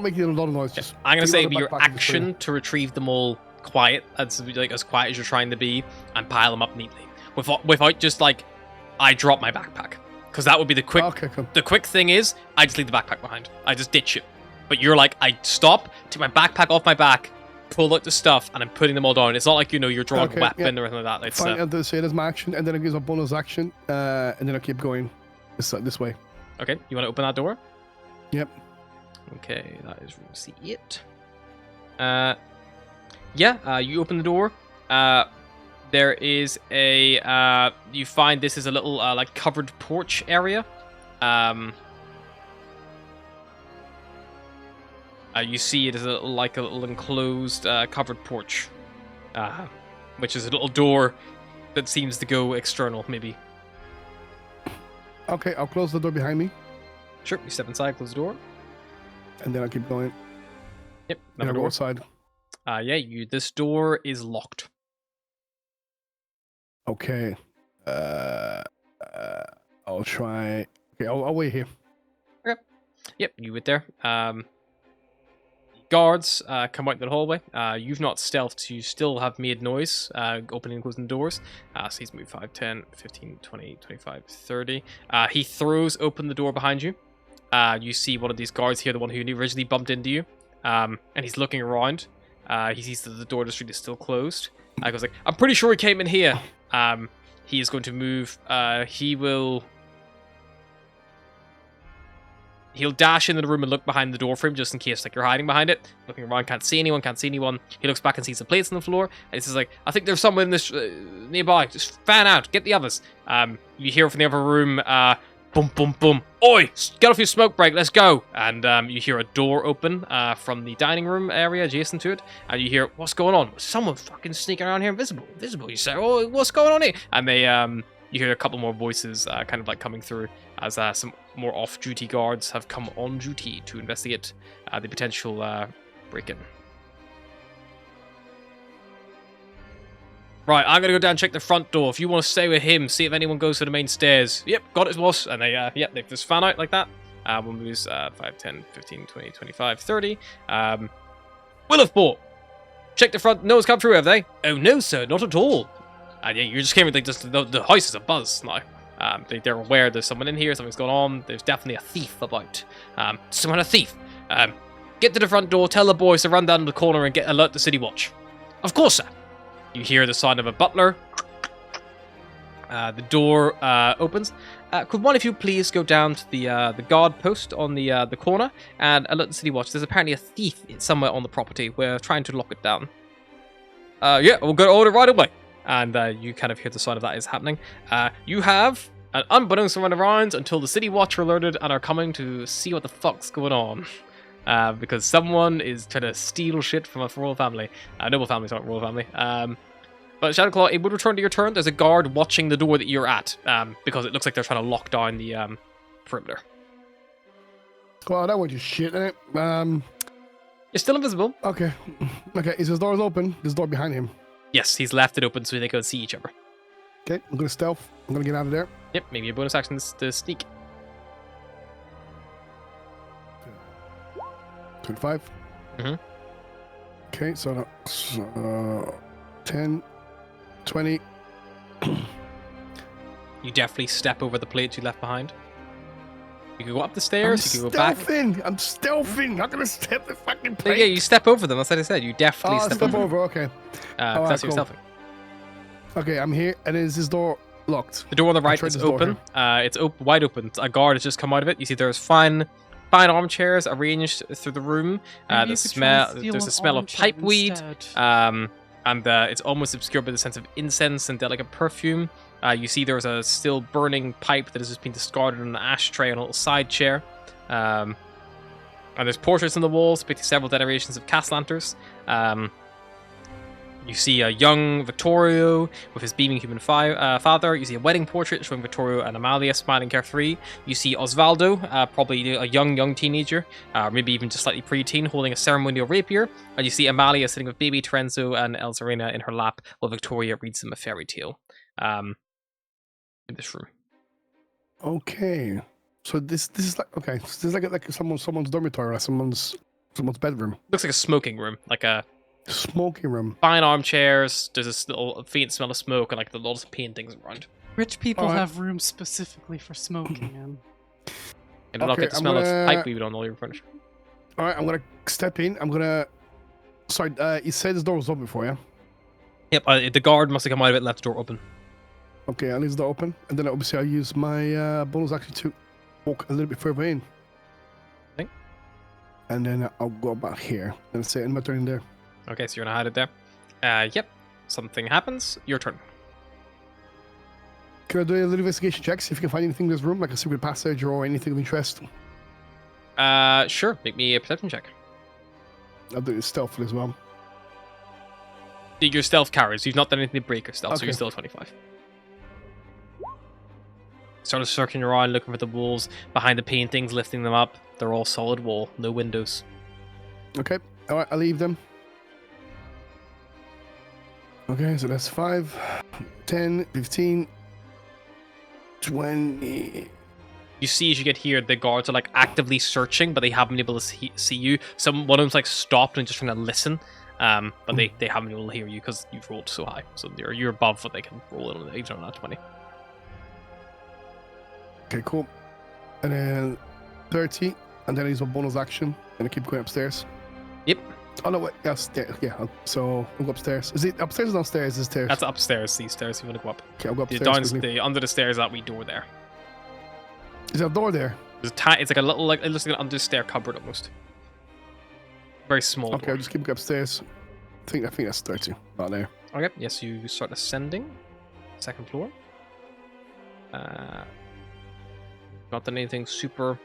make a lot of noise. Just I'm gonna take say them out of your the backpack and just throw action to retrieve them all quiet, as quiet as you're trying to be, and pile them up neatly, without just like I drop my backpack, because that would be the quick. Okay, cool. The quick thing is I just leave the backpack behind. I just ditch it. But you're like, I stop, take my backpack off my back, pull out the stuff, and I'm putting them all down. It's not like you're drawing Okay, a weapon yeah. or anything like that. It's Fine, I'll say that's my action, and then it gives a bonus action, and then I keep going this way. okay. You want to open that door? Yep. Okay, that is room C8. You open the door. There is a you find this is a little like covered porch area. You see it as a little enclosed covered porch, which is a little door that seems to go external, maybe. Okay, I'll close the door behind me, Sure, you step inside, close the door. and then I'll keep going. Yep, Then another I'll go door. outside. This door is locked. Okay. I'll try. Okay, I'll wait here. Yep, you wait there. Guards come out in the hallway. You've not stealthed, so you still have made noise opening and closing the doors. So he's moved 5, 10, 15, 20, 25, 30. He throws open the door behind you. You see one of these guards here, the one who originally bumped into you. And he's looking around. He sees that the door to the street is still closed. He goes like, I'm pretty sure he came in here. He is going to move. He'll dash into the room and look behind the door frame just in case like you're hiding behind it. Looking around, can't see anyone. He looks back and sees some plates on the floor. And he says like, I think there's someone in this nearby. Just fan out. Get the others. You hear from the other room, boom, boom, boom. Oi, get off your smoke break. Let's go. And you hear a door open from the dining room area adjacent to it. And you hear, what's going on? Someone fucking sneaking around here invisible. You say, oh, what's going on here? And they, you hear a couple more voices kind of like coming through as some more off-duty guards have come on duty to investigate the potential break-in. Right, I'm gonna go down and check the front door. If you want to stay with him, see if anyone goes to the main stairs. Yep, got it, boss. And they just fan out like that. We'll move 5, 10, 15, 20, 25, 30. Will have bought. Check the front. No one's come through, have they? Oh, no, sir, not at all. And yeah, you just came in like just the house is abuzz now. They're aware there's someone in here, something's going on. There's definitely a thief about. Someone a thief. Get to the front door, tell the boys to run down the corner and alert the city watch. Of course, sir. You hear the sound of a butler. The door opens. Could one of you please go down to the guard post on the corner and alert the city watch? There's apparently a thief somewhere on the property. We're trying to lock it down. Yeah, we'll go order right away. And you kind of hear the sound of that is happening. You have an unbeknownst to run around until the city watch are alerted and are coming to see what the fuck's going on. Because someone is trying to steal shit from a royal family. Noble families aren't royal family. But Shadowclaw, it would return to your turn. There's a guard watching the door that you're at. Because it looks like they're trying to lock down the perimeter. Well, that was just shit, innit? You're still invisible. Okay. Okay, is his doors open? There's a door behind him. Yes, he's left it open so they can see each other. Okay, I'm gonna stealth. I'm gonna get out of there. Yep, maybe a bonus action to sneak. 25. Mhm. Okay, so 10, 20. You definitely step over the plates you left behind. You can go up the stairs, you can go back. I'm stealthing. I'm gonna step the fucking Yeah, plate. you step over them. That's what I said. You definitely Oh, step step over. over. Okay. That's cool. your stealthing. Okay, I'm here, and is this door locked. The door on the right tried is this door open. It's wide open. A guard has just come out of it. You see there's fine armchairs arranged through the room. Maybe you could try and steal There's a an smell of armchair pipeweed. instead. And it's almost obscured by the sense of incense and delicate perfume. You see there's a still burning pipe that has just been discarded on an ashtray on a little side chair. And there's portraits on the walls depicting several generations of Castlanters. You see a young Vittorio with his beaming human father. You see a wedding portrait showing Vittorio and Amalia smiling carefree. You see Osvaldo, probably a young teenager, maybe even just slightly preteen, holding a ceremonial rapier. And you see Amalia sitting with baby Terenzo and Elzarena in her lap while Victoria reads them a fairy tale in this room. Okay. So this is like okay. So this is like someone's dormitory or someone's bedroom. Looks like a smoking room, like a Smoking room. fine armchairs. There's this little faint smell of smoke and like lots of paintings around. Rich people Alright. have rooms specifically for smoking in. And do not Okay, get the I'm smell of gonna- pipeweed on all your furniture. All right, I'm gonna step in. Sorry, you said this door was open before, yeah? Yep, the guard must have come out of it and left the door open. Okay, I'll leave the door open, and then obviously I'll use my bonus action to walk a little bit further in. Okay. And then I'll go about here and say, and my turn in there. Okay, so you're gonna hide it there. Yep. Something happens. Your turn. Can I do a little investigation check, see if you can find anything in this room, like a secret passage or anything of interest? Sure. Make me a perception check. I'll do it stealthily as well. Your stealth carries. You've not done anything to break your stealth, so Okay. you're still at 25. Started searching around, looking for the walls behind the paintings, lifting them up. They're all solid wall, no windows. Okay, all right, I'll leave them. Okay, so that's 5, 10, 15, 20. You see as you get here, the guards are like actively searching, but they haven't been able to see you. One of them's like stopped and just trying to listen, but they haven't been able to hear you because you've rolled so high. So you're above what they can roll in even on that 20. Okay, cool. And then 30, and then I use a bonus action, and I keep going upstairs. Yep. Oh no, wait, yeah, so I'll go upstairs. Is it upstairs or downstairs? Is stairs? That's upstairs. These stairs. You want to go up? Okay, I'll go upstairs. Under the stairs, that wee door there. Is there a door there? It's like a little, like it looks like an under stair cupboard almost. Very small. Okay, door. I'll just keep going upstairs. I think that's 30. About there. Okay. Yes, you start ascending. Second floor. Not done anything super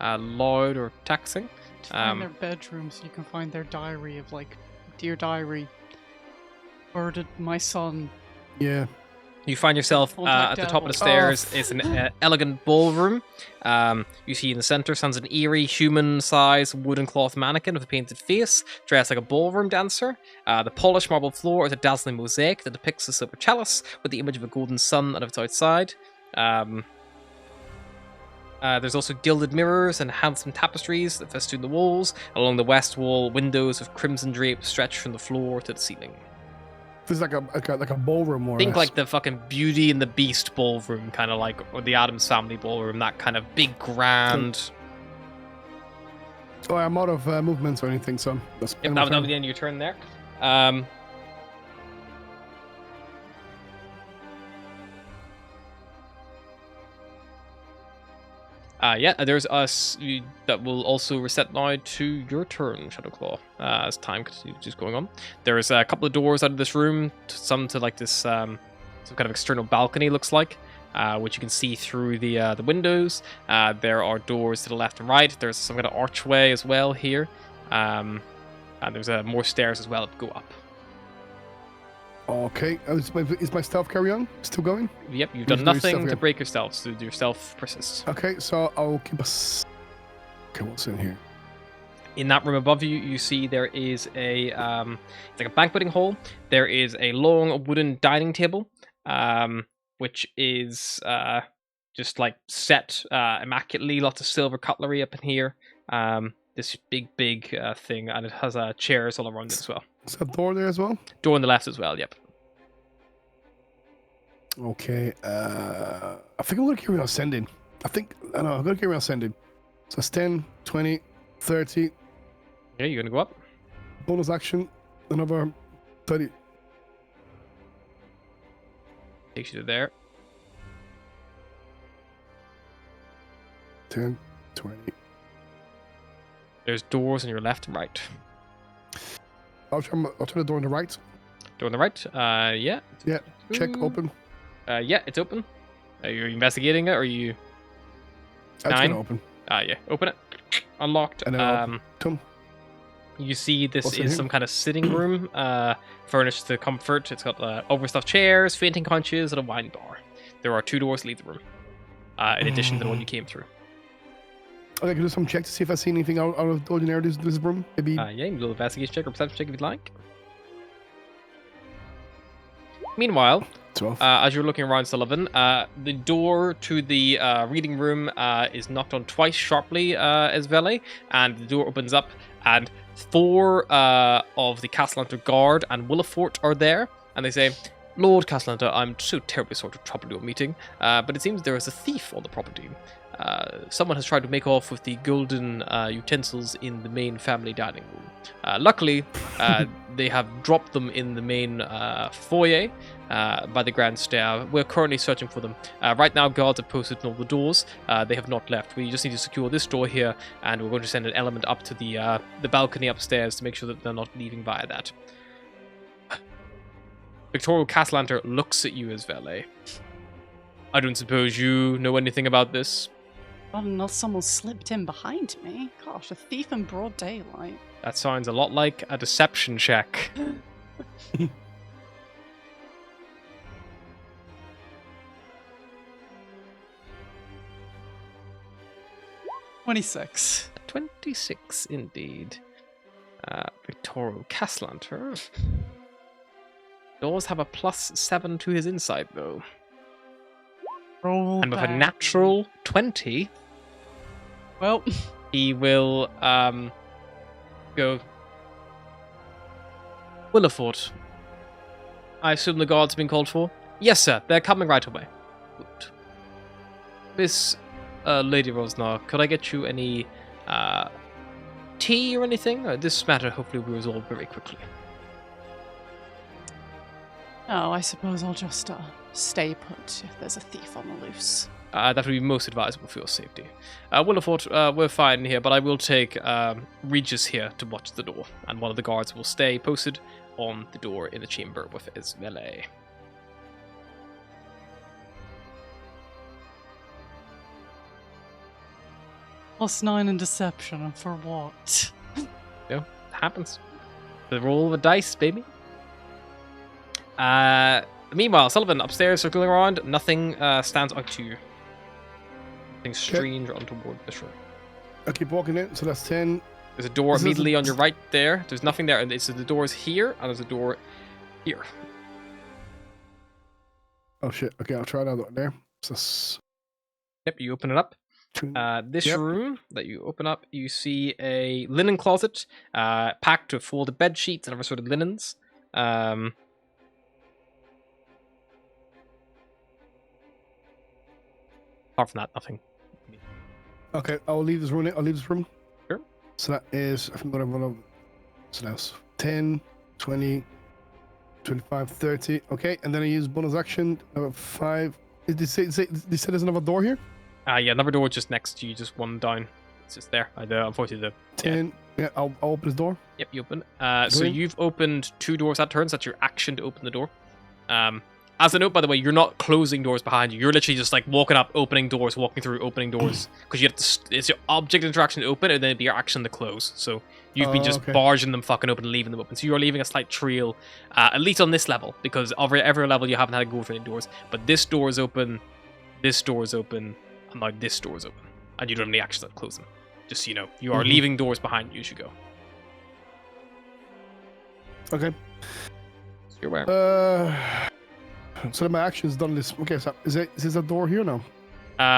loud or taxing. To find their bedrooms, you can find their diary of like, dear diary, murdered my son. Yeah. You find yourself at the top of the stairs. It's an elegant ballroom. You see in the center stands an eerie human-sized wooden cloth mannequin with a painted face, dressed like a ballroom dancer. The polished marble floor is a dazzling mosaic that depicts a silver chalice with the image of a golden sun on its outside. There's also gilded mirrors and handsome tapestries that festoon the walls. Along the west wall, windows of crimson drape stretch from the floor to the ceiling. This is like a ballroom more or Think less. like the fucking Beauty and the Beast ballroom, kind of like, or the Addams Family ballroom, that kind of big, grand. Oh, I'm out of movements or anything, so that's Yep, that would be the end of your turn there. There's us that will also reset now to your turn, Shadowclaw, as time continues going on. There's a couple of doors out of this room, some to like this some kind of external balcony looks like, which you can see through the windows. There are doors to the left and right. There's some kind of archway as well here, and there's more stairs as well that go up. Okay, is my stealth carry on? Still going? Yep, you've Or done is there nothing stuff to here? break your stealth, so your stealth persists. Okay, so I'll keep us. Okay, what's in here? In that room above you, you see there is a it's like a banqueting hall. There is a long wooden dining table, which is just like set immaculately. Lots of silver cutlery up in here. This big thing, and it has chairs all around it as well. Is that door there as well? Door on the left as well. Yep. Okay, I think I'm gonna carry on ascending. I'm gonna carry on ascending. So it's 10, 20, 30, Yeah, you're gonna go up. bonus action, another 30. Takes you to there. 10, 20. There's doors on your left and right. I'll try the door on the right. Door on the right. Yeah. Yeah. Check, open. Yeah, it's open. Are you investigating it, or are you? That's 9? gonna open. Yeah. Open it. Unlocked. And then open. Tum. You see this What's in is here? some kind of sitting room, furnished to comfort. It's got overstuffed chairs, fainting couches, and a wine bar. There are 2 doors to leave the room, in addition to the one you came through. Okay, can I do some check to see if I see anything out of the ordinary this room? Maybe. Yeah, you can do a little investigation check or perception check if you'd like. Meanwhile, 12. as you're looking around, Sullivan, the door to the reading room is knocked on twice sharply, Esvele, and the door opens up, and 4 of the Castellanter guard and Willifort are there, and they say, Lord Castellanter, I'm so terribly sorry to trouble your meeting, but it seems there is a thief on the property. Someone has tried to make off with the golden utensils in the main family dining room. Luckily, they have dropped them in the main foyer by the grand stair. We're currently searching for them. Right now, guards have posted on all the doors. They have not left. We just need to secure this door here, and we're going to send an element up to the balcony upstairs to make sure that they're not leaving via that. Victoria Castellanter looks at you as valet. I don't suppose you know anything about this? Not unless someone slipped in behind me. Gosh, a thief in broad daylight. That sounds a lot like a deception check. 26. 26, indeed. Victorio Castellanter does have a +7 to his insight, though. Roll And with a back. natural 20, Well, he will go. Willifort. I assume the guards have been called for? Yes, sir. They're coming right away. Good. Miss Lady Rosnar, could I get you any tea or anything? This matter hopefully will resolve very quickly. oh, I suppose I'll just stay put if there's a thief on the loose. That would be most advisable for your safety. Willifort, we're fine here, but I will take Regis here to watch the door, and one of the guards will stay posted on the door in the chamber with Esvele. +9 in deception, and for what? No, it happens. The roll of the dice, baby. Meanwhile, Sullivan upstairs circling around, nothing stands out to you. Nothing strange or untoward this room. I keep walking in, so that's 10. There's a door This is immediately a- on your right there. There's nothing there, and the door's here, and there's a door here. Oh shit, okay, I'll try that door there. So that's Yep, you open it up. two. This Yep. room that you open up, you see a linen closet packed with folded bed sheets and other sort of linens. Apart from that, nothing. Okay, I'll leave this room. I'll leave this room. Sure. So that is, I think I'm gonna, so that's 10, 20, 25, 30. Okay, and then I use bonus action, 5. Did they say there's another door here? Yeah, another door just next to you, just one down. It's just there. Unfortunately, 10. Yeah, I'll open this door. Yep, you open. So Green. you've opened 2 doors at turns. That's your action to open the door. As a note, by the way, you're not closing doors behind you. You're literally just like walking up, opening doors, walking through, opening doors. Because you have to. It's your object interaction to open, and then it'd be your action to close. So you've been just okay. barging them fucking open and leaving them open. So you're leaving a slight trail, at least on this level, because every level you haven't had to go through any doors. But this door is open, this door is open, and now this door is open, and you don't have any action to close them. Just so you know, you are leaving doors behind you as you go. Okay. So you're aware. So then my action's done this. Okay, so is this a door here now?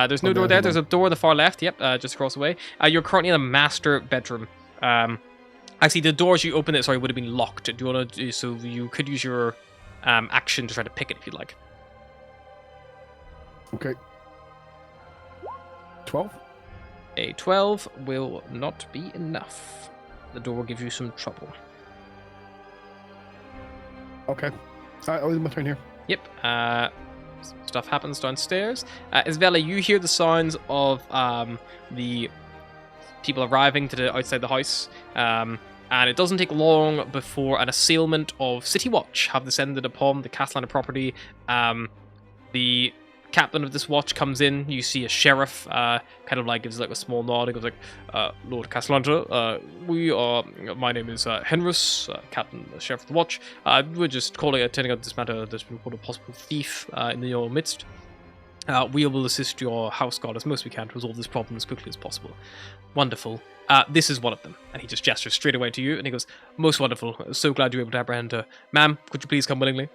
There's no Oh, door there, there. There's a door on the far left. Yep, just across the way. You're currently in the master bedroom. Actually, the doors you opened it, sorry, would have been locked. Do you want to do so? You could use your action to try to pick it if you'd like. Okay. 12. A 12 will not be enough. The door will give you some trouble. Okay. Alright, I'll leave my turn here. Yep. stuff happens downstairs. Isabella, you hear the sounds of the people arriving to the outside the house. And it doesn't take long before an assailment of City Watch have descended upon the Castellana property. The captain of this watch comes in. You see a sheriff, kind of like gives like a small nod. He goes like, "Lord Castellana, my name is Henrus, captain, sheriff of the watch. We're just attending out this matter. There's been reported a possible thief in your midst. We will assist your house guard as most we can to resolve this problem as quickly as possible." Wonderful. This is one of them. And he just gestures straight away to you, and he goes, "Most wonderful. So glad you were able to apprehend her. Ma'am, could you please come willingly?"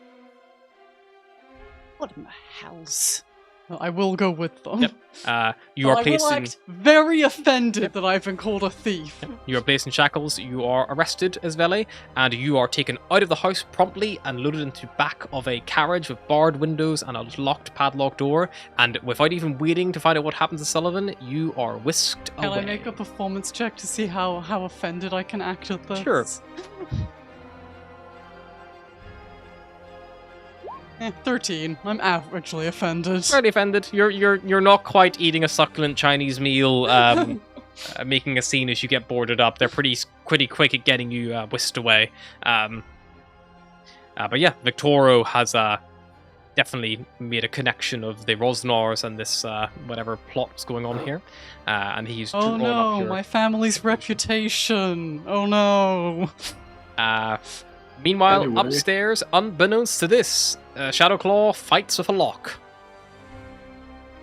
What in the hell's... Well, I will go with them. Yep. You are I placed will in... act very offended that I've been called a thief. You are placed in shackles, you are arrested as valet, and you are taken out of the house promptly and loaded into the back of a carriage with barred windows and a locked padlock door, and without even waiting to find out what happens to Sullivan, you are whisked away. Can I make a performance check to see how offended I can act at this? Sure. 13. I'm averagely offended. Fairly offended. You're not quite eating a succulent Chinese meal, making a scene as you get boarded up. They're pretty quick at getting you whisked away. But yeah, Victoro has definitely made a connection of the Rosnars and this whatever plot's going on here, and he's Oh drawn no, up your... my family's reputation. Oh no. Meanwhile, Anyway. upstairs, unbeknownst to this, Shadowclaw fights with a lock.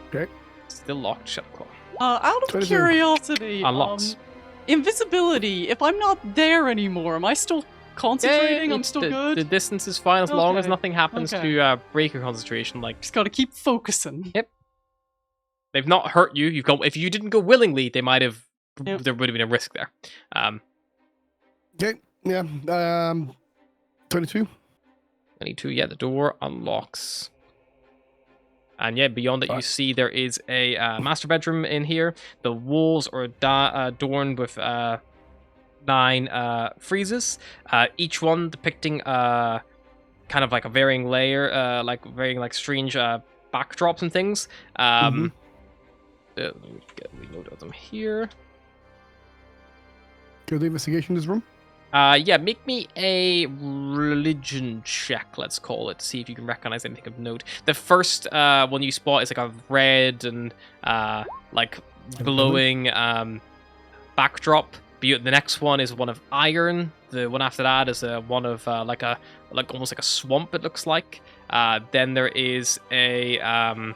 Okay. Still locked, Shadowclaw. Out of 22. curiosity, Unlocks. Invisibility. If I'm not there anymore, am I still concentrating? I'm still good. The distance is fine as long as Okay, nothing happens okay. to break your concentration. Like, Just gotta keep focusing. they've not hurt you. If you didn't go willingly, they might have. Yep. There would have been a risk there. Okay. Yeah. 22. 22. Yeah, the door unlocks. And yeah, beyond it, you Right. see there is a master bedroom in here. The walls are adorned with 9 friezes, each one depicting kind of like a varying layer, varying strange backdrops and things. Let me get a reload of them here. Can I do investigation in this room? Yeah, make me a religion check, let's call it. See if you can recognize anything of note. The first one you spot is like a red and glowing backdrop. The next one is one of iron. The one after that is one of almost like a swamp. It looks like. Then there is a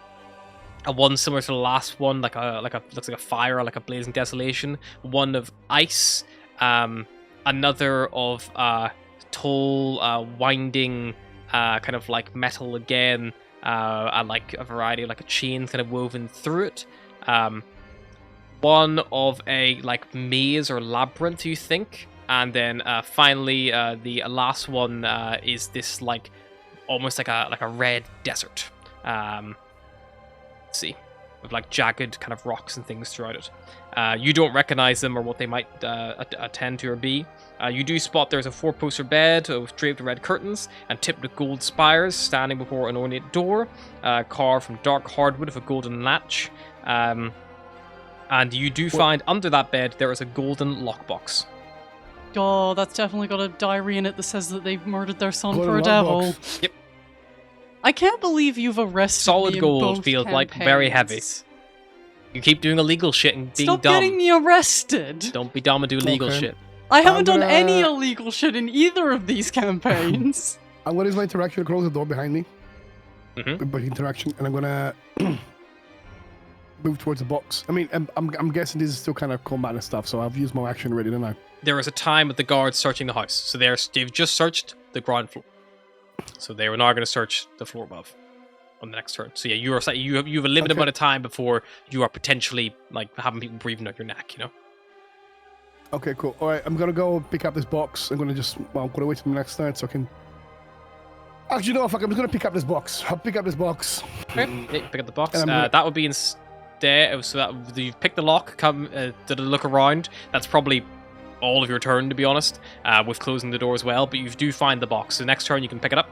one similar to the last one, looks like a fire, like a blazing desolation. One of ice. Another of tall, winding, kind of like metal again, and like a variety of like a chain kind of woven through it. One of a like maze or labyrinth, you think, and then finally the last one is this like almost like a red desert. Let's see, with like jagged kind of rocks and things throughout it. You don't recognize them or what they might attend to or be. You do spot there's a 4-poster bed with draped red curtains and tipped with gold spires standing before an ornate door, carved from dark hardwood with a golden latch. And you do find under that bed there is a golden lockbox. Oh, that's definitely got a diary in it that says that they've murdered their son Golden for a devil. lockbox. Yep. I can't believe you've arrested Solid me in gold both feels like very heavy. campaigns. You keep doing illegal shit and being Stop dumb. getting me arrested. Don't be dumb and do illegal Okay. shit. I haven't done gonna- any illegal shit in either of these campaigns. I'm going to use my interaction to close the door behind me. Mhm. By interaction, and I'm going to move towards the box. I mean, I'm guessing this is still kind of combat and stuff, so I've used my action already, didn't I? There was a time with the guards searching the house, so they've just searched the ground floor. So they were now going to search the floor above on the next turn. So yeah, you have a limited Okay. amount of time before you are potentially like having people breathing out your neck. You know. Okay, cool. All right, I'm going to go pick up this box. I'm going to wait till the next turn so I can... Actually, no, fuck, I'm just going to pick up this box. I'll pick up this box. Okay. Yeah, you pick up the box. And I'm gonna- That would be instead. So that you've picked the lock. Did a look around. That's probably all of your turn, to be honest. With closing the door as well, but you do find the box. So next turn you can pick it up.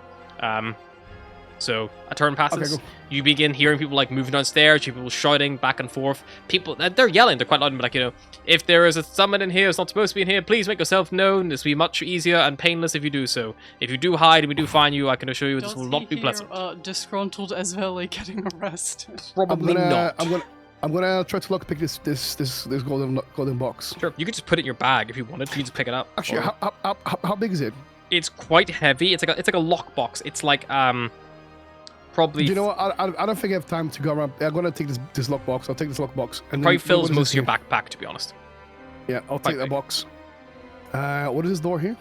So a turn passes. Okay, go. You begin hearing people like moving downstairs. People shouting back and forth. People, they're yelling. They're quite loud. But like, you know, if there is a summon in here, it's not supposed to be in here. Please make yourself known. This will be much easier and painless if you do so. If you do hide and we do find you, I can assure you this will not be pleasant. Disgruntled Esvele getting arrested? Probably not. I'm gonna try to lockpick this golden box. Sure, you could just put it in your bag if you wanted. You could just pick it up. Actually, Or- how big is it? it's quite heavy. It's like a lockbox. It's like probably Do you know what? I don't think I have time to go around. I'm gonna take this lockbox. I'll take this lockbox. And probably then, fills what is most of this your here? backpack, to be honest. Yeah, I'll Quite take that big. box. What is this door here?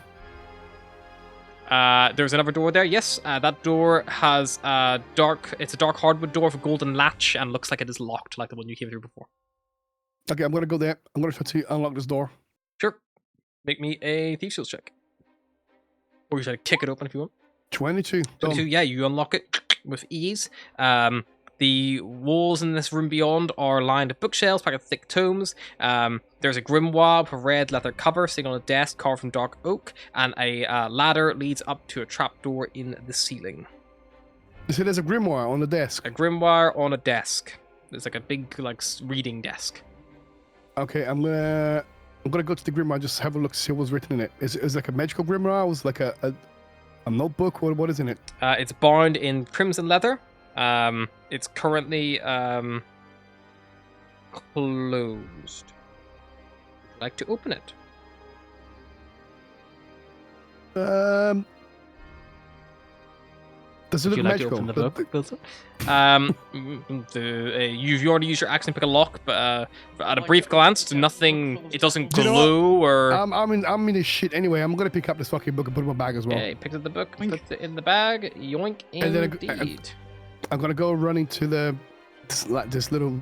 There's another door there. Yes, that door has it's a dark hardwood door with a golden latch and looks like it is locked, like the one you came through before. Okay, I'm gonna go there. I'm gonna try to unlock this door. Sure. Make me a thieves' tools check. Or you try to kick it open if you want. 22. 22, Done. yeah, you unlock it with ease. The walls in this room beyond are lined with bookshelves packed with thick tomes. There's a grimoire with a red leather cover sitting on a desk carved from dark oak, and a ladder leads up to a trapdoor in the ceiling. You see, there's a grimoire on the desk. A grimoire on a desk. There's like a big reading desk. Okay, I'm gonna go to the grimoire. Just have a look, see what's written in it. Is it like a magical grimoire? Was like a notebook? What is in it? It's bound in crimson leather. It's currently closed. Would you like to open it? Does it Would look you like to magical? open the book, Wilson? You've already used your action to pick a lock, but at a Like brief a- glance, like a nothing. book full of It doesn't Do you know glow or. I'm in this shit anyway. I'm gonna pick up this fucking book and put it in my bag as well. Okay, picked up the book, Wink. puts it in the bag. Yoink, And then indeed. I'm gonna go running to this little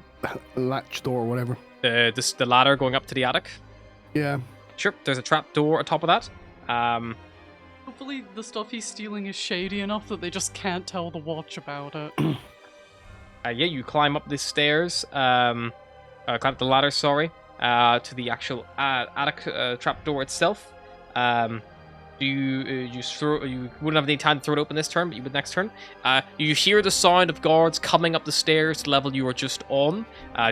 latch door or whatever. The ladder going up to the attic. Yeah. Sure, there's a trap door on top of that. Hopefully the stuff he's stealing is shady enough that they just can't tell the watch about it. Yeah, you climb up the stairs. Climb up the ladder. Sorry, to the actual attic trap door itself. You wouldn't have any time to throw it open this turn, but you would next turn. You hear the sound of guards coming up the stairs to the level you are just on.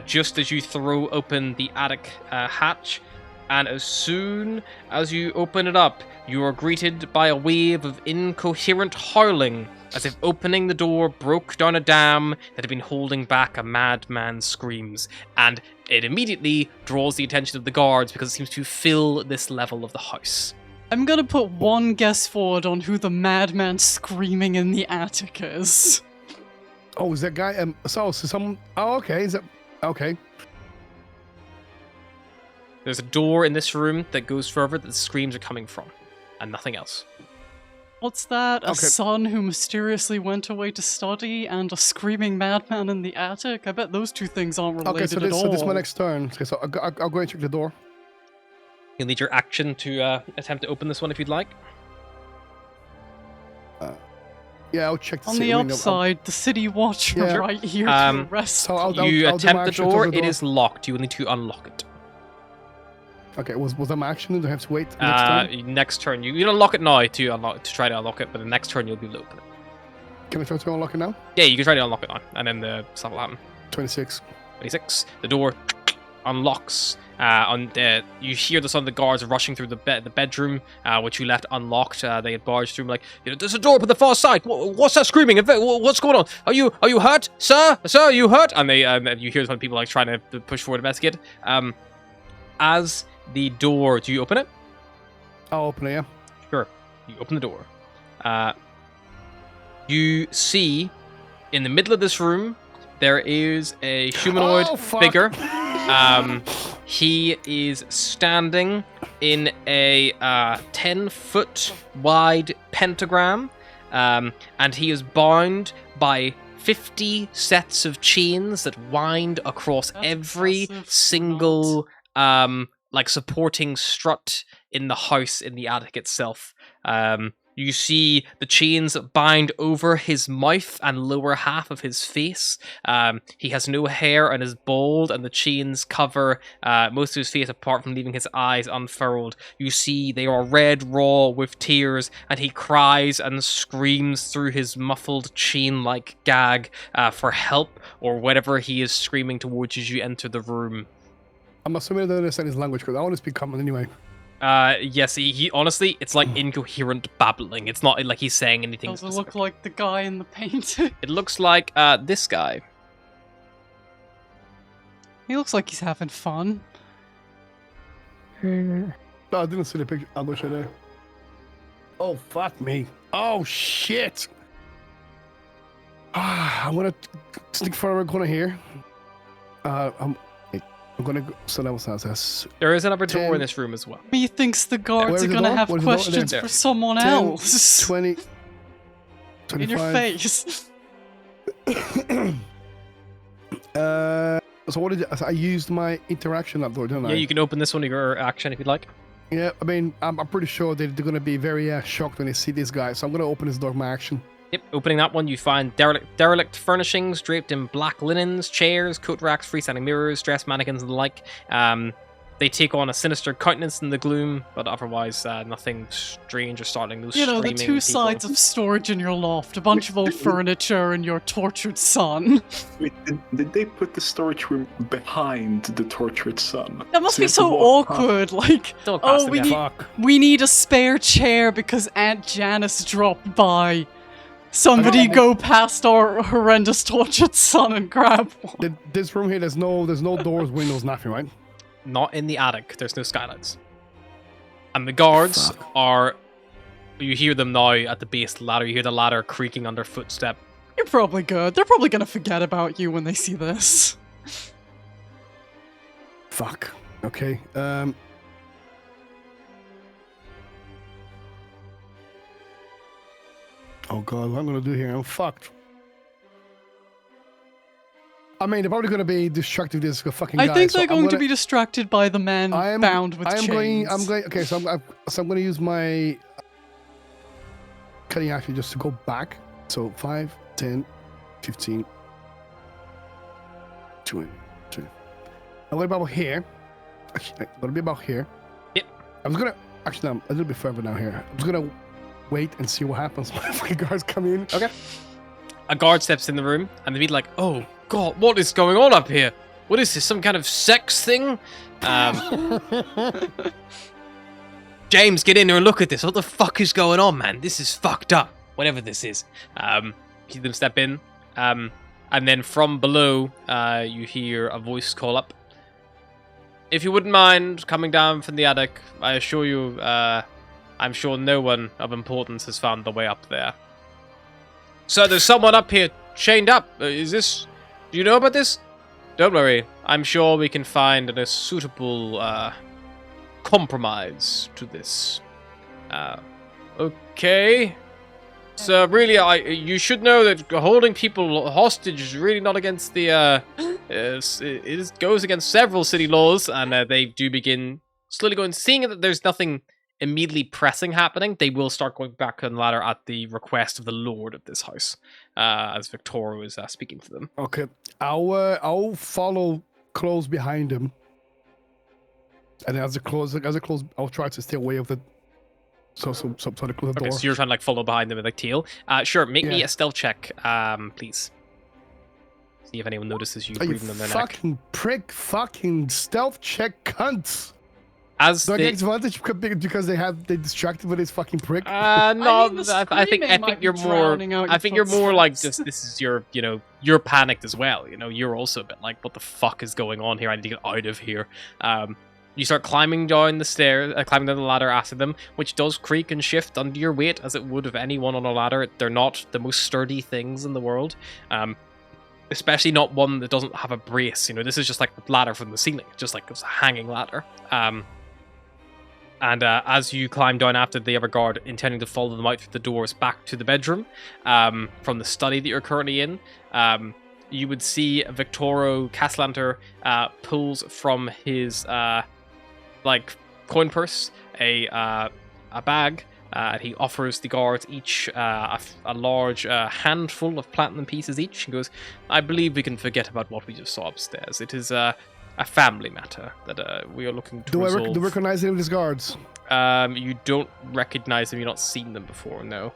Just as you throw open the attic hatch. And as soon as you open it up, you are greeted by a wave of incoherent howling, as if opening the door broke down a dam that had been holding back a madman's screams. And it immediately draws the attention of the guards because it seems to fill this level of the house. I'm gonna put one guess forward on who the madman screaming in the attic is. Oh, is that guy? So some. Oh, okay. Is that okay? There's a door in this room that goes further that the screams are coming from, and nothing else. What's that? A Okay. son who mysteriously went away to study and a screaming madman in the attic? I bet those two things aren't related Okay, so at this all. is my next turn. Okay, so I'll go and check the door. You need your action to attempt to open this one if you'd like. Yeah, I'll check the On city the window. upside, the city watch Yeah. right here Um, to arrest so I'll- You do my attempt the action door, towards the it door. is locked. You will need to unlock it. Okay, was that my action? Do I have to wait next turn? Next turn, you don't unlock it now to try to unlock it, but the next turn you'll be able to open it. Can I try to unlock it now? Yeah, you can try to unlock it now, and then the stuff will happen. 26. 26. The door unlocks. You hear the sound of the guards rushing through the bedroom, which you left unlocked. They had barged through, like, there's a door up at the far side. What's that screaming? What's going on? Are you hurt, sir? Sir, are you hurt? And they, you hear some people like trying to push forward to investigate. As the door, do you open it? I'll open it, yeah. Sure. You open the door. You see, in the middle of this room, there is a humanoid Oh, fuck. figure. He is standing in a 10-foot wide pentagram, and he is bound by 50 sets of chains that wind across That's every impressive. single supporting strut in the house in the attic itself. You see the chains bind over his mouth and lower half of his face. He has no hair and is bald, and the chains cover most of his face apart from leaving his eyes unfurled. You see they are red raw with tears, and he cries and screams through his muffled chain-like gag for help or whatever he is screaming towards as you enter the room. I'm assuming I don't understand his language because I want to speak common anyway. Yes, he honestly, it's like incoherent babbling. It's not like he's saying anything Does it specific. look like the guy in the painting? It looks like this guy. He looks like he's having fun. No, I didn't see the picture. I'll go show you. Oh, fuck me. Oh, shit. I'm gonna sneak forward corner here. I'm gonna go. So that was that's There is another door 10. in this room as well. He thinks the guards Where's are the gonna door? have Where's the door? questions There. for someone 10, else. 20, 25. In your face. So what did I used my interaction that door, didn't I? Yeah, you can open this one with your action if you'd like. Yeah, I mean, I'm pretty sure they're gonna be very shocked when they see this guy. So I'm gonna open this door with my action. Yep, opening that one, you find derelict furnishings draped in black linens, chairs, coat racks, freestanding mirrors, dress mannequins, and the like. They take on a sinister countenance in the gloom, but otherwise nothing strange or startling. Those You know, the screaming two people. sides of storage in your loft. A bunch of old furniture and your tortured son. Wait, did they put the storage room behind the tortured son? That must So you be have to so walk past- awkward. Like, Still oh, casting we it. need, Fuck. we need a spare chair because Aunt Janice dropped by. Somebody Okay. go past our horrendous tortured son and grab one. This room here, there's no doors, windows, nothing, right? Not in the attic. There's no skylights. And the guards are... You hear them now at the base of the ladder. You hear the ladder creaking under footstep. You're probably good. They're probably gonna forget about you when they see this. Fuck. Okay. Oh god, what I'm gonna do here? I'm fucked. I mean, they're probably gonna be destructive. This fucking guy. I think so they're I'm going to gonna- be distracted by the man bound with chains. I'm going. Okay, so I'm going to use my cutting action just to go back. So 5, 10, 15, 20. I'm going to be about here. Actually, I'm going to be about here. Yep. I'm just going to actually, no, I'm a little bit further down here. I'm just going to wait and see what happens when the fucking guards come in. Okay. A guard steps in the room, and they be like, "Oh God, what is going on up here? What is this? Some kind of sex thing?" James, get in there and look at this. What the fuck is going on, man? This is fucked up. Whatever this is. You see them step in, and then from below, you hear a voice call up. "If you wouldn't mind coming down from the attic, I assure you, I'm sure no one of importance has found the way up there." "So there's someone up here chained up. Is this... Do you know about this?" "Don't worry. I'm sure we can find a suitable compromise to this." Okay. So really, you should know that holding people hostage is really not against the... it goes against several city laws, and they do begin slowly going... Seeing that there's nothing immediately pressing happening, they will start going back on the ladder at the request of the lord of this house, as Victoria is speaking to them. Okay, I'll follow close behind him, and as I close, I'll try to stay away of the. So to close the Okay, door. so you're trying to like follow behind them with like tail. Sure, make me Yeah. a stealth check, please. See if anyone notices you Are you breathing on their neck. fucking prick, fucking stealth check, cunt! As Do I they, get advantage because they distracted with this fucking prick? no, I mean, the I think screaming might be you're more. drowning out I your think you're more like footsteps. just this is your, you're panicked as well. You're also a bit like, what the fuck is going on here? I need to get out of here. You start climbing down the stairs, climbing down the ladder after them, which does creak and shift under your weight as it would of anyone on a ladder. They're not the most sturdy things in the world. Especially not one that doesn't have a brace. This is just like a ladder from the ceiling, just like it's a hanging ladder. And as you climb down after the other guard, intending to follow them out through the doors back to the bedroom, from the study that you're currently in, you would see Victoro Caslanter pulls from his coin purse a bag He offers the guards each a large handful of platinum pieces each. He goes, I believe we can forget about what we just saw upstairs. It is a family matter that we are looking to resolve. Do you recognize any of these guards? You don't recognize them. You've not seen them before, no.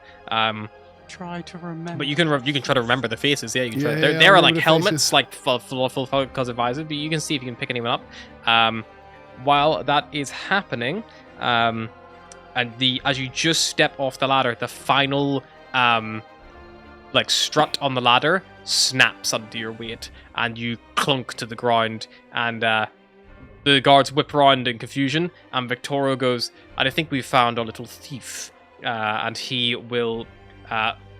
Try to remember. But you can try to remember the faces. Yeah, you can try. Yeah, There yeah, are I like remember the helmets, faces. like full focus advisors. But you can see if you can pick anyone up. While that is happening, and as you just step off the ladder, the final like strut on the ladder snaps under your weight, and you clunk to the ground. And the guards whip around in confusion, and Victorio goes, "And I think we've found our little thief." And he will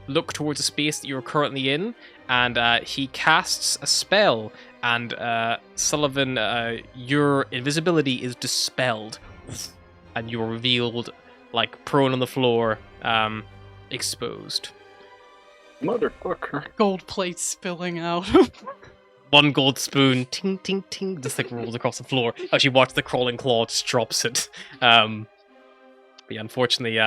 look towards the space that you're currently in, and he casts a spell. And Sullivan, your invisibility is dispelled, and you are revealed, like prone on the floor, exposed. Motherfucker. Gold plate spilling out. One gold spoon, ting ting ting, just like rolls across the floor. As you watch the crawling claw, just drops it. But yeah, unfortunately,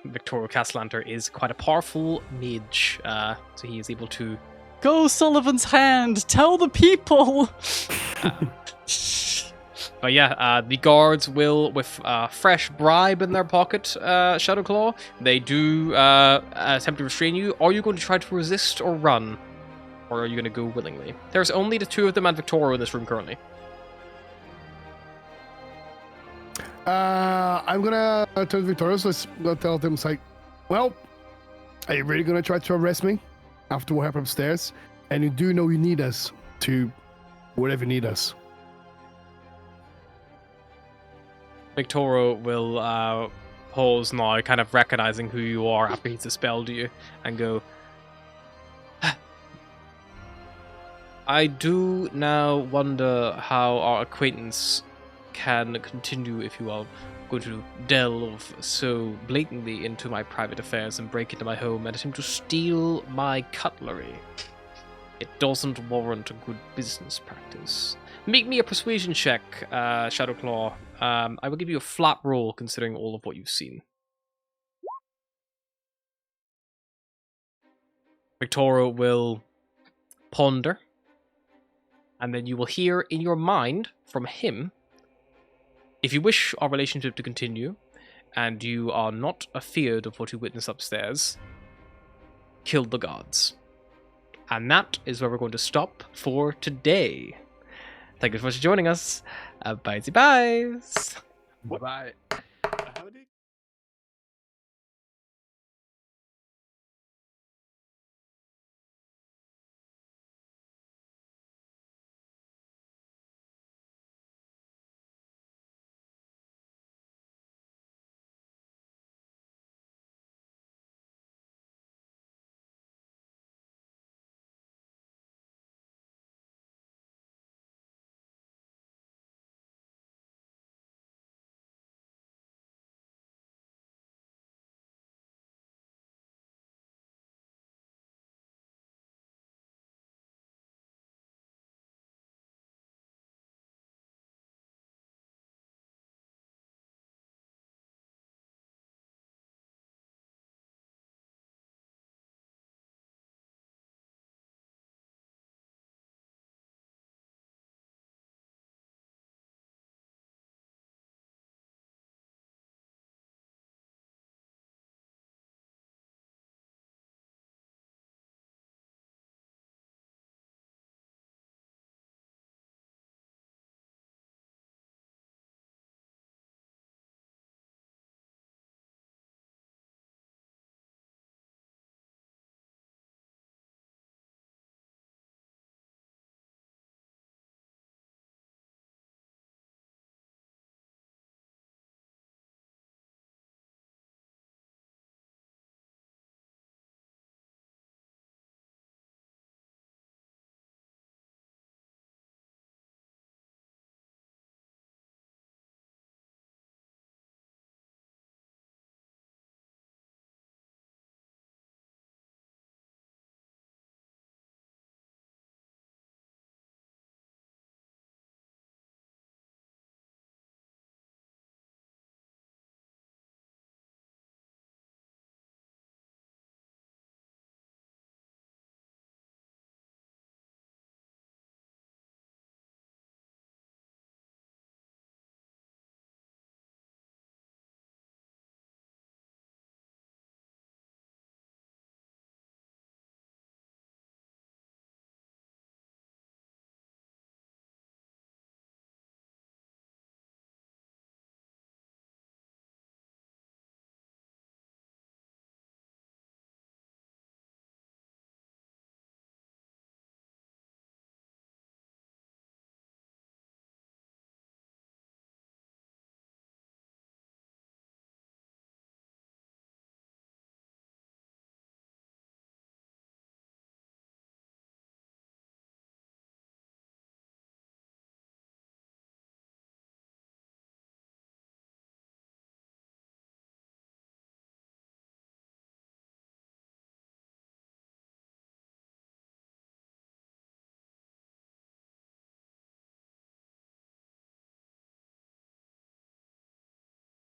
Victorio Castellanter is quite a powerful mage, so he is able to. Go Sullivan's hand! Tell the people! But yeah, the guards will, with fresh bribe in their pocket, Shadowclaw, they do attempt to restrain you. Are you going to try to resist or run? Or are you going to go willingly? There's only the two of them and Victorio in this room currently. I'm gonna turn to Victoria, so let's tell them, it's like, well, are you really gonna try to arrest me after what happened upstairs? And you do know you need us to whatever you need us. Victorio will pause now, kind of recognizing who you are after he's dispelled you, and go, I do now wonder how our acquaintance can continue if you are going to delve so blatantly into my private affairs and break into my home and attempt to steal my cutlery. It doesn't warrant a good business practice. Make me a persuasion check, Shadowclaw. I will give you a flat roll considering all of what you've seen. Victoria will ponder, and then you will hear in your mind from him, if you wish our relationship to continue, and you are not afeared of what you witnessed upstairs, kill the gods. And that is where we're going to stop for today. Thank you so much for joining us. Bye-bye. Bye.